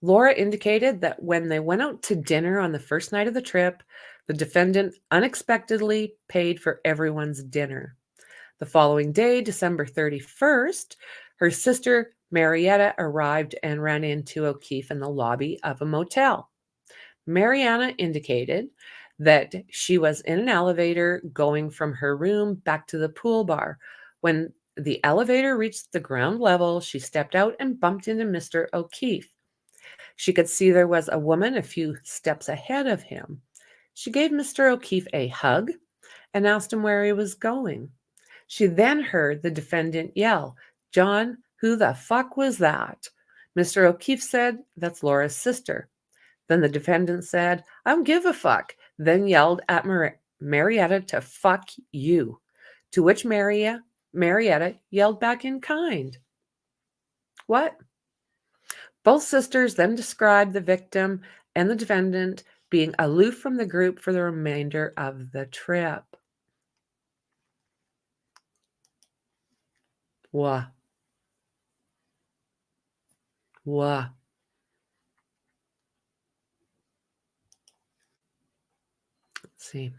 Laura indicated that when they went out to dinner on the first night of the trip, the defendant unexpectedly paid for everyone's dinner. The following day, December 31st, her sister Marietta arrived and ran into O'Keefe in the lobby of a motel. Mariana indicated that she was in an elevator going from her room back to the pool bar. When the elevator reached the ground level, she stepped out and bumped into Mr. O'Keefe. She could see there was a woman a few steps ahead of him. She gave Mr. O'Keefe a hug and asked him where he was going. She then heard the defendant yell, "John, who the fuck was that?" Mr. O'Keefe said, "That's Laura's sister." Then the defendant said, "I don't give a fuck," then yelled at Marietta to "fuck you," to which Marietta yelled back in kind. What? Both sisters then described the victim and the defendant being aloof from the group for the remainder of the trip. Wah. Wah. Let's see.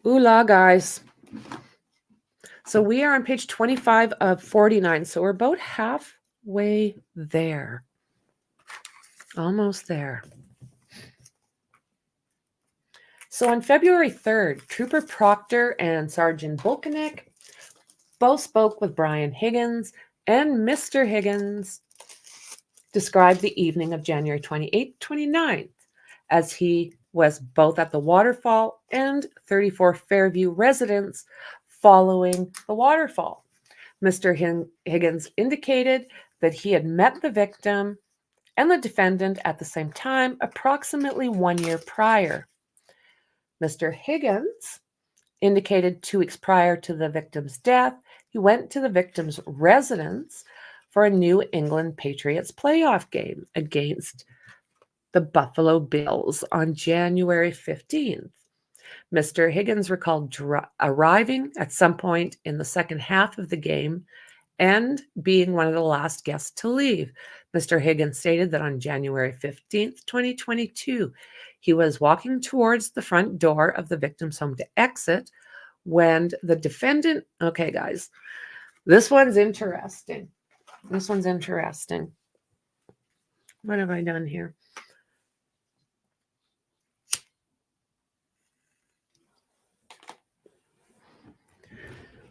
Ooh la, guys. So we are on page 25 of 49. So we're about halfway there. Almost there. So on February 3rd, Trooper Proctor and Sergeant Volkanek both spoke with Brian Higgins, and Mr. Higgins described the evening of January 28th, 29th, as he was both at the waterfall and 34 Fairview residence following the waterfall. Mr. Higgins indicated that he had met the victim and the defendant at the same time approximately 1 year prior. Mr. Higgins indicated 2 weeks prior to the victim's death, he went to the victim's residence for a New England Patriots playoff game against the Buffalo Bills on January 15th. Mr. Higgins recalled arriving at some point in the second half of the game and being one of the last guests to leave. Mr. Higgins stated that on January 15th, 2022, he was walking towards the front door of the victim's home to exit when the defendant, okay, guys, this one's interesting. This one's interesting. What have I done here?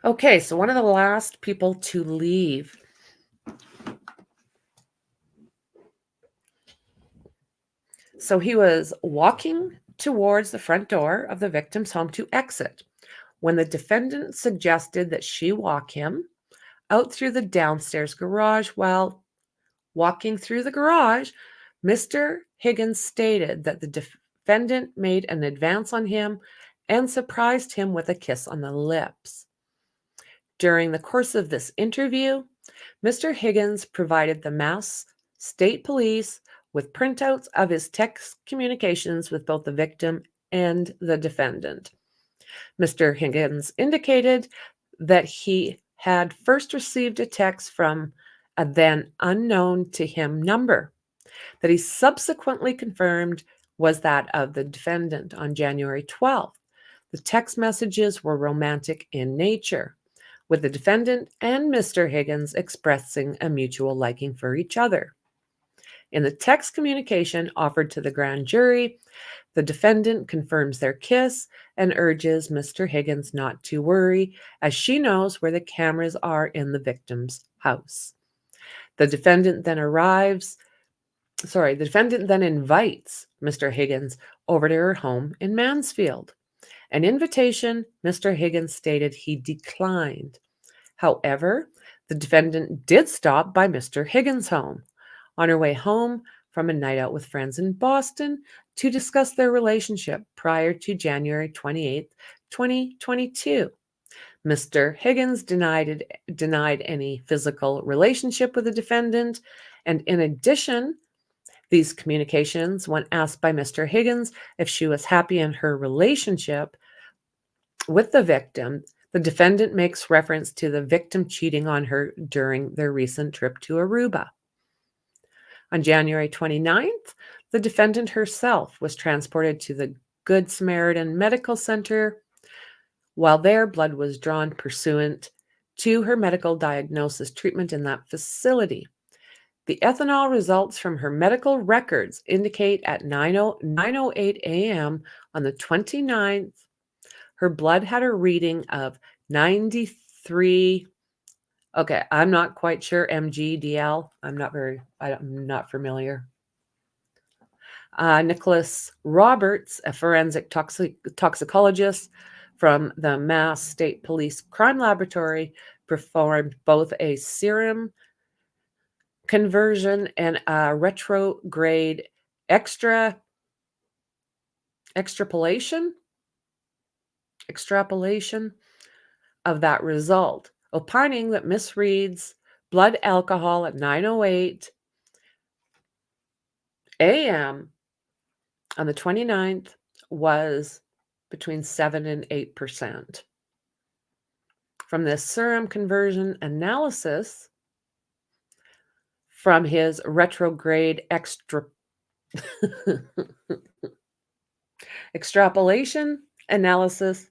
Okay, so one of the last people to leave. So he was walking towards the front door of the victim's home to exit when the defendant suggested that she walk him out through the downstairs garage. While walking through the garage, Mr. Higgins stated that the defendant made an advance on him and surprised him with a kiss on the lips. During the course of this interview, Mr. Higgins provided the Mass State Police with printouts of his text communications with both the victim and the defendant. Mr. Higgins indicated that he had first received a text from a then unknown to him number that he subsequently confirmed was that of the defendant on January 12th. The text messages were romantic in nature, with the defendant and Mr. Higgins expressing a mutual liking for each other. In the text communication offered to the grand jury, the defendant confirms their kiss and urges Mr. Higgins not to worry, as she knows where the cameras are in the victim's house. The defendant then invites Mr. Higgins over to her home in Mansfield. An invitation Mr. Higgins stated he declined. However, the defendant did stop by Mr. Higgins' home on her way home from a night out with friends in Boston to discuss their relationship prior to January 28, 2022. Mr. Higgins denied any physical relationship with the defendant, and in addition, these communications, when asked by Mr. Higgins if she was happy in her relationship with the victim, the defendant makes reference to the victim cheating on her during their recent trip to Aruba. On January 29th, the defendant herself was transported to the Good Samaritan Medical Center. While there, blood was drawn pursuant to her medical diagnosis treatment in that facility. The ethanol results from her medical records indicate at 9:08 a.m. on the 29th, her blood had a reading of 93. Okay, I'm not quite sure. mg/dl. I'm not familiar. Nicholas Roberts, a forensic toxicologist from the Mass State Police Crime Laboratory, performed both a serum conversion and a retrograde extrapolation of that result, opining that Miss Reed's blood alcohol at 9:08 a.m. on the 29th was between 7 and 8%. From this serum conversion analysis, from his retrograde extrapolation analysis,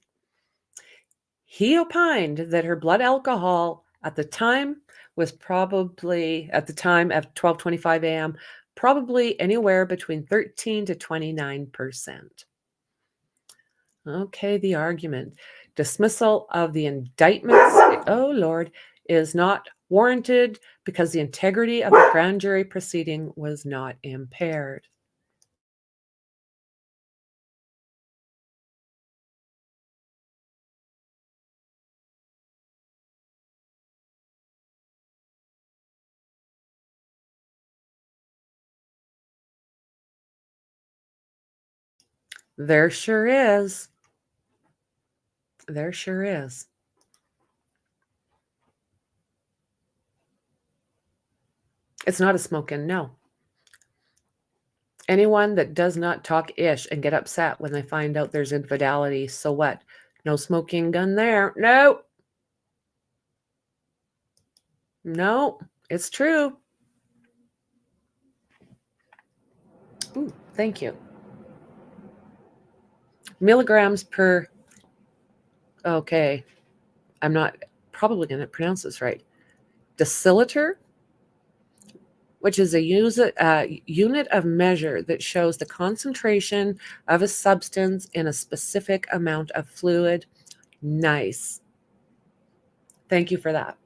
he opined that her blood alcohol at the time was probably, at the time of 12:25 a.m., probably anywhere between 13 to 29%. Okay, the argument. Dismissal of the indictments, oh Lord, is not warranted because the integrity of the grand jury proceeding was not impaired. There sure is. There sure is. It's not a smoke-in, no. Anyone that does not talk ish and get upset when they find out there's infidelity, so what? No smoking gun there. No. No, it's true. Ooh, thank you. Milligrams per, okay, I'm not probably going to pronounce this right. Deciliter, which is a unit of measure that shows the concentration of a substance in a specific amount of fluid. Nice. Thank you for that.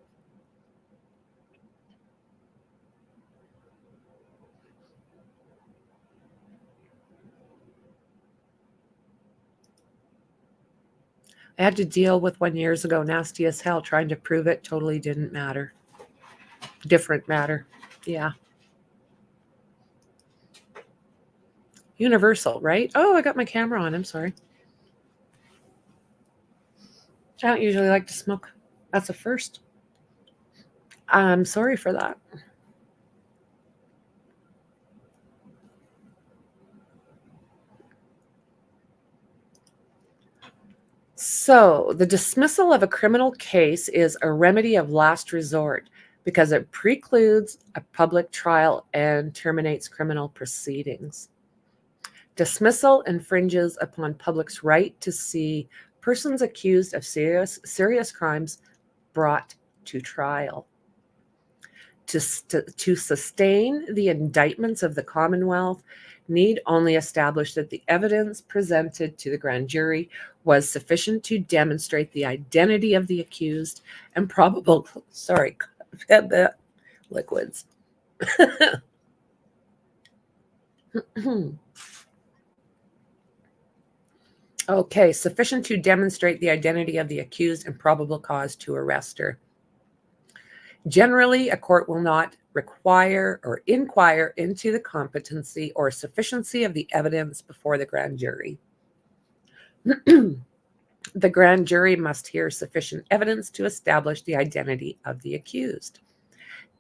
I had to deal with one years ago, nasty as hell, trying to prove it. Totally didn't matter. Different matter. Yeah. Universal, right? Oh, I got my camera on. I'm sorry. I don't usually like to smoke. That's a first. I'm sorry for that. So, the dismissal of a criminal case is a remedy of last resort because it precludes a public trial and terminates criminal proceedings. Dismissal infringes upon public's right to see persons accused of serious crimes brought to trial. To sustain the indictments of the Commonwealth need only establish that the evidence presented to the grand jury was sufficient to demonstrate the identity of the accused and probable, liquids. Okay, sufficient to demonstrate the identity of the accused and probable cause to arrest her. Generally, a court will not require or inquire into the competency or sufficiency of the evidence before the grand jury. The grand jury must hear sufficient evidence to establish the identity of the accused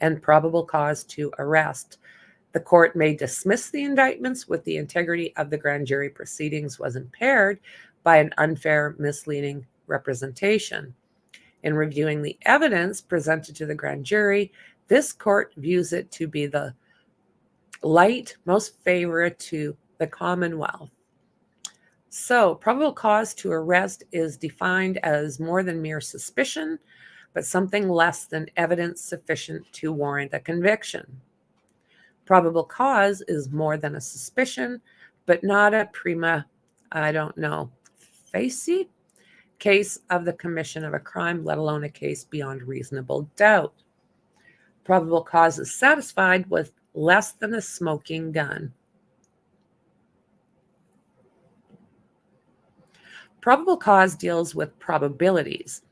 and probable cause to arrest. The court may dismiss the indictments with the integrity of the grand jury proceedings was impaired by an unfair, misleading representation. In reviewing the evidence presented to the grand jury, this court views it to be the light most favorable to the Commonwealth. So, probable cause to arrest is defined as more than mere suspicion, but something less than evidence sufficient to warrant a conviction. Probable cause is more than a suspicion, but not a prima, facie case of the commission of a crime, let alone a case beyond reasonable doubt. Probable cause is satisfied with less than a smoking gun. Probable cause deals with probabilities,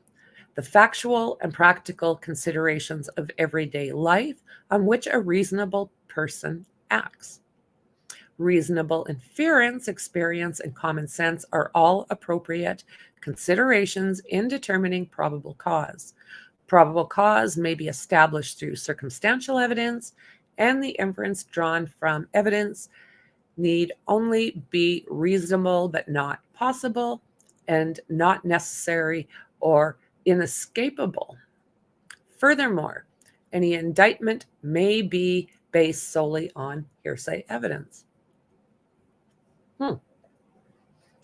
the factual and practical considerations of everyday life on which a reasonable person acts. Reasonable inference, experience, and common sense are all appropriate considerations in determining probable cause. Probable cause may be established through circumstantial evidence, and the inference drawn from evidence need only be reasonable but not possible, and not necessary or inescapable. Furthermore, any indictment may be based solely on hearsay evidence.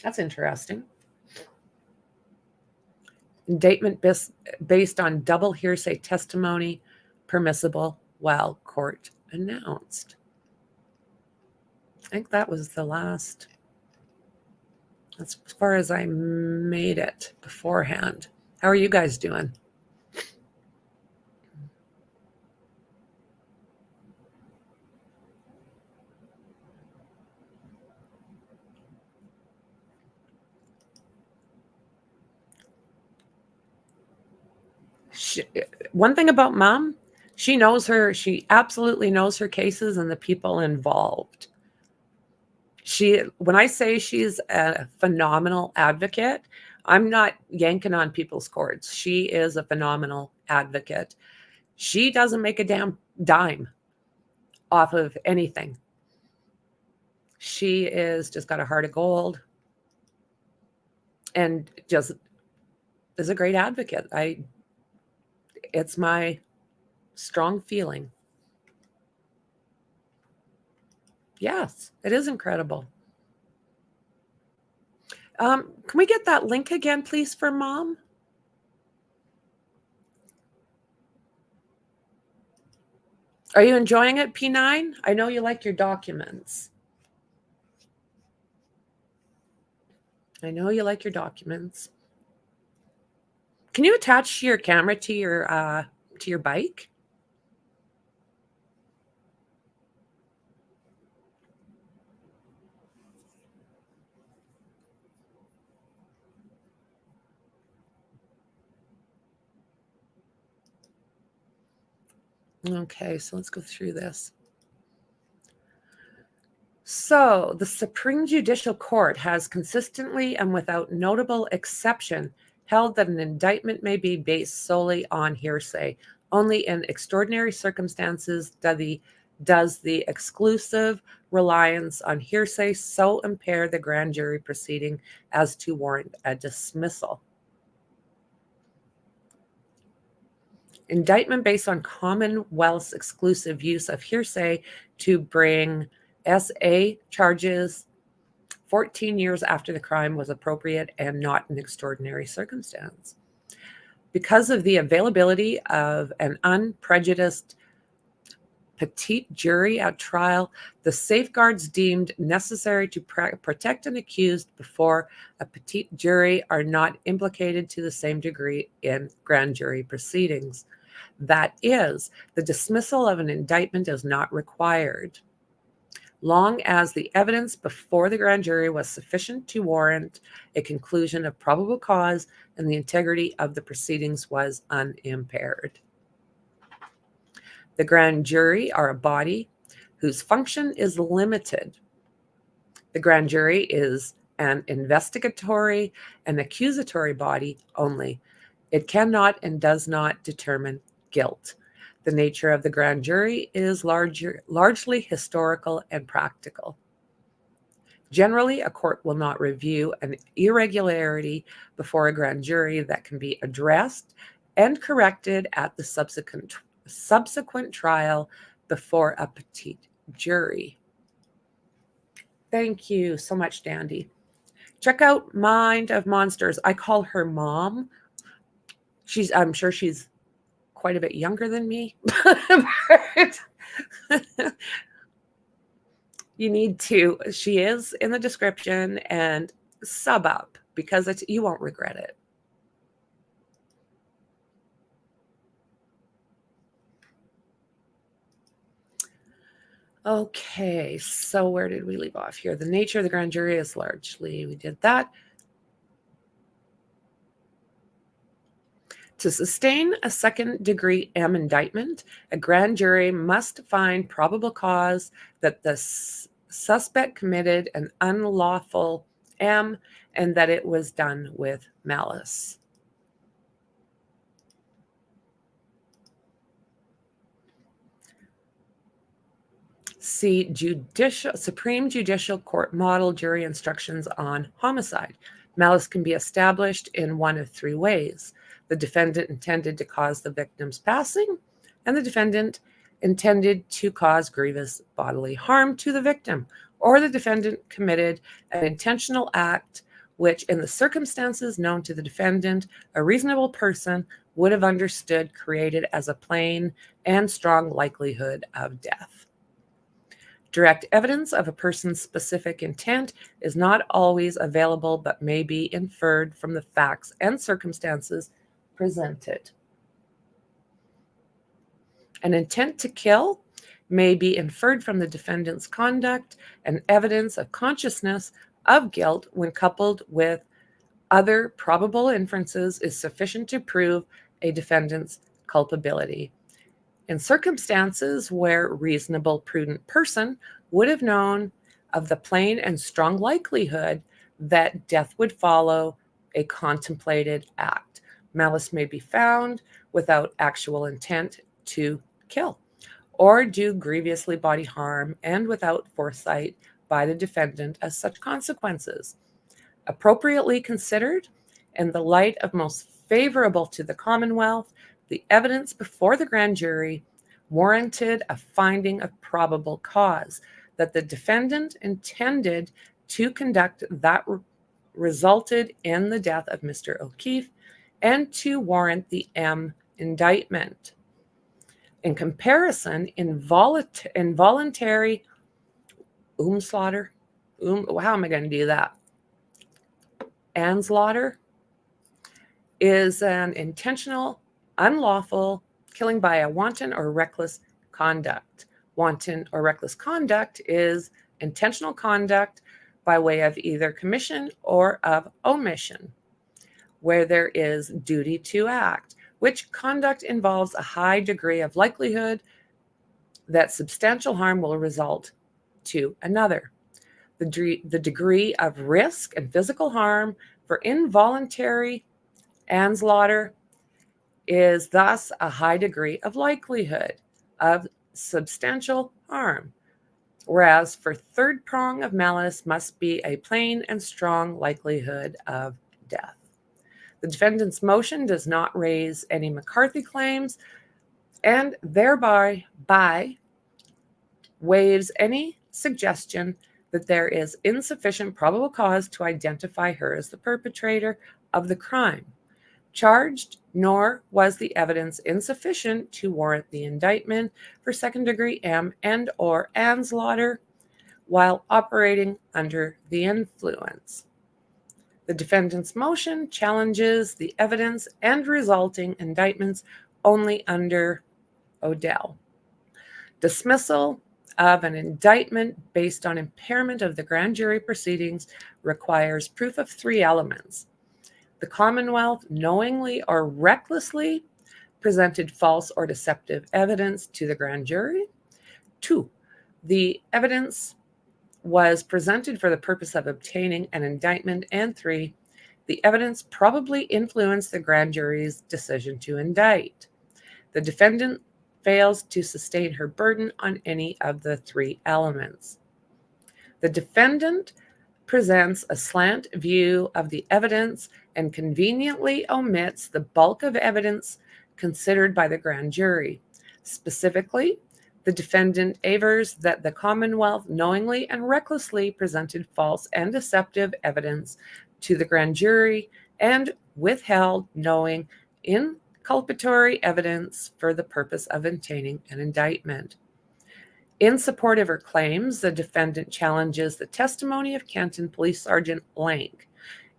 That's interesting. Indictment based on double hearsay testimony permissible while court announced. I think that was the last. That's as far as I made it beforehand. How are you guys doing? One thing about Mom, she absolutely knows her cases and the people involved. When I say she's a phenomenal advocate, I'm not yanking on people's cords. She is a phenomenal advocate. She doesn't make a damn dime off of anything. She is just got a heart of gold and just is a great advocate. It's my strong feeling. Yes, it is incredible. Can we get that link again, please, for Mom? Are you enjoying it, P9? I know you like your documents. Can you attach your camera to your bike? Okay, so let's go through this. So, the Supreme Judicial Court has consistently and without notable exception held that an indictment may be based solely on hearsay. Only in extraordinary circumstances does the exclusive reliance on hearsay so impair the grand jury proceeding as to warrant a dismissal. Indictment based on Commonwealth's exclusive use of hearsay to bring SA charges 14 years after the crime was appropriate and not an extraordinary circumstance. Because of the availability of an unprejudiced petite jury at trial, the safeguards deemed necessary to protect an accused before a petite jury are not implicated to the same degree in grand jury proceedings. That is, the dismissal of an indictment is not required, long as the evidence before the grand jury was sufficient to warrant a conclusion of probable cause and the integrity of the proceedings was unimpaired. The grand jury are a body whose function is limited. The grand jury is an investigatory and accusatory body only. It cannot and does not determine guilt. The nature of the grand jury is largely historical and practical. Generally, a court will not review an irregularity before a grand jury that can be addressed and corrected at the subsequent trial before a petite jury. Thank you so much, Dandy. Check out Mind of Monsters. I call her Mom. I'm sure she's quite a bit younger than me. You need to, she is in the description, and sub up because you won't regret it. Okay, so where did we leave off here? The nature of the grand jury is largely, we did that. To sustain a second-degree M indictment, a grand jury must find probable cause that the suspect committed an unlawful M and that it was done with malice. See Supreme Judicial Court Model Jury Instructions on Homicide. Malice can be established in one of three ways. The defendant intended to cause the victim's passing, and the defendant intended to cause grievous bodily harm to the victim, or the defendant committed an intentional act which, in the circumstances known to the defendant, a reasonable person would have understood created as a plain and strong likelihood of death. Direct evidence of a person's specific intent is not always available, but may be inferred from the facts and circumstances presented. An intent to kill may be inferred from the defendant's conduct, and evidence of consciousness of guilt when coupled with other probable inferences is sufficient to prove a defendant's culpability. In circumstances where a reasonable, prudent person would have known of the plain and strong likelihood that death would follow a contemplated act, malice may be found without actual intent to kill or do grievously bodily harm and without foresight by the defendant as such consequences. Appropriately considered, in the light of most favorable to the Commonwealth, the evidence before the grand jury warranted a finding of probable cause that the defendant intended to conduct that resulted in the death of Mr. O'Keefe and to warrant the M indictment. In comparison, involuntary manslaughter, how am I going to do that? Manslaughter is an intentional, unlawful killing by a wanton or reckless conduct. Wanton or reckless conduct is intentional conduct by way of either commission or of omission, where there is duty to act, which conduct involves a high degree of likelihood that substantial harm will result to another. The degree of risk and physical harm for involuntary manslaughter is thus a high degree of likelihood of substantial harm, whereas for third prong of malice must be a plain and strong likelihood of death. The defendant's motion does not raise any McCarthy claims, and thereby waives any suggestion that there is insufficient probable cause to identify her as the perpetrator of the crime charged, nor was the evidence insufficient to warrant the indictment for second-degree and/or manslaughter while operating under the influence. The defendant's motion challenges the evidence and resulting indictments only under Odell. Dismissal of an indictment based on impairment of the grand jury proceedings requires proof of three elements. The Commonwealth knowingly or recklessly presented false or deceptive evidence to the grand jury. 2, the evidence was presented for the purpose of obtaining an indictment. And 3, the evidence probably influenced the grand jury's decision to indict. The defendant fails to sustain her burden on any of the three elements. The defendant presents a slant view of the evidence and conveniently omits the bulk of evidence considered by the grand jury. Specifically, the defendant avers that the Commonwealth knowingly and recklessly presented false and deceptive evidence to the grand jury and withheld knowing inculpatory evidence for the purpose of obtaining an indictment. In support of her claims, the defendant challenges the testimony of Canton Police Sergeant Blank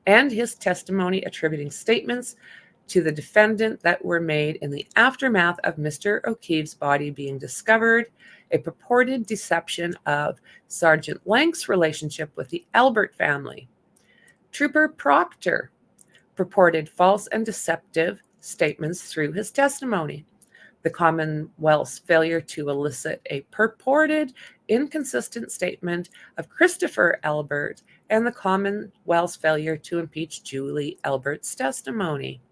and his testimony attributing statements to the defendant that were made in the aftermath of Mr. O'Keefe's body being discovered, a purported deception of Sergeant Blank's relationship with the Albert family. Trooper Proctor purported false and deceptive statements through his testimony. The Commonwealth's failure to elicit a purported inconsistent statement of Christopher Albert and the Commonwealth's failure to impeach Julie Albert's testimony.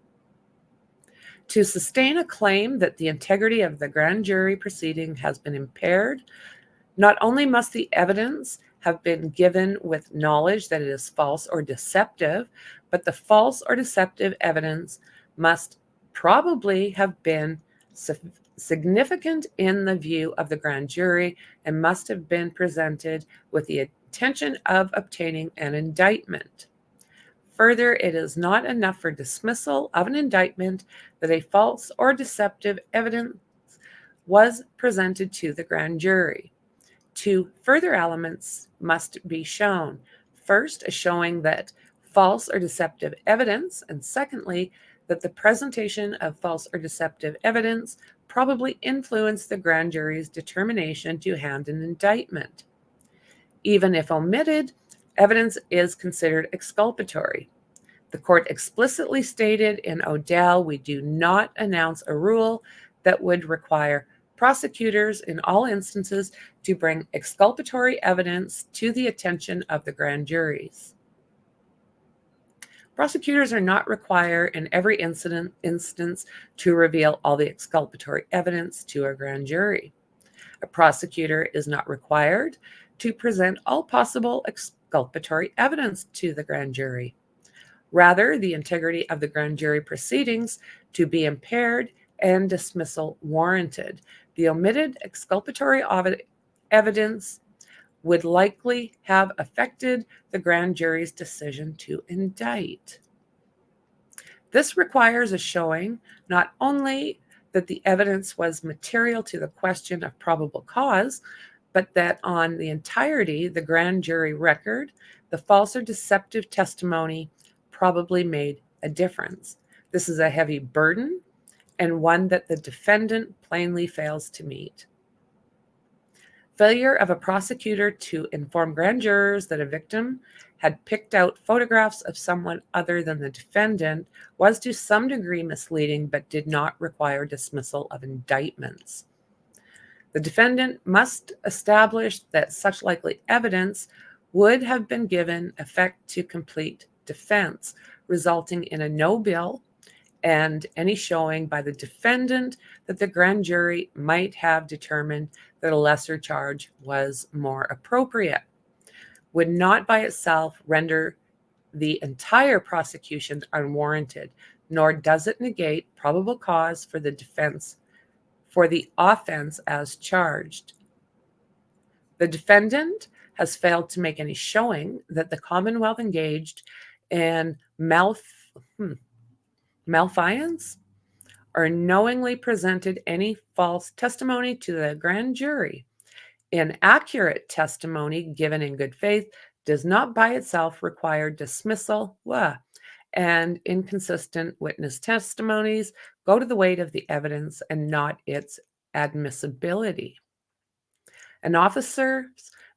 To sustain a claim that the integrity of the grand jury proceeding has been impaired, not only must the evidence have been given with knowledge that it is false or deceptive, but the false or deceptive evidence must probably have been significant in the view of the grand jury and must have been presented with the intention of obtaining an indictment. Further, it is not enough for dismissal of an indictment that a false or deceptive evidence was presented to the grand jury. 2 further elements must be shown. First, a showing that false or deceptive evidence, and secondly, that the presentation of false or deceptive evidence probably influenced the grand jury's determination to hand an indictment. Even if omitted, evidence is considered exculpatory. The court explicitly stated in Odell, we do not announce a rule that would require prosecutors in all instances to bring exculpatory evidence to the attention of the grand juries. Prosecutors are not required in every instance to reveal all the exculpatory evidence to a grand jury. A prosecutor is not required to present all possible exculpatory evidence to the grand jury. Rather, the integrity of the grand jury proceedings to be impaired and dismissal warranted. The omitted exculpatory evidence would likely have affected the grand jury's decision to indict. This requires a showing not only that the evidence was material to the question of probable cause, but that on the entirety, the grand jury record, the false or deceptive testimony probably made a difference. This is a heavy burden and one that the defendant plainly fails to meet. Failure of a prosecutor to inform grand jurors that a victim had picked out photographs of someone other than the defendant was to some degree misleading, but did not require dismissal of indictments. The defendant must establish that such likely evidence would have been given effect to complete defense, resulting in a no bill and any showing by the defendant that the grand jury might have determined that a lesser charge was more appropriate, would not by itself render the entire prosecution unwarranted, nor does it negate probable cause for the defense for the offense as charged. The defendant has failed to make any showing that the Commonwealth engaged in malfeasance or knowingly presented any false testimony to the grand jury. Inaccurate testimony given in good faith does not by itself require dismissal, and inconsistent witness testimonies go to the weight of the evidence and not its admissibility. An officer's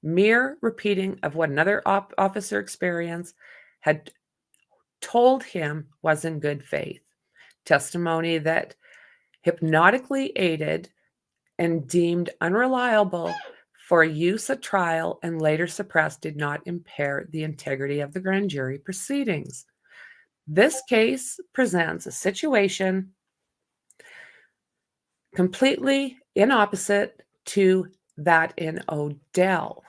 mere repeating of what another officer experienced had told him was in good faith. Testimony that hypnotically aided and deemed unreliable for use at trial and later suppressed did not impair the integrity of the grand jury proceedings. This case presents a situation completely in opposite to that in Odell.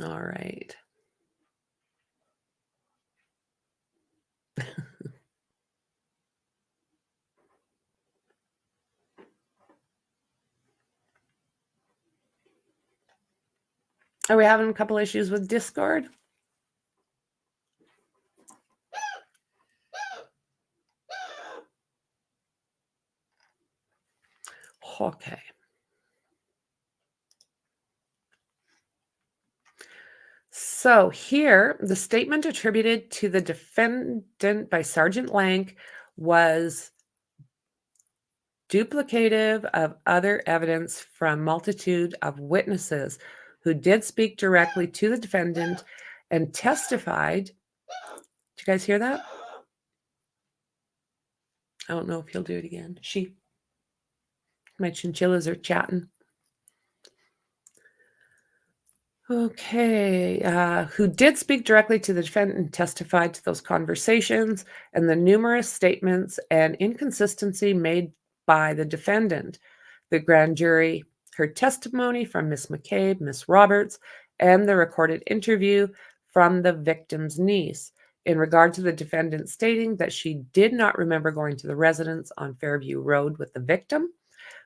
All right. Are we having a couple issues with Discord? Okay. So here, the statement attributed to the defendant by Sergeant Lank was duplicative of other evidence from multitude of witnesses who did speak directly to the defendant and testified. Did you guys hear that? I don't know if he'll do it again. My chinchillas are chatting. Okay, who did speak directly to the defendant and testified to those conversations and the numerous statements and inconsistency made by the defendant. The grand jury heard testimony from Miss McCabe, Miss Roberts, and the recorded interview from the victim's niece in regard to the defendant stating that she did not remember going to the residence on Fairview Road with the victim.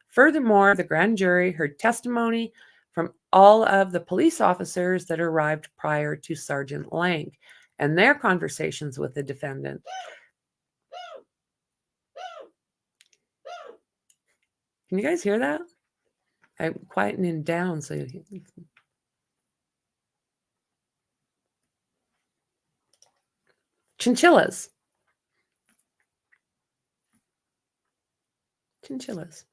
Furthermore, the grand jury heard testimony from all of the police officers that arrived prior to Sergeant Lank and their conversations with the defendant. Can you guys hear that? I'm quietening down so you can... Chinchillas. Chinchillas.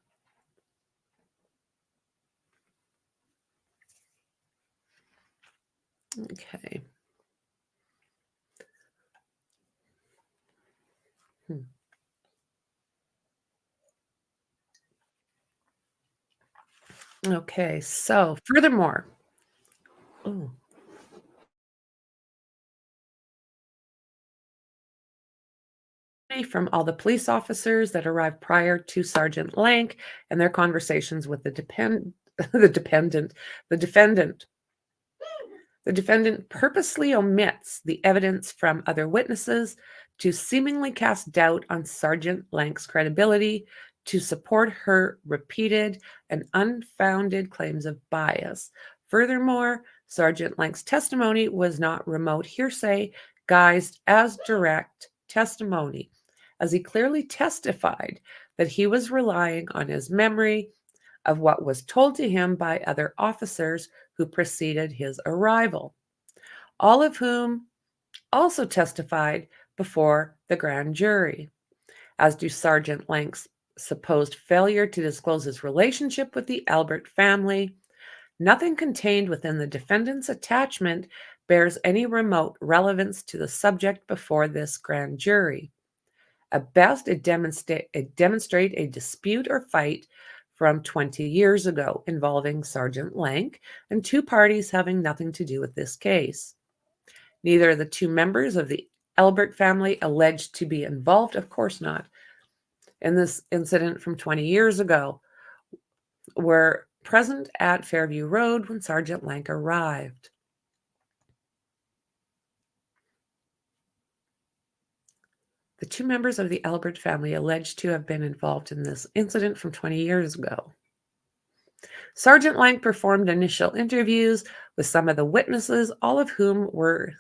Okay. Okay, so furthermore, from all the police officers that arrived prior to Sergeant Lank and their conversations with the defendant. The defendant purposely omits the evidence from other witnesses to seemingly cast doubt on Sergeant Lank's credibility to support her repeated and unfounded claims of bias. Furthermore, Sergeant Lank's testimony was not remote hearsay, guised as direct testimony, as he clearly testified that he was relying on his memory of what was told to him by other officers who preceded his arrival, all of whom also testified before the grand jury, as do Sergeant Lank's supposed failure to disclose his relationship with the Albert family. Nothing contained within the defendant's attachment bears any remote relevance to the subject before this grand jury. At best, it demonstrate a dispute or fight from 20 years ago involving Sergeant Lank and two parties having nothing to do with this case. Neither of the two members of the Albert family alleged to be involved, of course not, in this incident from 20 years ago, were present at Fairview Road when Sergeant Lank arrived. The two members of the Albert family alleged to have been involved in this incident from 20 years ago. Sergeant Lang performed initial interviews with some of the witnesses, all of whom were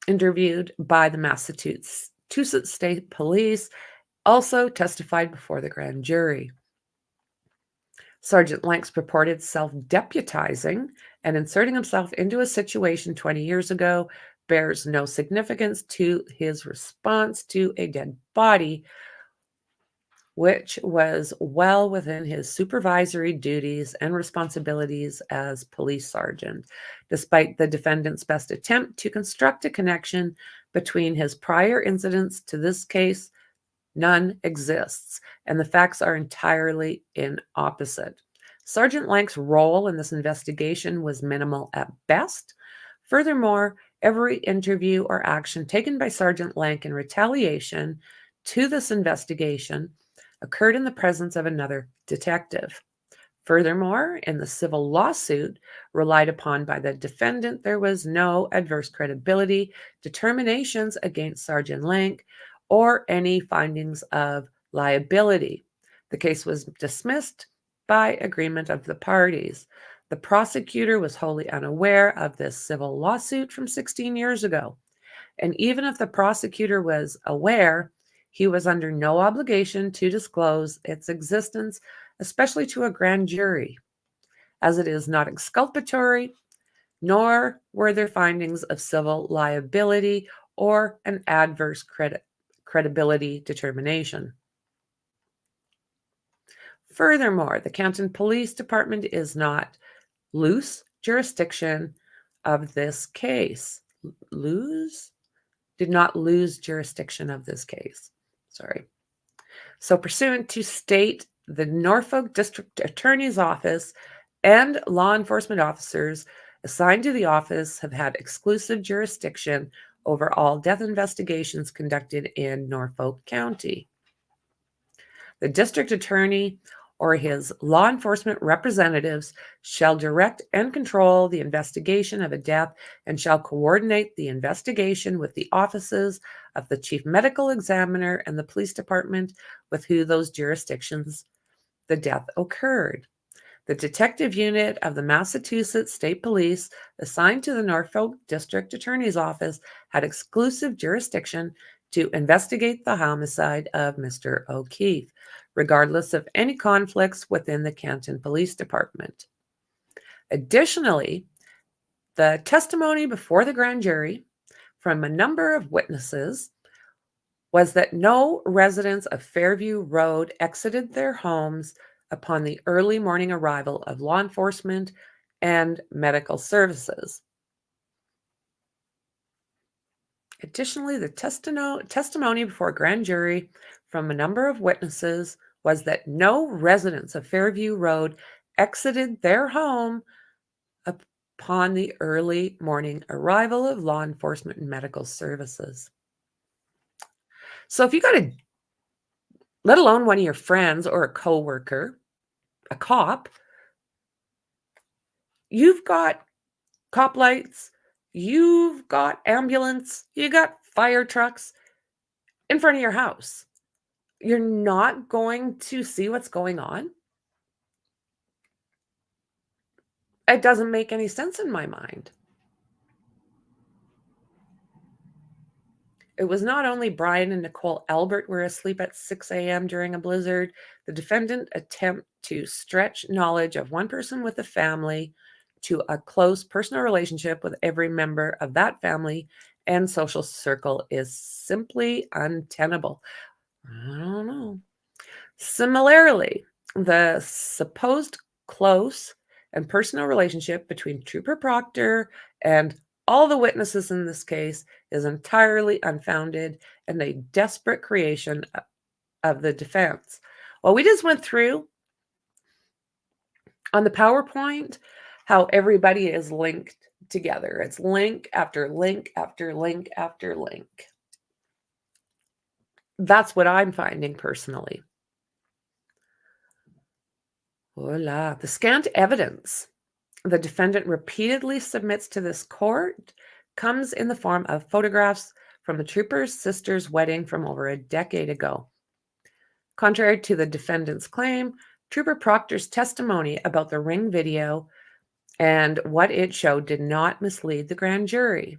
interviewed by the Massachusetts State Police, also testified before the grand jury. Sergeant Lang's purported self-deputizing and inserting himself into a situation 20 years ago bears no significance to his response to a dead body, which was well within his supervisory duties and responsibilities as police sergeant, despite the defendant's best attempt to construct a connection between his prior incidents to this case. None exists, and the facts are entirely opposite. Sergeant Lang's role in this investigation was minimal at best. Furthermore, every interview or action taken by Sergeant Lang in retaliation to this investigation occurred in the presence of another detective. Furthermore, in the civil lawsuit relied upon by the defendant, there was no adverse credibility determinations against Sergeant Lang or any findings of liability. The case was dismissed by agreement of the parties. The prosecutor was wholly unaware of this civil lawsuit from 16 years ago. And even if the prosecutor was aware, he was under no obligation to disclose its existence, especially to a grand jury, as it is not exculpatory, nor were there findings of civil liability or an adverse credibility determination. Furthermore, the Canton Police Department is not loose jurisdiction of this case. Did not lose jurisdiction of this case. Sorry. So pursuant to state, the Norfolk District Attorney's Office and law enforcement officers assigned to the office have had exclusive jurisdiction over all death investigations conducted in Norfolk County. The district attorney or his law enforcement representatives shall direct and control the investigation of a death and shall coordinate the investigation with the offices of the chief medical examiner and the police department with whom those jurisdictions the death occurred. The detective unit of the Massachusetts State Police assigned to the Norfolk District Attorney's Office had exclusive jurisdiction to investigate the homicide of Mr. O'Keefe, regardless of any conflicts within the Canton Police Department. Additionally, the testimony before the grand jury from a number of witnesses was that no residents of Fairview Road exited their homes upon the early morning arrival of law enforcement and medical services. Additionally, the testimony before a grand jury from a number of witnesses was that no residents of Fairview Road exited their home upon the early morning arrival of law enforcement and medical services. So if you got a, let alone one of your friends or a coworker, a cop, you've got cop lights, you've got ambulance, you got fire trucks in front of your house. You're not going to see what's going on? It doesn't make any sense in my mind. It was not only Brian and Nicole Albert were asleep at 6 a.m. during a blizzard. The defendant attempt to stretch knowledge of one person with a family to a close personal relationship with every member of that family and social circle is simply untenable. I don't know. Similarly, the supposed close and personal relationship between Trooper Proctor and all the witnesses in this case is entirely unfounded and a desperate creation of the defense. Well, we just went through on the PowerPoint how everybody is linked together. It's link after link after link after link. That's what I'm finding personally. Voila. The scant evidence the defendant repeatedly submits to this court comes in the form of photographs from the trooper's sister's wedding from over a decade ago. Contrary to the defendant's claim, Trooper Proctor's testimony about the ring video and what it showed did not mislead the grand jury.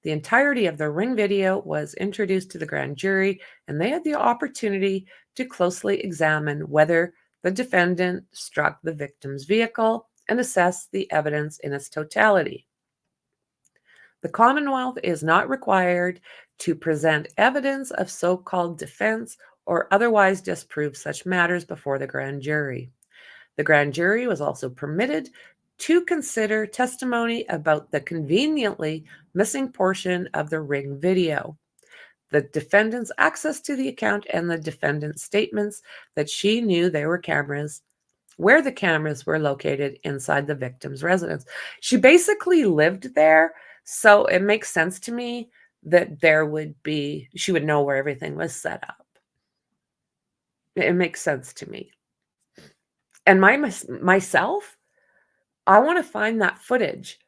The entirety of the ring video was introduced to the grand jury, and they had the opportunity to closely examine whether the defendant struck the victim's vehicle and assess the evidence in its totality. The Commonwealth is not required to present evidence of so-called defense or otherwise disprove such matters before the grand jury. The grand jury was also permitted to consider testimony about the conveniently missing portion of the ring video, the defendant's access to the account, and the defendant's statements that she knew there were cameras, where the cameras were located inside the victim's residence. She basically lived there, so it makes sense to me that she would know where everything was set up. It makes sense to me. And myself, I want to find that footage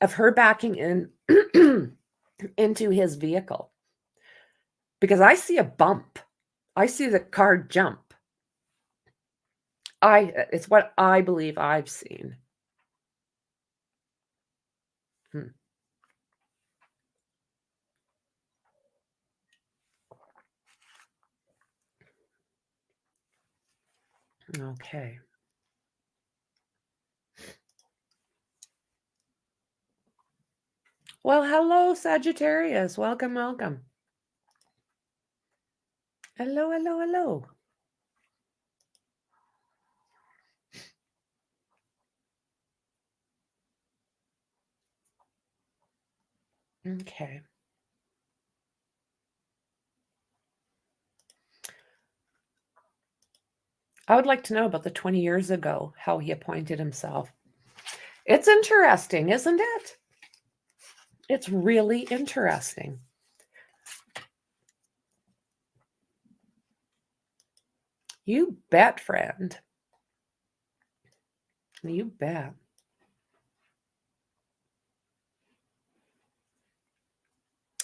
of her backing in into his vehicle, because I see a bump. I see the car jump. It's what I believe I've seen. Okay. Well, hello, Sagittarius. Welcome, welcome. Hello, hello, hello. Okay. I would like to know about the 20 years ago, how he appointed himself. It's interesting, isn't it? It's really interesting. You bet, friend. You bet.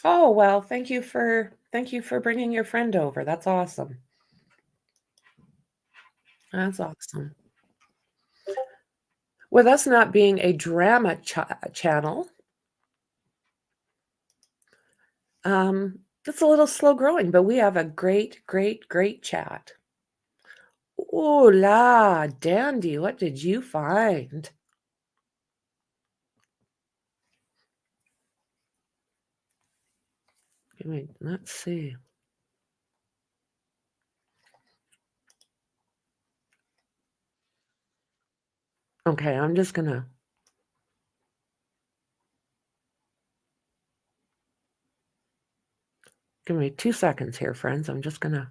Oh, well, thank you for bringing your friend over. That's awesome. That's awesome. With us not being a drama channel, it's a little slow growing, but we have a great, great, great chat. Oh la, Dandy, what did you find? Let's see. Okay, I'm just gonna. Give me 2 seconds here, friends. I'm just gonna.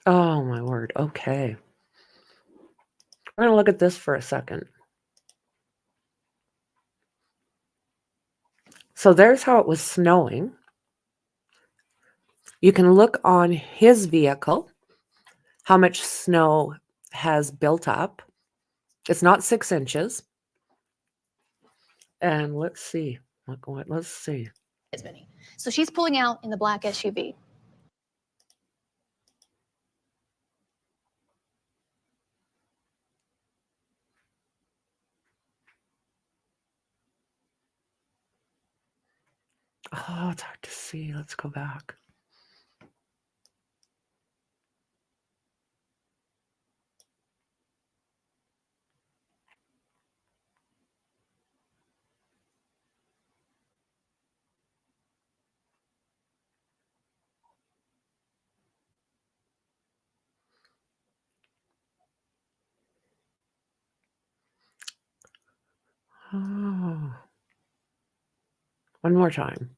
Oh my word. Okay. We're gonna look at this for a second. So there's how it was snowing. You can look on his vehicle, how much snow has built up. It's not 6 inches. And let's see. Let's see. So she's pulling out in the black SUV. Oh, it's hard to see. Let's go back. Oh. One more time.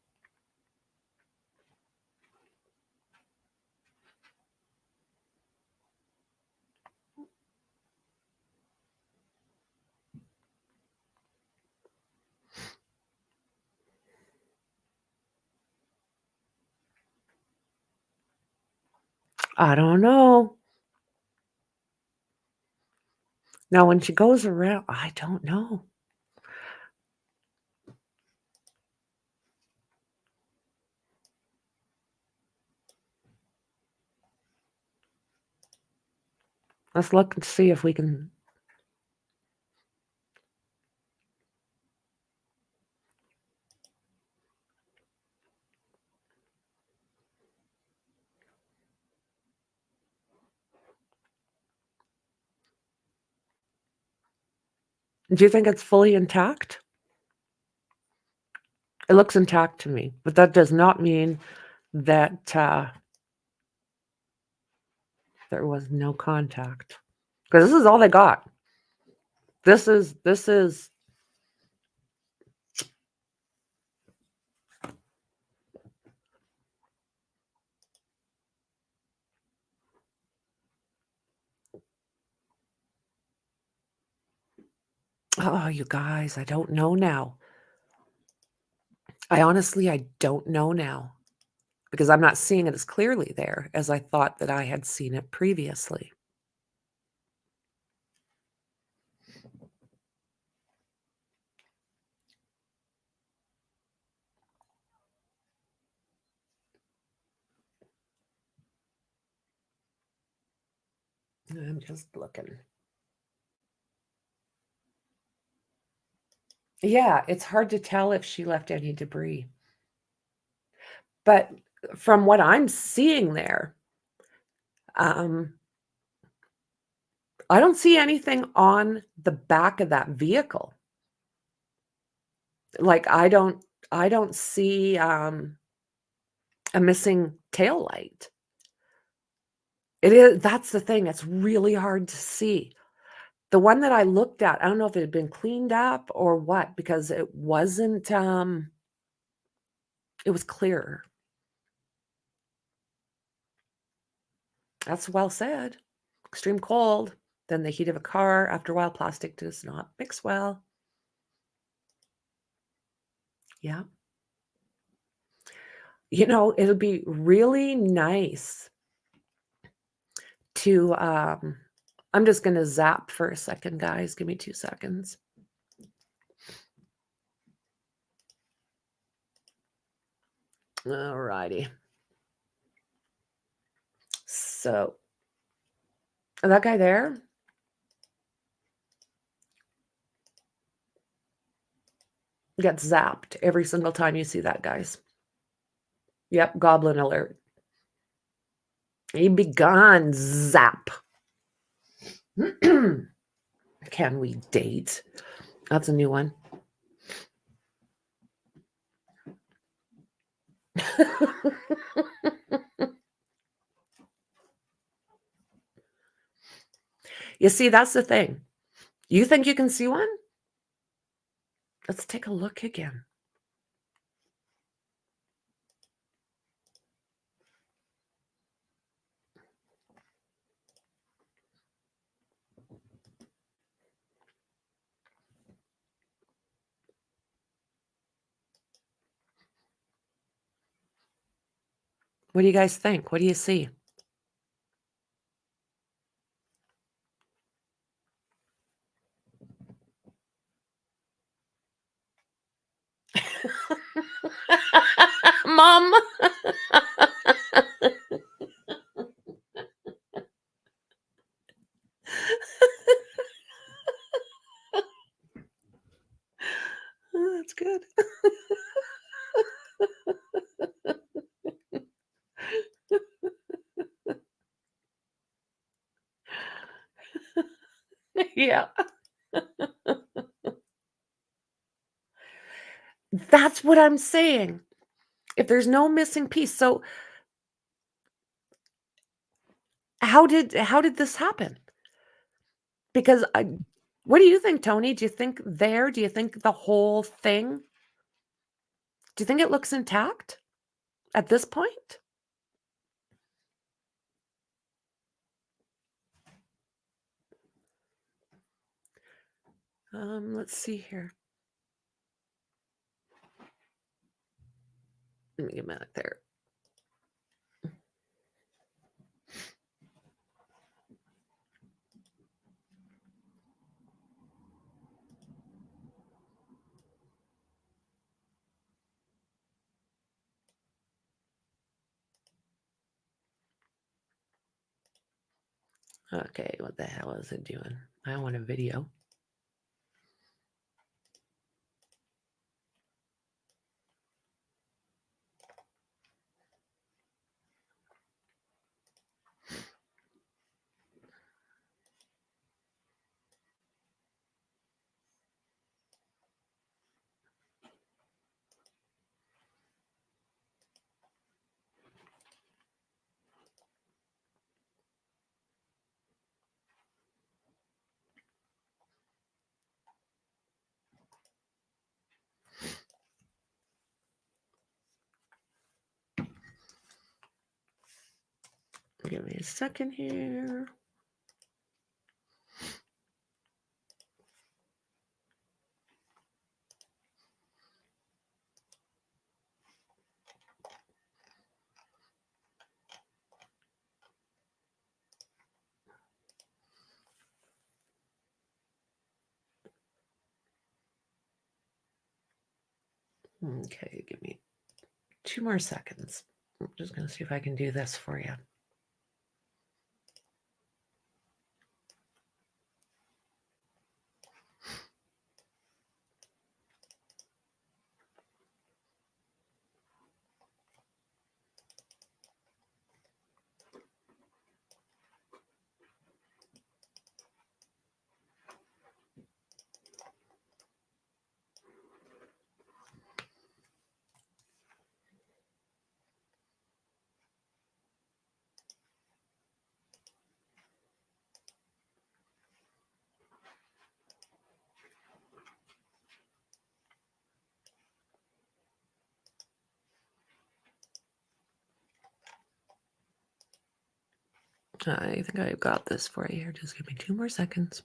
I don't know. Now, when she goes around, I don't know. Let's look and see if we can. Do you think it's fully intact? It looks intact to me, but that does not mean that there was no contact. Because this is all they got. This is. Oh, you guys, I don't know now. I don't know now. Because I'm not seeing it as clearly there as I thought that I had seen it previously. I'm just looking. Yeah, it's hard to tell if she left any debris. But from what I'm seeing there, I don't see anything on the back of that vehicle. Like I don't see a missing tail light. That's the thing. It's really hard to see. The one that I looked at, I don't know if it had been cleaned up or what, because it wasn't it was clearer. That's well said. Extreme cold, then the heat of a car. After a while, plastic does not mix well. Yeah. You know, it'll be really nice to, I'm just going to zap for a second, guys. Give me 2 seconds. All righty. So, that guy there, gets zapped every single time you see that, guys. Yep, goblin alert. He be gone, zap. Can we date? That's a new one. You see, that's the thing. You think you can see one? Let's take a look again. What do you guys think? What do you see? Mom. That's good. Yeah. That's what I'm saying. If there's no missing piece. So how did this happen? Because what do you think, Tony? Do you think do you think the whole thing? Do you think it looks intact at this point? Let's see here. Let me get back there. Okay, what the hell is it doing? I want a video. Give me a second here. Okay, give me 2 more seconds. I'm just going to see if I can do this for you. I think I've got this for you here. Just give me 2 more seconds.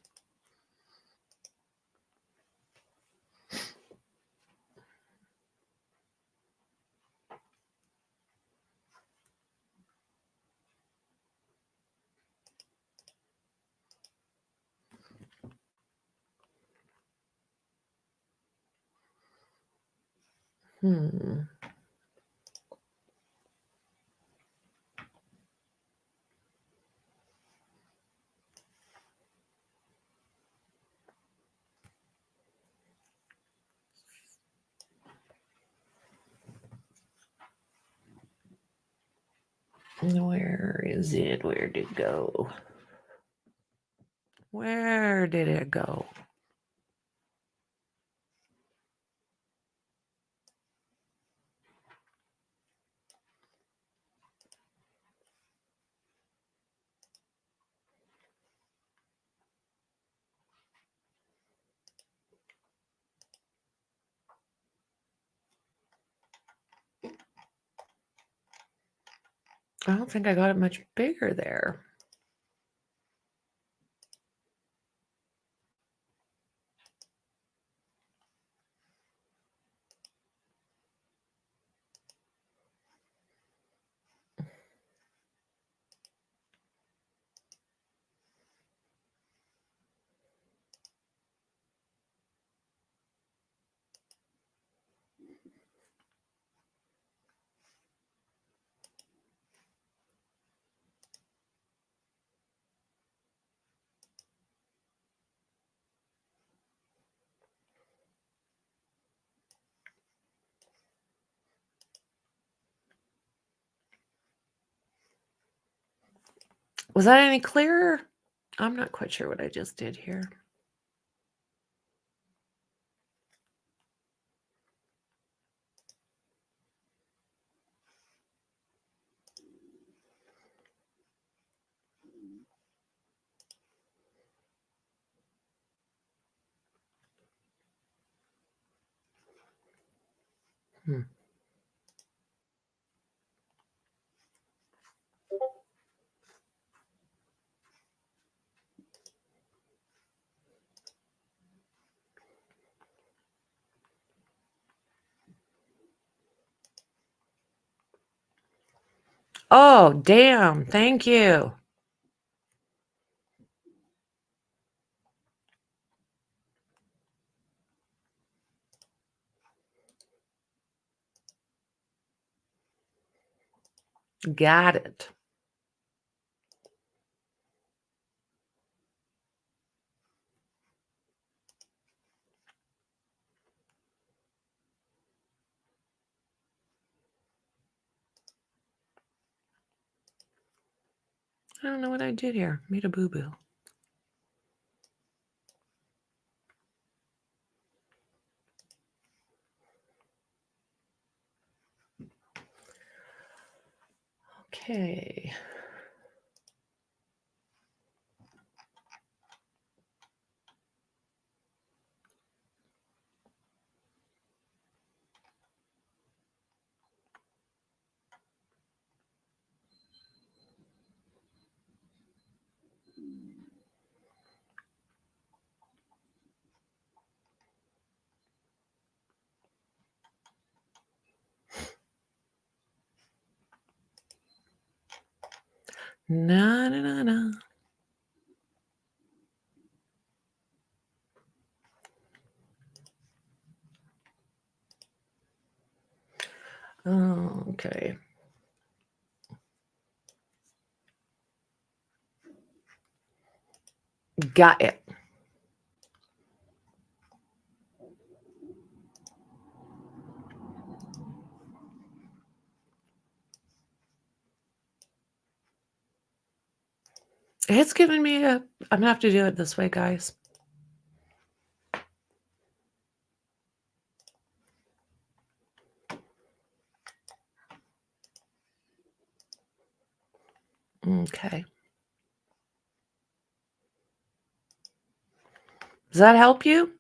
Where is it? Where did it go? Where did it go? I don't think I got it much bigger there. Was that any clearer? I'm not quite sure what I just did here. Oh, damn. Thank you. Got it. don't know what I did here. Made a boo-boo. Okay. Na na na na. Oh, okay. Got it. It's giving me a... I'm gonna have to do it this way, guys. Okay. Does that help you?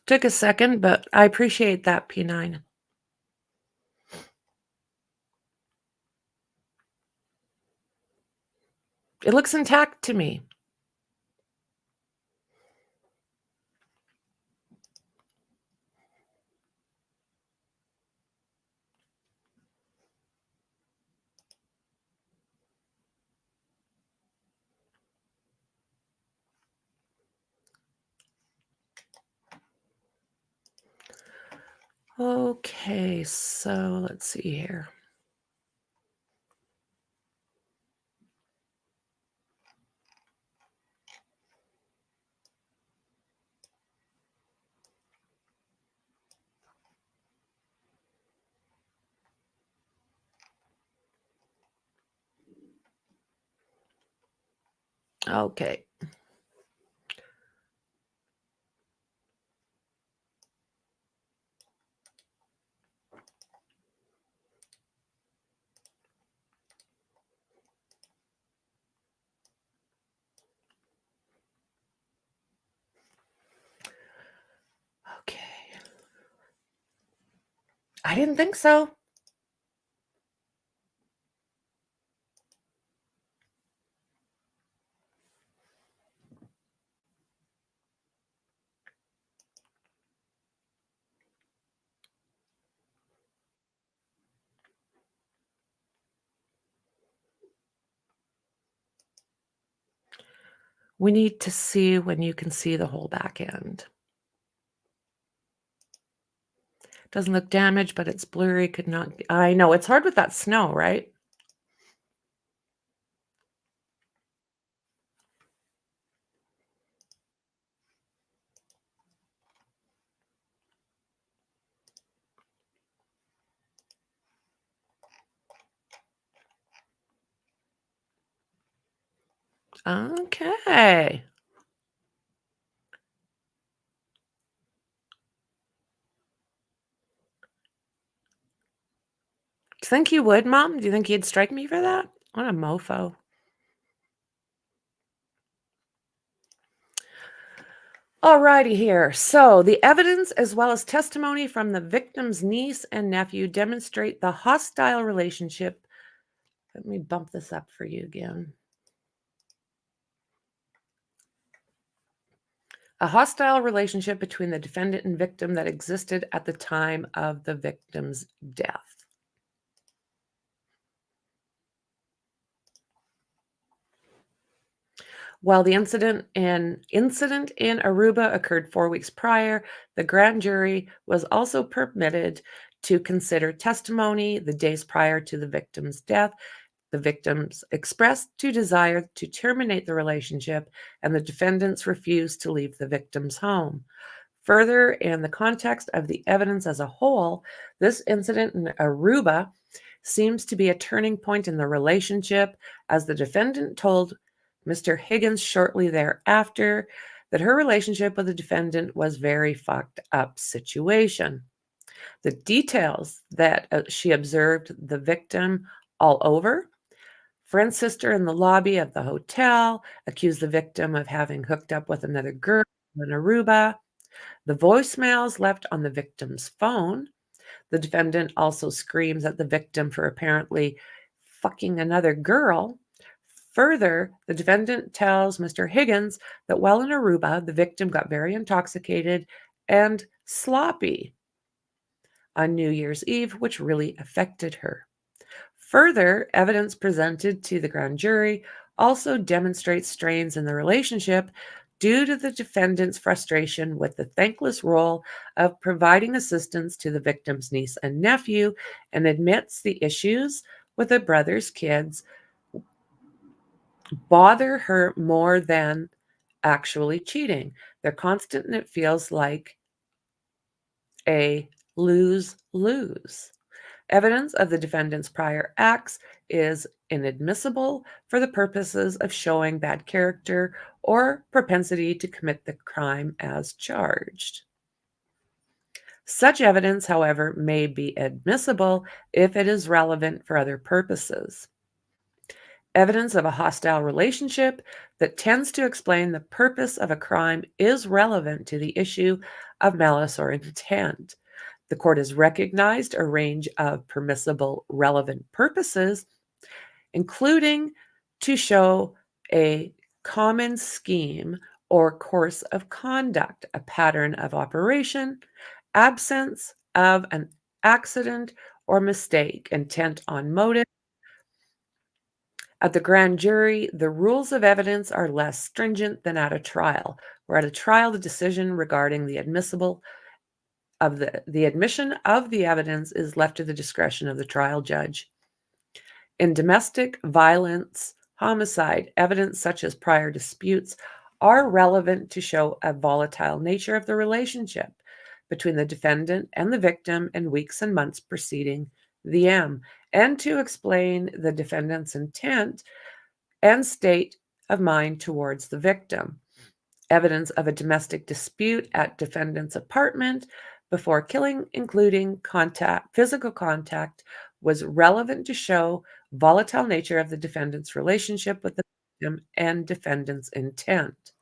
Took a second, but I appreciate that, P9. It looks intact to me. Okay, so let's see here. Okay. Okay. I didn't think so. We need to see when you can see the whole back end. Doesn't look damaged, but it's blurry. Could not... I know, it's hard with that snow, right? Okay. Do you think you would, Mom? Do you think you'd strike me for that? What a mofo. Alrighty here. So the evidence as well as testimony from the victim's niece and nephew demonstrate the hostile relationship. Let me bump this up for you again. A hostile relationship between the defendant and victim that existed at the time of the victim's death. While the incident in Aruba occurred 4 weeks prior, the grand jury was also permitted to consider testimony the days prior to the victim's death. The victims expressed to desire to terminate the relationship, and the defendants refused to leave the victim's home. Further, in the context of the evidence as a whole, this incident in Aruba seems to be a turning point in the relationship, as the defendant told Mr. Higgins shortly thereafter that her relationship with the defendant was very fucked up situation. The details that she observed the victim all over. Friend's sister in the lobby of the hotel accused the victim of having hooked up with another girl in Aruba. The voicemails left on the victim's phone. The defendant also screams at the victim for apparently fucking another girl. Further, the defendant tells Mr. Higgins that while in Aruba, the victim got very intoxicated and sloppy on New Year's Eve, which really affected her. Further, evidence presented to the grand jury also demonstrates strains in the relationship due to the defendant's frustration with the thankless role of providing assistance to the victim's niece and nephew, and admits the issues with the brother's kids bother her more than actually cheating. They're constant and it feels like a lose-lose. Evidence of the defendant's prior acts is inadmissible for the purposes of showing bad character or propensity to commit the crime as charged. Such evidence, however, may be admissible if it is relevant for other purposes. Evidence of a hostile relationship that tends to explain the purpose of a crime is relevant to the issue of malice or intent. The court has recognized a range of permissible relevant purposes, including to show a common scheme or course of conduct, a pattern of operation, absence of an accident or mistake, intent on motive. At the grand jury, the rules of evidence are less stringent than at a trial, where at a trial, the decision regarding the admissible of the admission of the evidence is left to the discretion of the trial judge. In domestic violence, homicide, evidence such as prior disputes are relevant to show a volatile nature of the relationship between the defendant and the victim in weeks and months preceding the M, and to explain the defendant's intent and state of mind towards the victim. Evidence of a domestic dispute at defendant's apartment before killing, including physical contact, was relevant to show volatile nature of the defendant's relationship with the victim and defendant's intent.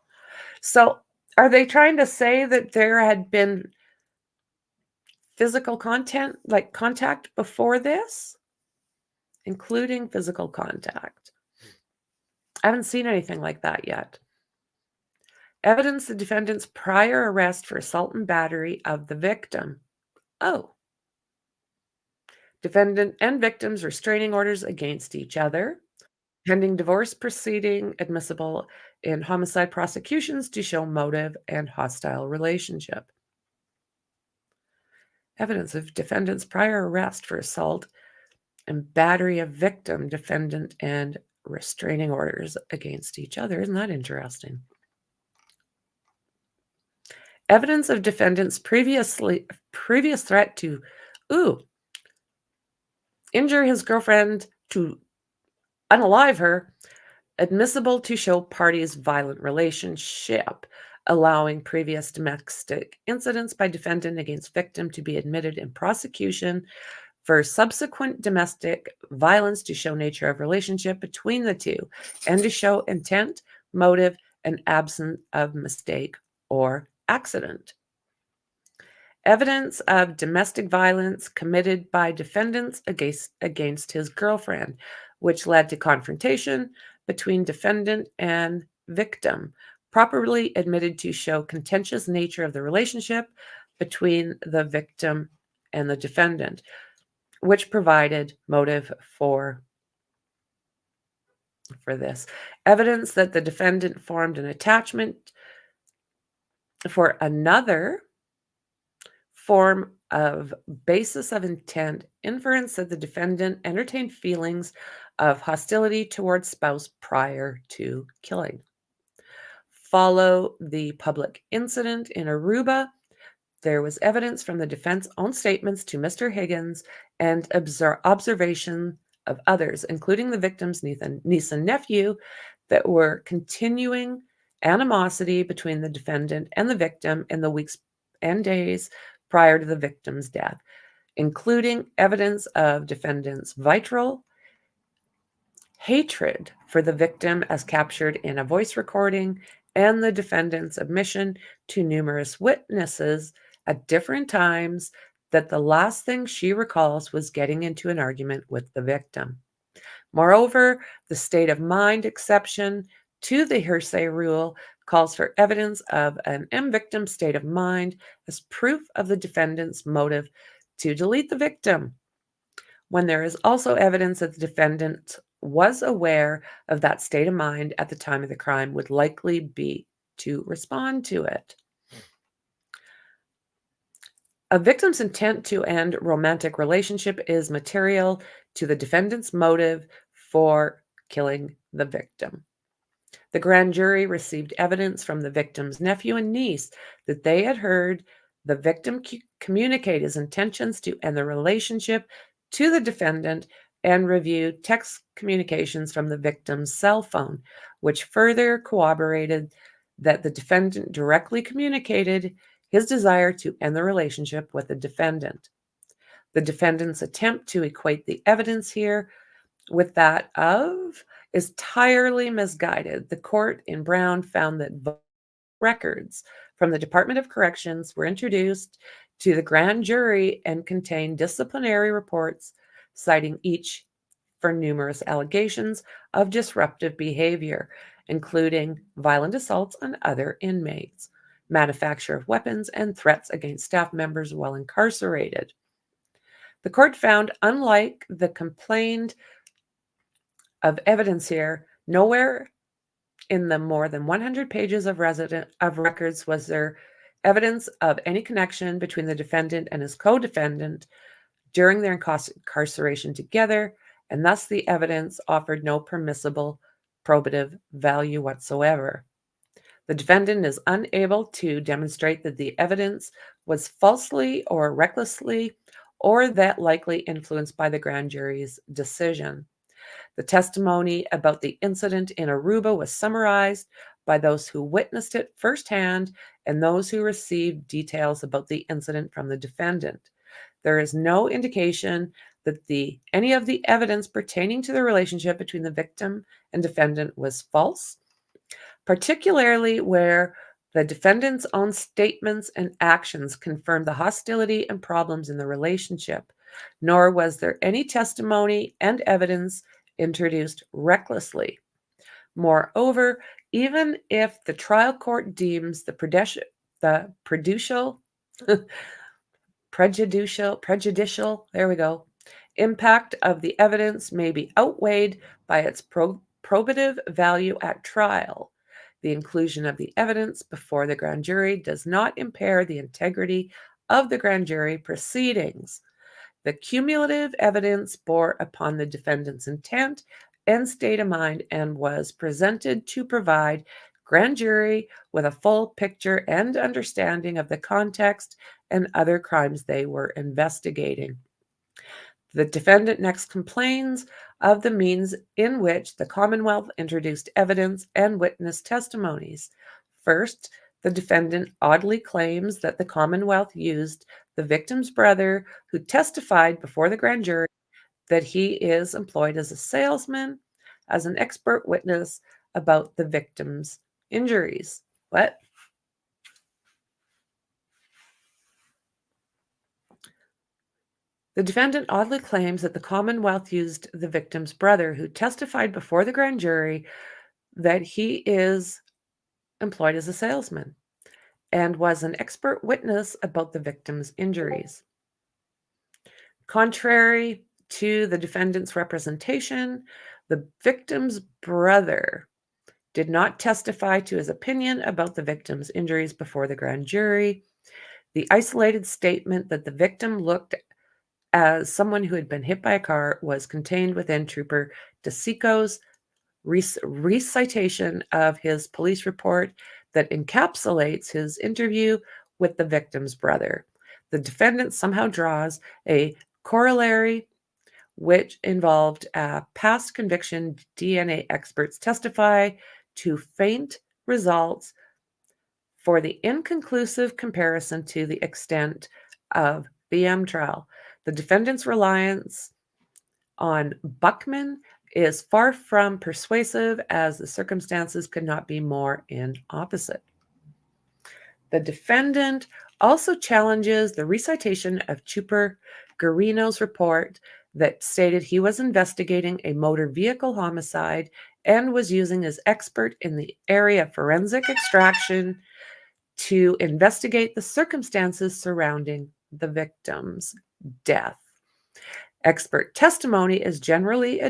So, are they trying to say that there had been physical contact before this, including physical contact? I haven't seen anything like that yet. Evidence the defendant's prior arrest for assault and battery of the victim. Oh. Defendant and victim's restraining orders against each other. Pending divorce proceeding admissible in homicide prosecutions to show motive and hostile relationship. Evidence of defendant's prior arrest for assault and battery of victim, defendant, and restraining orders against each other. Isn't that interesting? Evidence of defendant's previous threat to injure his girlfriend, to unalive her, admissible to show parties' violent relationship, allowing previous domestic incidents by defendant against victim to be admitted in prosecution for subsequent domestic violence to show nature of relationship between the two, and to show intent, motive, and absence of mistake or accident. Evidence of domestic violence committed by defendants against his girlfriend, which led to confrontation between defendant and victim, properly admitted to show contentious nature of the relationship between the victim and the defendant, which provided motive for this. Evidence that the defendant formed an attachment for another form of basis of intent, inference that the defendant entertained feelings of hostility towards spouse prior to killing. Follow the public incident in Aruba There was evidence from the defense's own statements to Mr. Higgins and observation of others, including the victim's niece and nephew, that were continuing animosity between the defendant and the victim in the weeks and days prior to the victim's death, including evidence of defendant's vitriol, hatred for the victim as captured in a voice recording, and the defendant's admission to numerous witnesses at different times that the last thing she recalls was getting into an argument with the victim. Moreover, the state of mind exception to the hearsay rule calls for evidence of an victim's state of mind as proof of the defendant's motive to delete the victim, when there is also evidence that the defendant was aware of that state of mind at the time of the crime would likely be to respond to it. A victim's intent to end romantic relationship is material to the defendant's motive for killing the victim. The grand jury received evidence from the victim's nephew and niece that they had heard the victim communicate his intentions to end the relationship to the defendant and reviewed text communications from the victim's cell phone, which further corroborated that the defendant directly communicated his desire to end the relationship with the defendant. The defendant's attempt to equate the evidence here with that of is entirely misguided. The court in Brown found that records from the Department of Corrections were introduced to the grand jury and contained disciplinary reports citing each for numerous allegations of disruptive behavior, including violent assaults on other inmates, manufacture of weapons, and threats against staff members while incarcerated. The court found, unlike the complained of evidence here, nowhere in the more than 100 pages of records was there evidence of any connection between the defendant and his co-defendant during their incarceration together, and thus the evidence offered no permissible probative value whatsoever. The defendant is unable to demonstrate that the evidence was falsely or recklessly or that likely influenced by the grand jury's decision. The testimony about the incident in Aruba was summarized by those who witnessed it firsthand and those who received details about the incident from the defendant. There is no indication that any of the evidence pertaining to the relationship between the victim and defendant was false, particularly where the defendant's own statements and actions confirmed the hostility and problems in the relationship, nor was there any testimony and evidence introduced recklessly. Moreover, even if the trial court deems the prejudicial impact of the evidence may be outweighed by its probative value at trial, the inclusion of the evidence before the grand jury does not impair the integrity of the grand jury proceedings. The cumulative evidence bore upon the defendant's intent and state of mind and was presented to provide grand jury with a full picture and understanding of the context and other crimes they were investigating. The defendant next complains of the means in which the Commonwealth introduced evidence and witness testimonies. First, the defendant oddly claims that the Commonwealth used the victim's brother, who testified before the grand jury that he is employed as a salesman, as an expert witness about the victim's injuries. What? The defendant oddly claims that the Commonwealth used the victim's brother, who testified before the grand jury that he is employed as a salesman and was an expert witness about the victim's injuries. Contrary to the defendant's representation, the victim's brother did not testify to his opinion about the victim's injuries before the grand jury. The isolated statement that the victim looked as someone who had been hit by a car was contained within Trooper DeSico's recitation of his police report that encapsulates his interview with the victim's brother. The defendant somehow draws a corollary which involved past conviction. DNA experts testify to faint results for the inconclusive comparison to the extent of the M trial. The defendant's reliance on Buckman is far from persuasive, as the circumstances could not be more in opposite. The defendant also challenges the recitation of Trooper Garino's report that stated he was investigating a motor vehicle homicide and was using his expert in the area of forensic extraction to investigate the circumstances surrounding the victim's death. Expert testimony is generally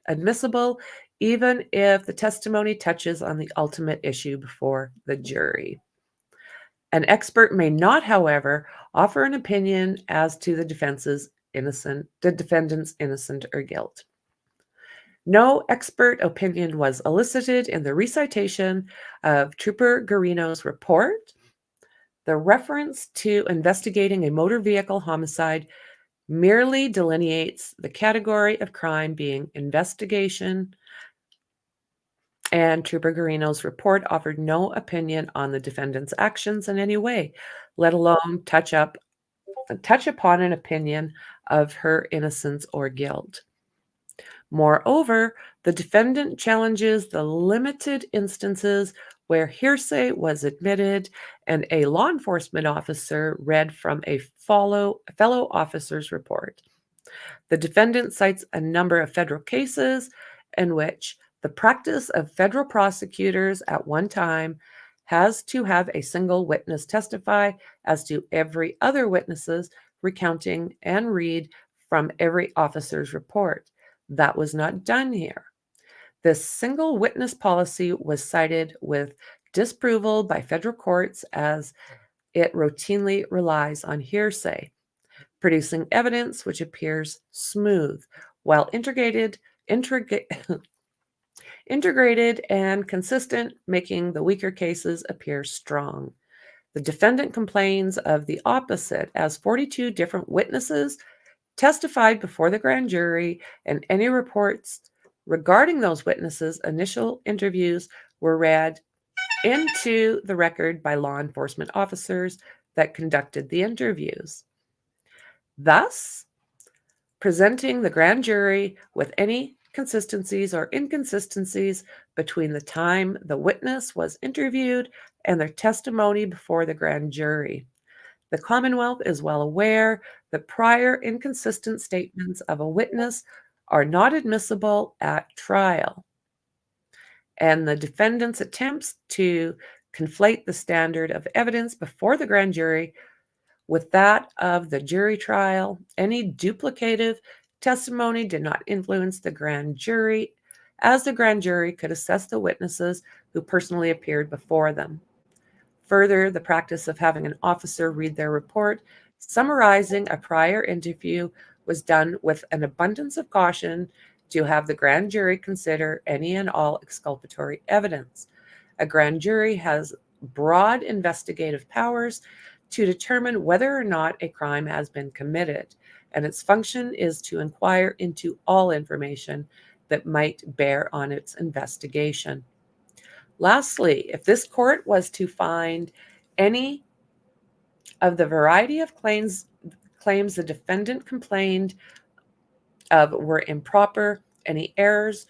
admissible, even if the testimony touches on the ultimate issue before the jury. An expert may not, however, offer an opinion as to the defendant's innocent or guilt. No expert opinion was elicited in the recitation of Trooper Garino's report. The reference to investigating a motor vehicle homicide merely delineates the category of crime being investigation, and Trooper Garino's report offered no opinion on the defendant's actions in any way, let alone touch upon an opinion of her innocence or guilt. Moreover, the defendant challenges the limited instances where hearsay was admitted and a law enforcement officer read from a fellow officer's report. The defendant cites a number of federal cases in which the practice of federal prosecutors at one time has to have a single witness testify as to every other witnesses recounting and read from every officer's report. That was not done here. This single witness policy was cited with disapproval by federal courts as it routinely relies on hearsay, producing evidence which appears smooth, while integrated and consistent, making the weaker cases appear strong. The defendant complains of the opposite, as 42 different witnesses testified before the grand jury, and any reports regarding those witnesses' initial interviews were read into the record by law enforcement officers that conducted the interviews, thus presenting the grand jury with any consistencies or inconsistencies between the time the witness was interviewed and their testimony before the grand jury. The Commonwealth is well aware that prior inconsistent statements of a witness are not admissible at trial, and the defendant's attempts to conflate the standard of evidence before the grand jury with that of the jury trial. Any duplicative testimony did not influence the grand jury, as the grand jury could assess the witnesses who personally appeared before them. Further, the practice of having an officer read their report summarizing a prior interview was done with an abundance of caution to have the grand jury consider any and all exculpatory evidence. A grand jury has broad investigative powers to determine whether or not a crime has been committed, and its function is to inquire into all information that might bear on its investigation. Lastly, if this court was to find any of the variety of claims the defendant complained of were improper, any errors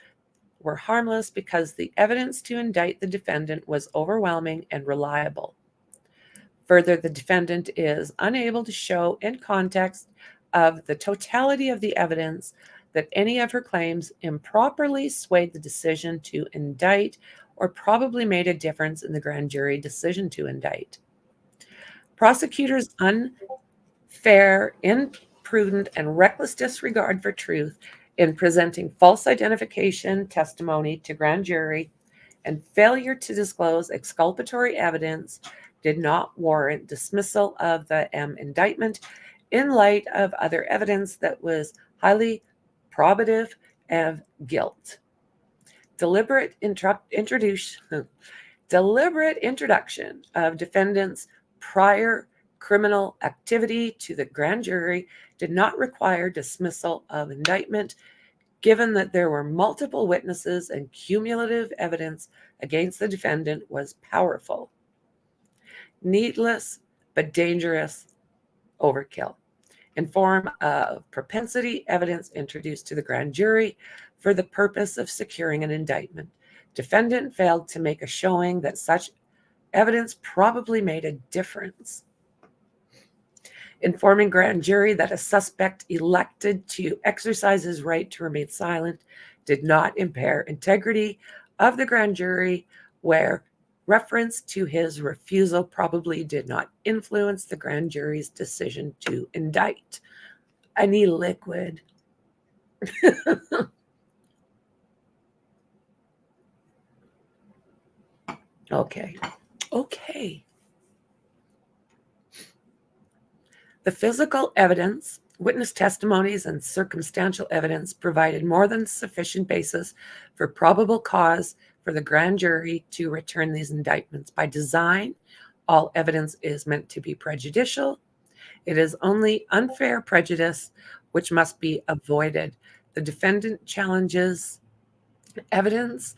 were harmless because the evidence to indict the defendant was overwhelming and reliable. Further, the defendant is unable to show in context of the totality of the evidence that any of her claims improperly swayed the decision to indict or probably made a difference in the grand jury decision to indict. Prosecutors' unfair, imprudent, and reckless disregard for truth in presenting false identification testimony to grand jury and failure to disclose exculpatory evidence did not warrant dismissal of the indictment in light of other evidence that was highly probative of guilt. Deliberate introduction of defendant's prior criminal activity to the grand jury did not require dismissal of indictment, given that there were multiple witnesses and cumulative evidence against the defendant was powerful. Needless but dangerous overkill in form of propensity evidence introduced to the grand jury for the purpose of securing an indictment. Defendant failed to make a showing that such evidence probably made a difference. Informing grand jury that a suspect elected to exercise his right to remain silent did not impair integrity of the grand jury, where reference to his refusal probably did not influence the grand jury's decision to indict. I need liquid. Okay. The physical evidence, witness testimonies, and circumstantial evidence provided more than sufficient basis for probable cause for the grand jury to return these indictments. By design, all evidence is meant to be prejudicial. It is only unfair prejudice which must be avoided. The defendant challenges evidence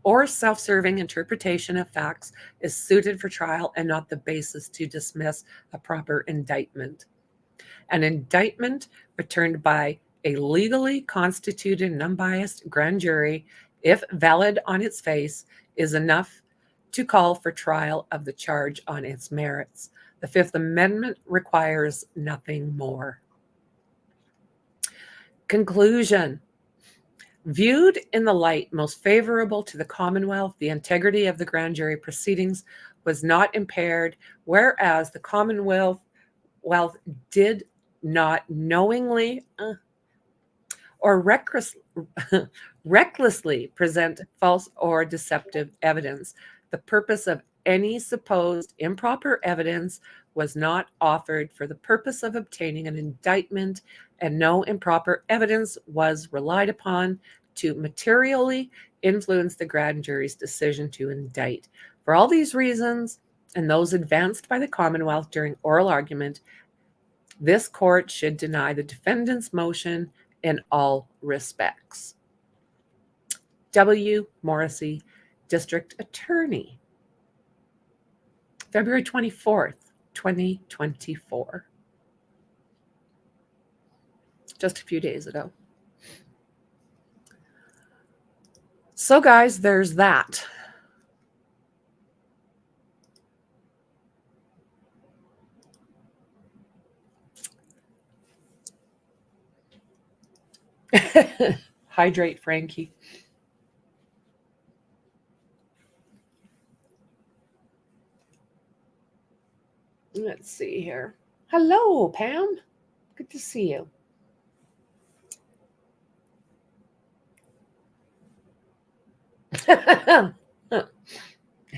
or self-serving interpretation of facts is suited for trial and not the basis to dismiss a proper indictment. An indictment returned by a legally constituted and unbiased grand jury, if valid on its face, is enough to call for trial of the charge on its merits. The Fifth Amendment requires nothing more. Conclusion. Viewed in the light most favorable to the Commonwealth, the integrity of the grand jury proceedings was not impaired, whereas the Commonwealth did not knowingly or recklessly present false or deceptive evidence. The purpose of any supposed improper evidence was not offered for the purpose of obtaining an indictment, and no improper evidence was relied upon to materially influence the grand jury's decision to indict. For all these reasons, and those advanced by the Commonwealth during oral argument, this court should deny the defendant's motion in all respects. W. Morrissey, District Attorney. February 24th, 2024. Just a few days ago. So, guys, there's that. Hydrate, Franky. Let's see here. Hello, Pam. Good to see you.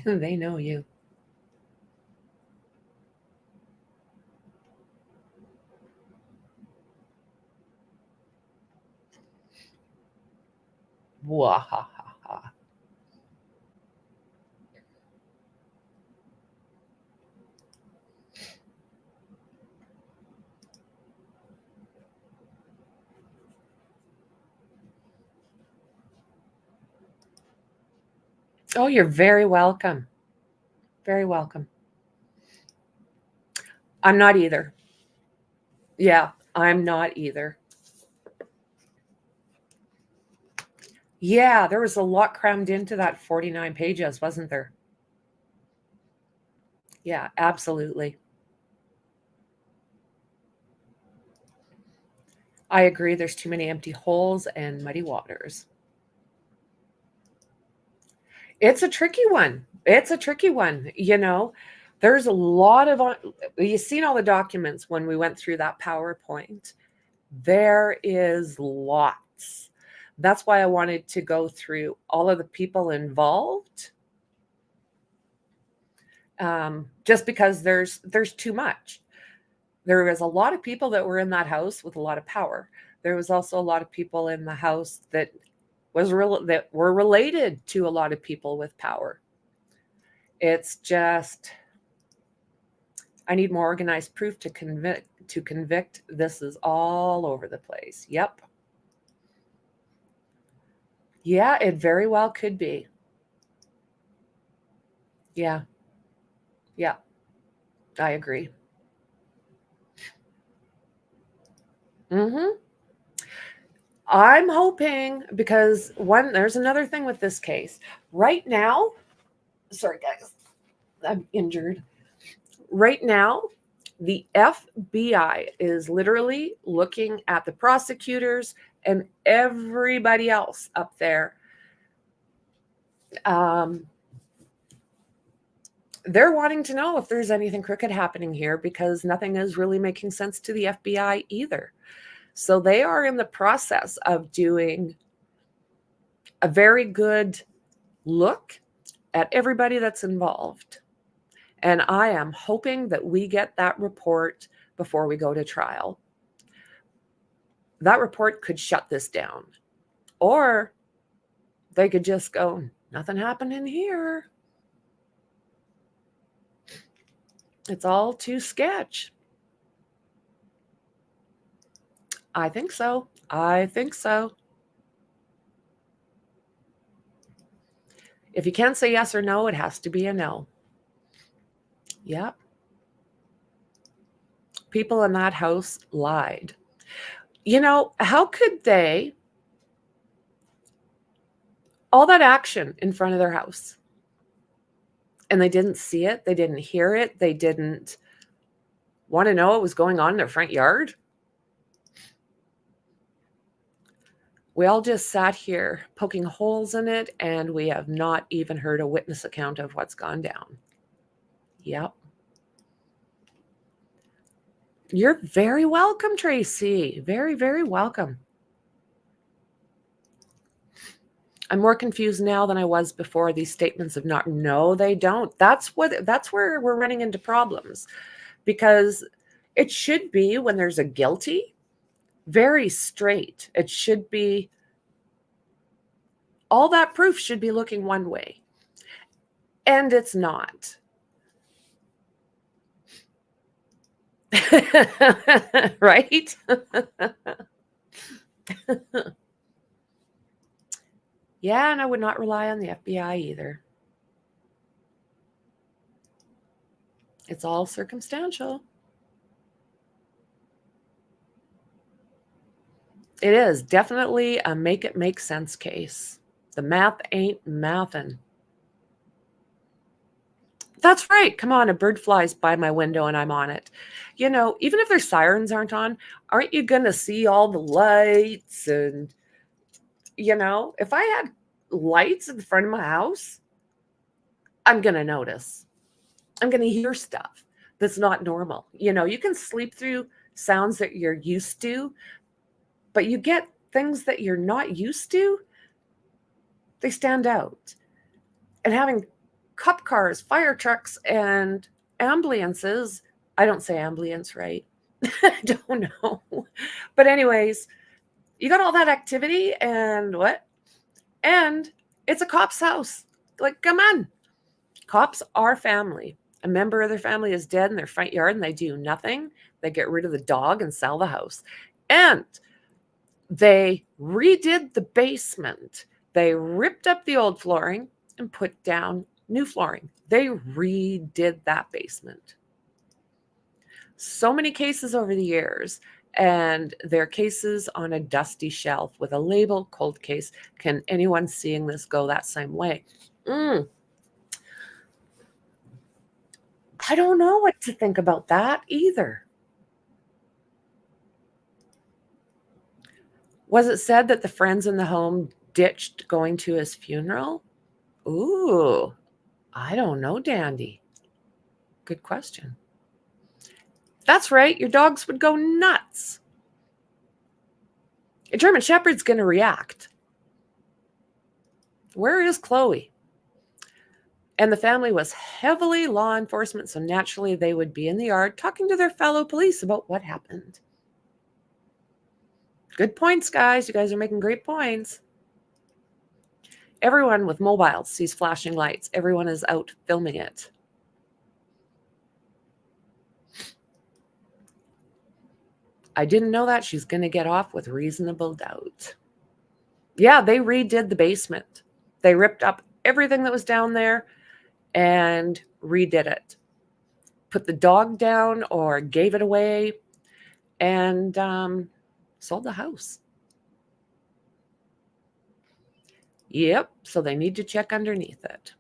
They know you. Wahahaha. Oh, you're very welcome. Very welcome. I'm not either. Yeah, I'm not either. Yeah, there was a lot crammed into that 49 pages, wasn't there? Yeah, absolutely. I agree. There's too many empty holes and muddy waters. It's a tricky one. You know, there's a lot of, you've seen all the documents when we went through that PowerPoint. There is lots. That's why I wanted to go through all of the people involved. Just because there's too much. There was a lot of people that were in that house with a lot of power. There was also a lot of people in the house that were related to a lot of people with power. It's just, I need more organized proof to convict. This is all over the place. Yep. Yeah, it very well could be. Yeah. Yeah. I agree. Mm-hmm. I'm hoping, because there's another thing with this case. Right now, sorry guys, I'm injured. Right now, the FBI is literally looking at the prosecutors and everybody else up there. They're wanting to know if there's anything crooked happening here, because nothing is really making sense to the FBI either. So they are in the process of doing a very good look at everybody that's involved. And I am hoping that we get that report before we go to trial. That report could shut this down. Or they could just go, nothing happened in here. It's all too sketch. I think so. I think so. If you can't say yes or no, it has to be a no. Yep. People in that house lied. You know, how could they, all that action in front of their house, and they didn't see it, they didn't hear it, they didn't want to know what was going on in their front yard? We all just sat here poking holes in it, and we have not even heard a witness account of what's gone down. Yep. You're very welcome, Tracy. Very, very welcome. I'm more confused now than I was before. These statements of not, no, they don't. That's where we're running into problems, because it should be, when there's a guilty, very straight. It should be, all that proof should be looking one way, and it's not. Right? Yeah, and I would not rely on the FBI either. It's all circumstantial. It is definitely a make it make sense case. The math ain't mathin'. That's right. Come on, a bird flies by my window and I'm on it. You know, even if their sirens aren't on, aren't you going to see all the lights? And, you know, if I had lights in front of my house, I'm going to notice. I'm going to hear stuff that's not normal. You know, you can sleep through sounds that you're used to, but you get things that you're not used to, they stand out. And having cop cars, fire trucks, and ambulances, I don't say ambulance right. I don't know. But anyways, you got all that activity and what? And it's a cop's house. Like, come on. Cops are family. A member of their family is dead in their front yard and they do nothing. They get rid of the dog and sell the house. And they redid the basement. They ripped up the old flooring and put down new flooring. They redid that basement. So many cases over the years, and they're cases on a dusty shelf with a label, cold case. Can anyone seeing this go that same way? I don't know what to think about that either. Was it said that the friends in the home ditched going to his funeral? Ooh, I don't know, Dandy. Good question. That's right. Your dogs would go nuts. A German Shepherd's going to react. Where is Chloe? And the family was heavily law enforcement, so naturally they would be in the yard talking to their fellow police about what happened. Good points, guys. You guys are making great points. Everyone with mobiles sees flashing lights. Everyone is out filming it. I didn't know that. She's going to get off with reasonable doubt. Yeah, they redid the basement. They ripped up everything that was down there and redid it. Put the dog down or gave it away and sold the house. Yep, so they need to check underneath it.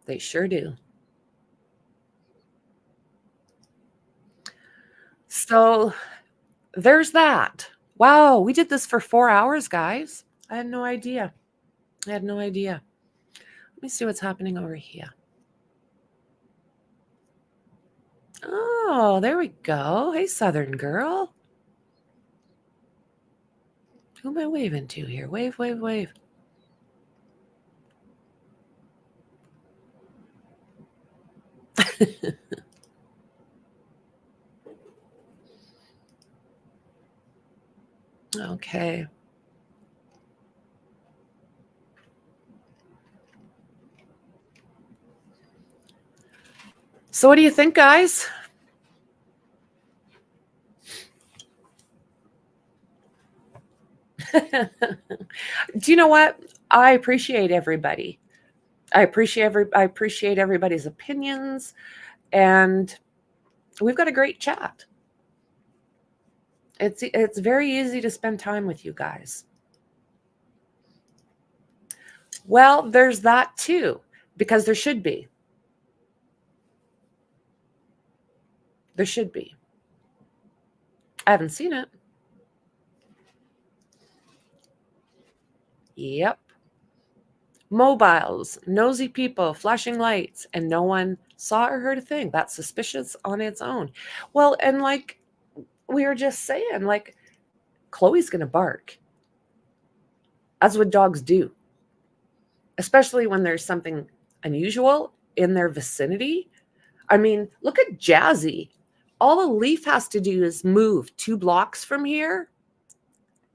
They sure do. So there's that. Wow, we did this for 4 hours, guys. I had no idea. Let me see what's happening over here. Oh, there we go. Hey, Southern girl. Who am I waving to here? Wave, wave, wave. Okay. So what do you think, guys? Do you know what? I appreciate everybody. I appreciate everybody's opinions, and we've got a great chat. It's very easy to spend time with you guys. Well, there's that too, because there should be. There should be. I haven't seen it. Yep. Mobiles, nosy people, flashing lights, and no one saw or heard a thing. That's suspicious on its own. Well, and like we were just saying, like Chloe's going to bark. That's what dogs do. Especially when there's something unusual in their vicinity. I mean, look at Jazzy. All a Leaf has to do is move 2 blocks from here,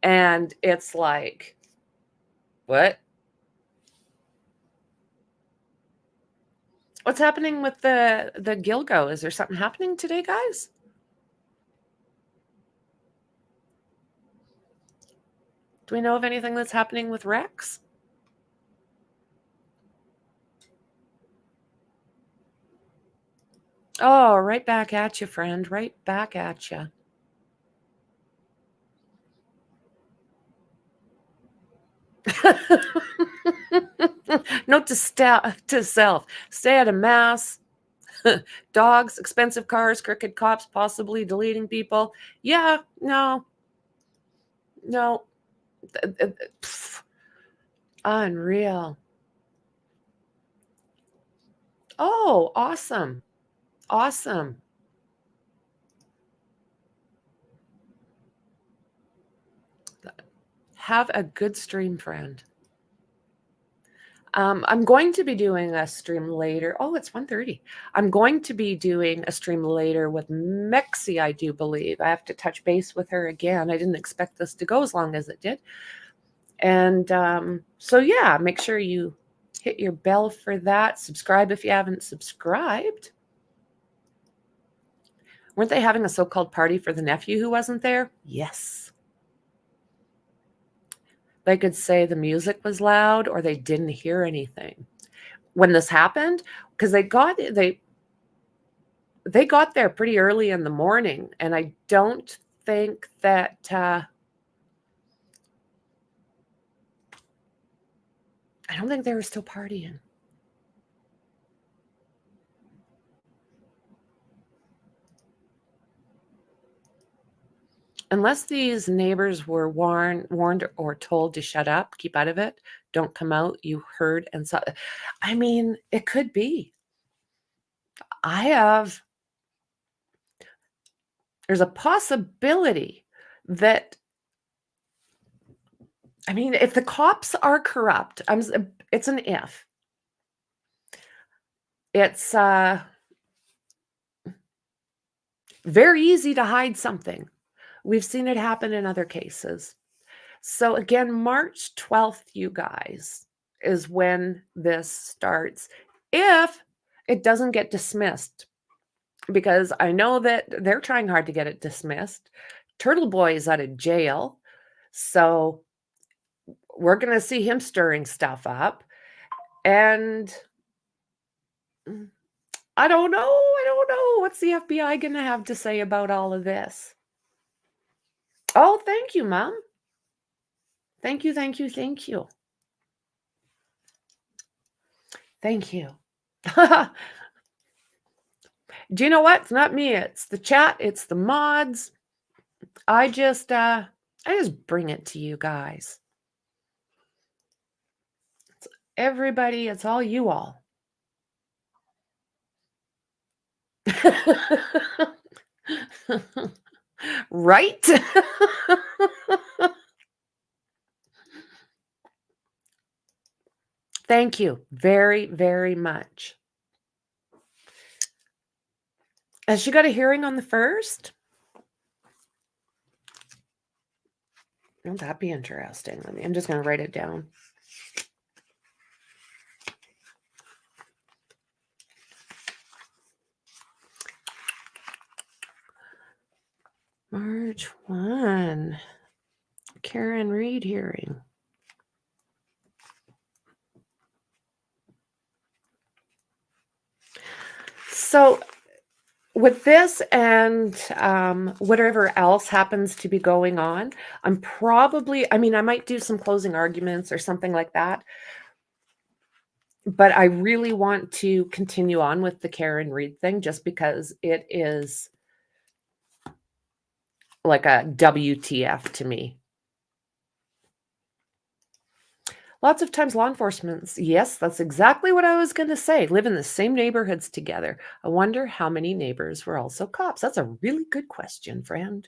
and it's like, what? What's happening with the Gilgo? Is there something happening today, guys? Do we know of anything that's happening with Rex? Oh, right back at you, friend. Right back at you. Note to self. Stay out of mass. Dogs, expensive cars, crooked cops, possibly deleting people. Yeah, no. Unreal. Oh, awesome. Have a good stream, friend. I'm going to be doing a stream later. Oh, it's 1:30. I'm going to be doing a stream later with Mexi, I do believe. I have to touch base with her again. I didn't expect this to go as long as it did. And so, yeah, make sure you hit your bell for that. Subscribe if you haven't subscribed. Weren't they having a so-called party for the nephew who wasn't there? Yes. They could say the music was loud or they didn't hear anything. When this happened, because they got there pretty early in the morning, and I don't think that I don't think they were still partying. Unless these neighbors were warned or told to shut up, keep out of it, don't come out, you heard and saw. I mean, it could be. There's a possibility that, I mean, if the cops are corrupt, it's an if. It's very easy to hide something. We've seen it happen in other cases. So again, March 12th, you guys, is when this starts. If it doesn't get dismissed because I know that they're trying hard to get it dismissed. Turtle Boy is out of jail, so we're going to see him stirring stuff up. And I don't know. What's the FBI going to have to say about all of this? Oh, thank you, Mom. Thank you. Thank you. Do you know what? It's not me. It's the chat. It's the mods. I just bring it to you guys. It's everybody. It's all you all. Right? Thank you very, very much. Has she got a hearing on the 1st? Won't that be interesting? I'm just going to write it down. March 1. Karen Reed hearing. So with this and whatever else happens to be going on, I might do some closing arguments or something like that. But I really want to continue on with the Karen Reed thing just because it is like a WTF to me. Lots of times law enforcement, yes, that's exactly what I was going to say, live in the same neighborhoods together. I wonder how many neighbors were also cops. That's a really good question, friend.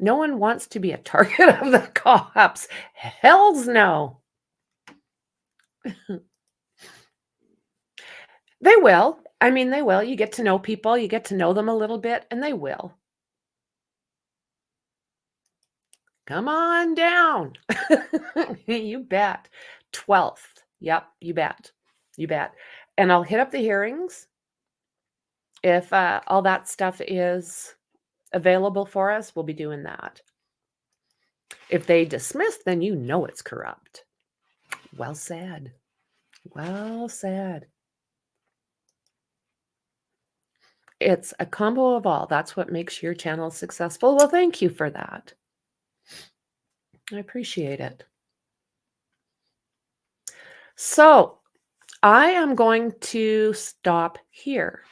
No one wants to be a target of the cops. Hells no. They will. They will. You get to know people. You get to know them a little bit, and they will. Come on down. You bet. 12th. Yep, you bet. And I'll hit up the hearings. If all that stuff is available for us, we'll be doing that. If they dismiss, then you know it's corrupt. Well said. It's a combo of all. That's what makes your channel successful. Well, thank you for that. I appreciate it. So I am going to stop here.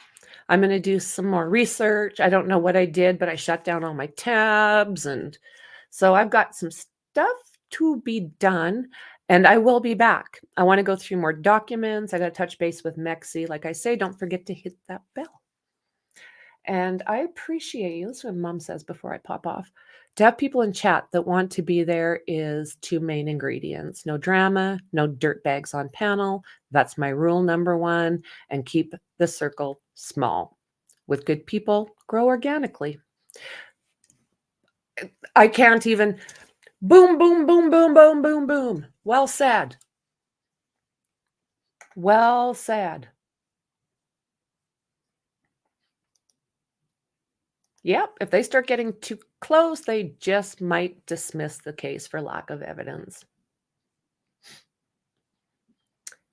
I'm going to do some more research. I don't know what I did, but I shut down all my tabs. And so I've got some stuff to be done, and I will be back. I want to go through more documents. I got to touch base with Mexi. Like I say, don't forget to hit that bell. And I appreciate you. That's what Mom says before I pop off. To have people in chat that want to be there is 2 main ingredients. No drama, no dirtbags on panel. That's my rule number 1. And keep the circle small. With good people, grow organically. I can't even boom, boom, boom, boom, boom, boom, boom. Well said. Well said. Yep, if they start getting too close, they just might dismiss the case for lack of evidence.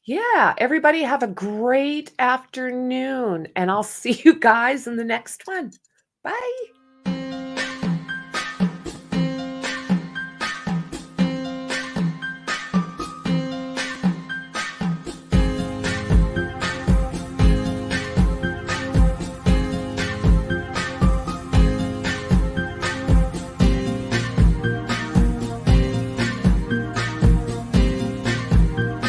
Yeah, everybody have a great afternoon, and I'll see you guys in the next one. Bye.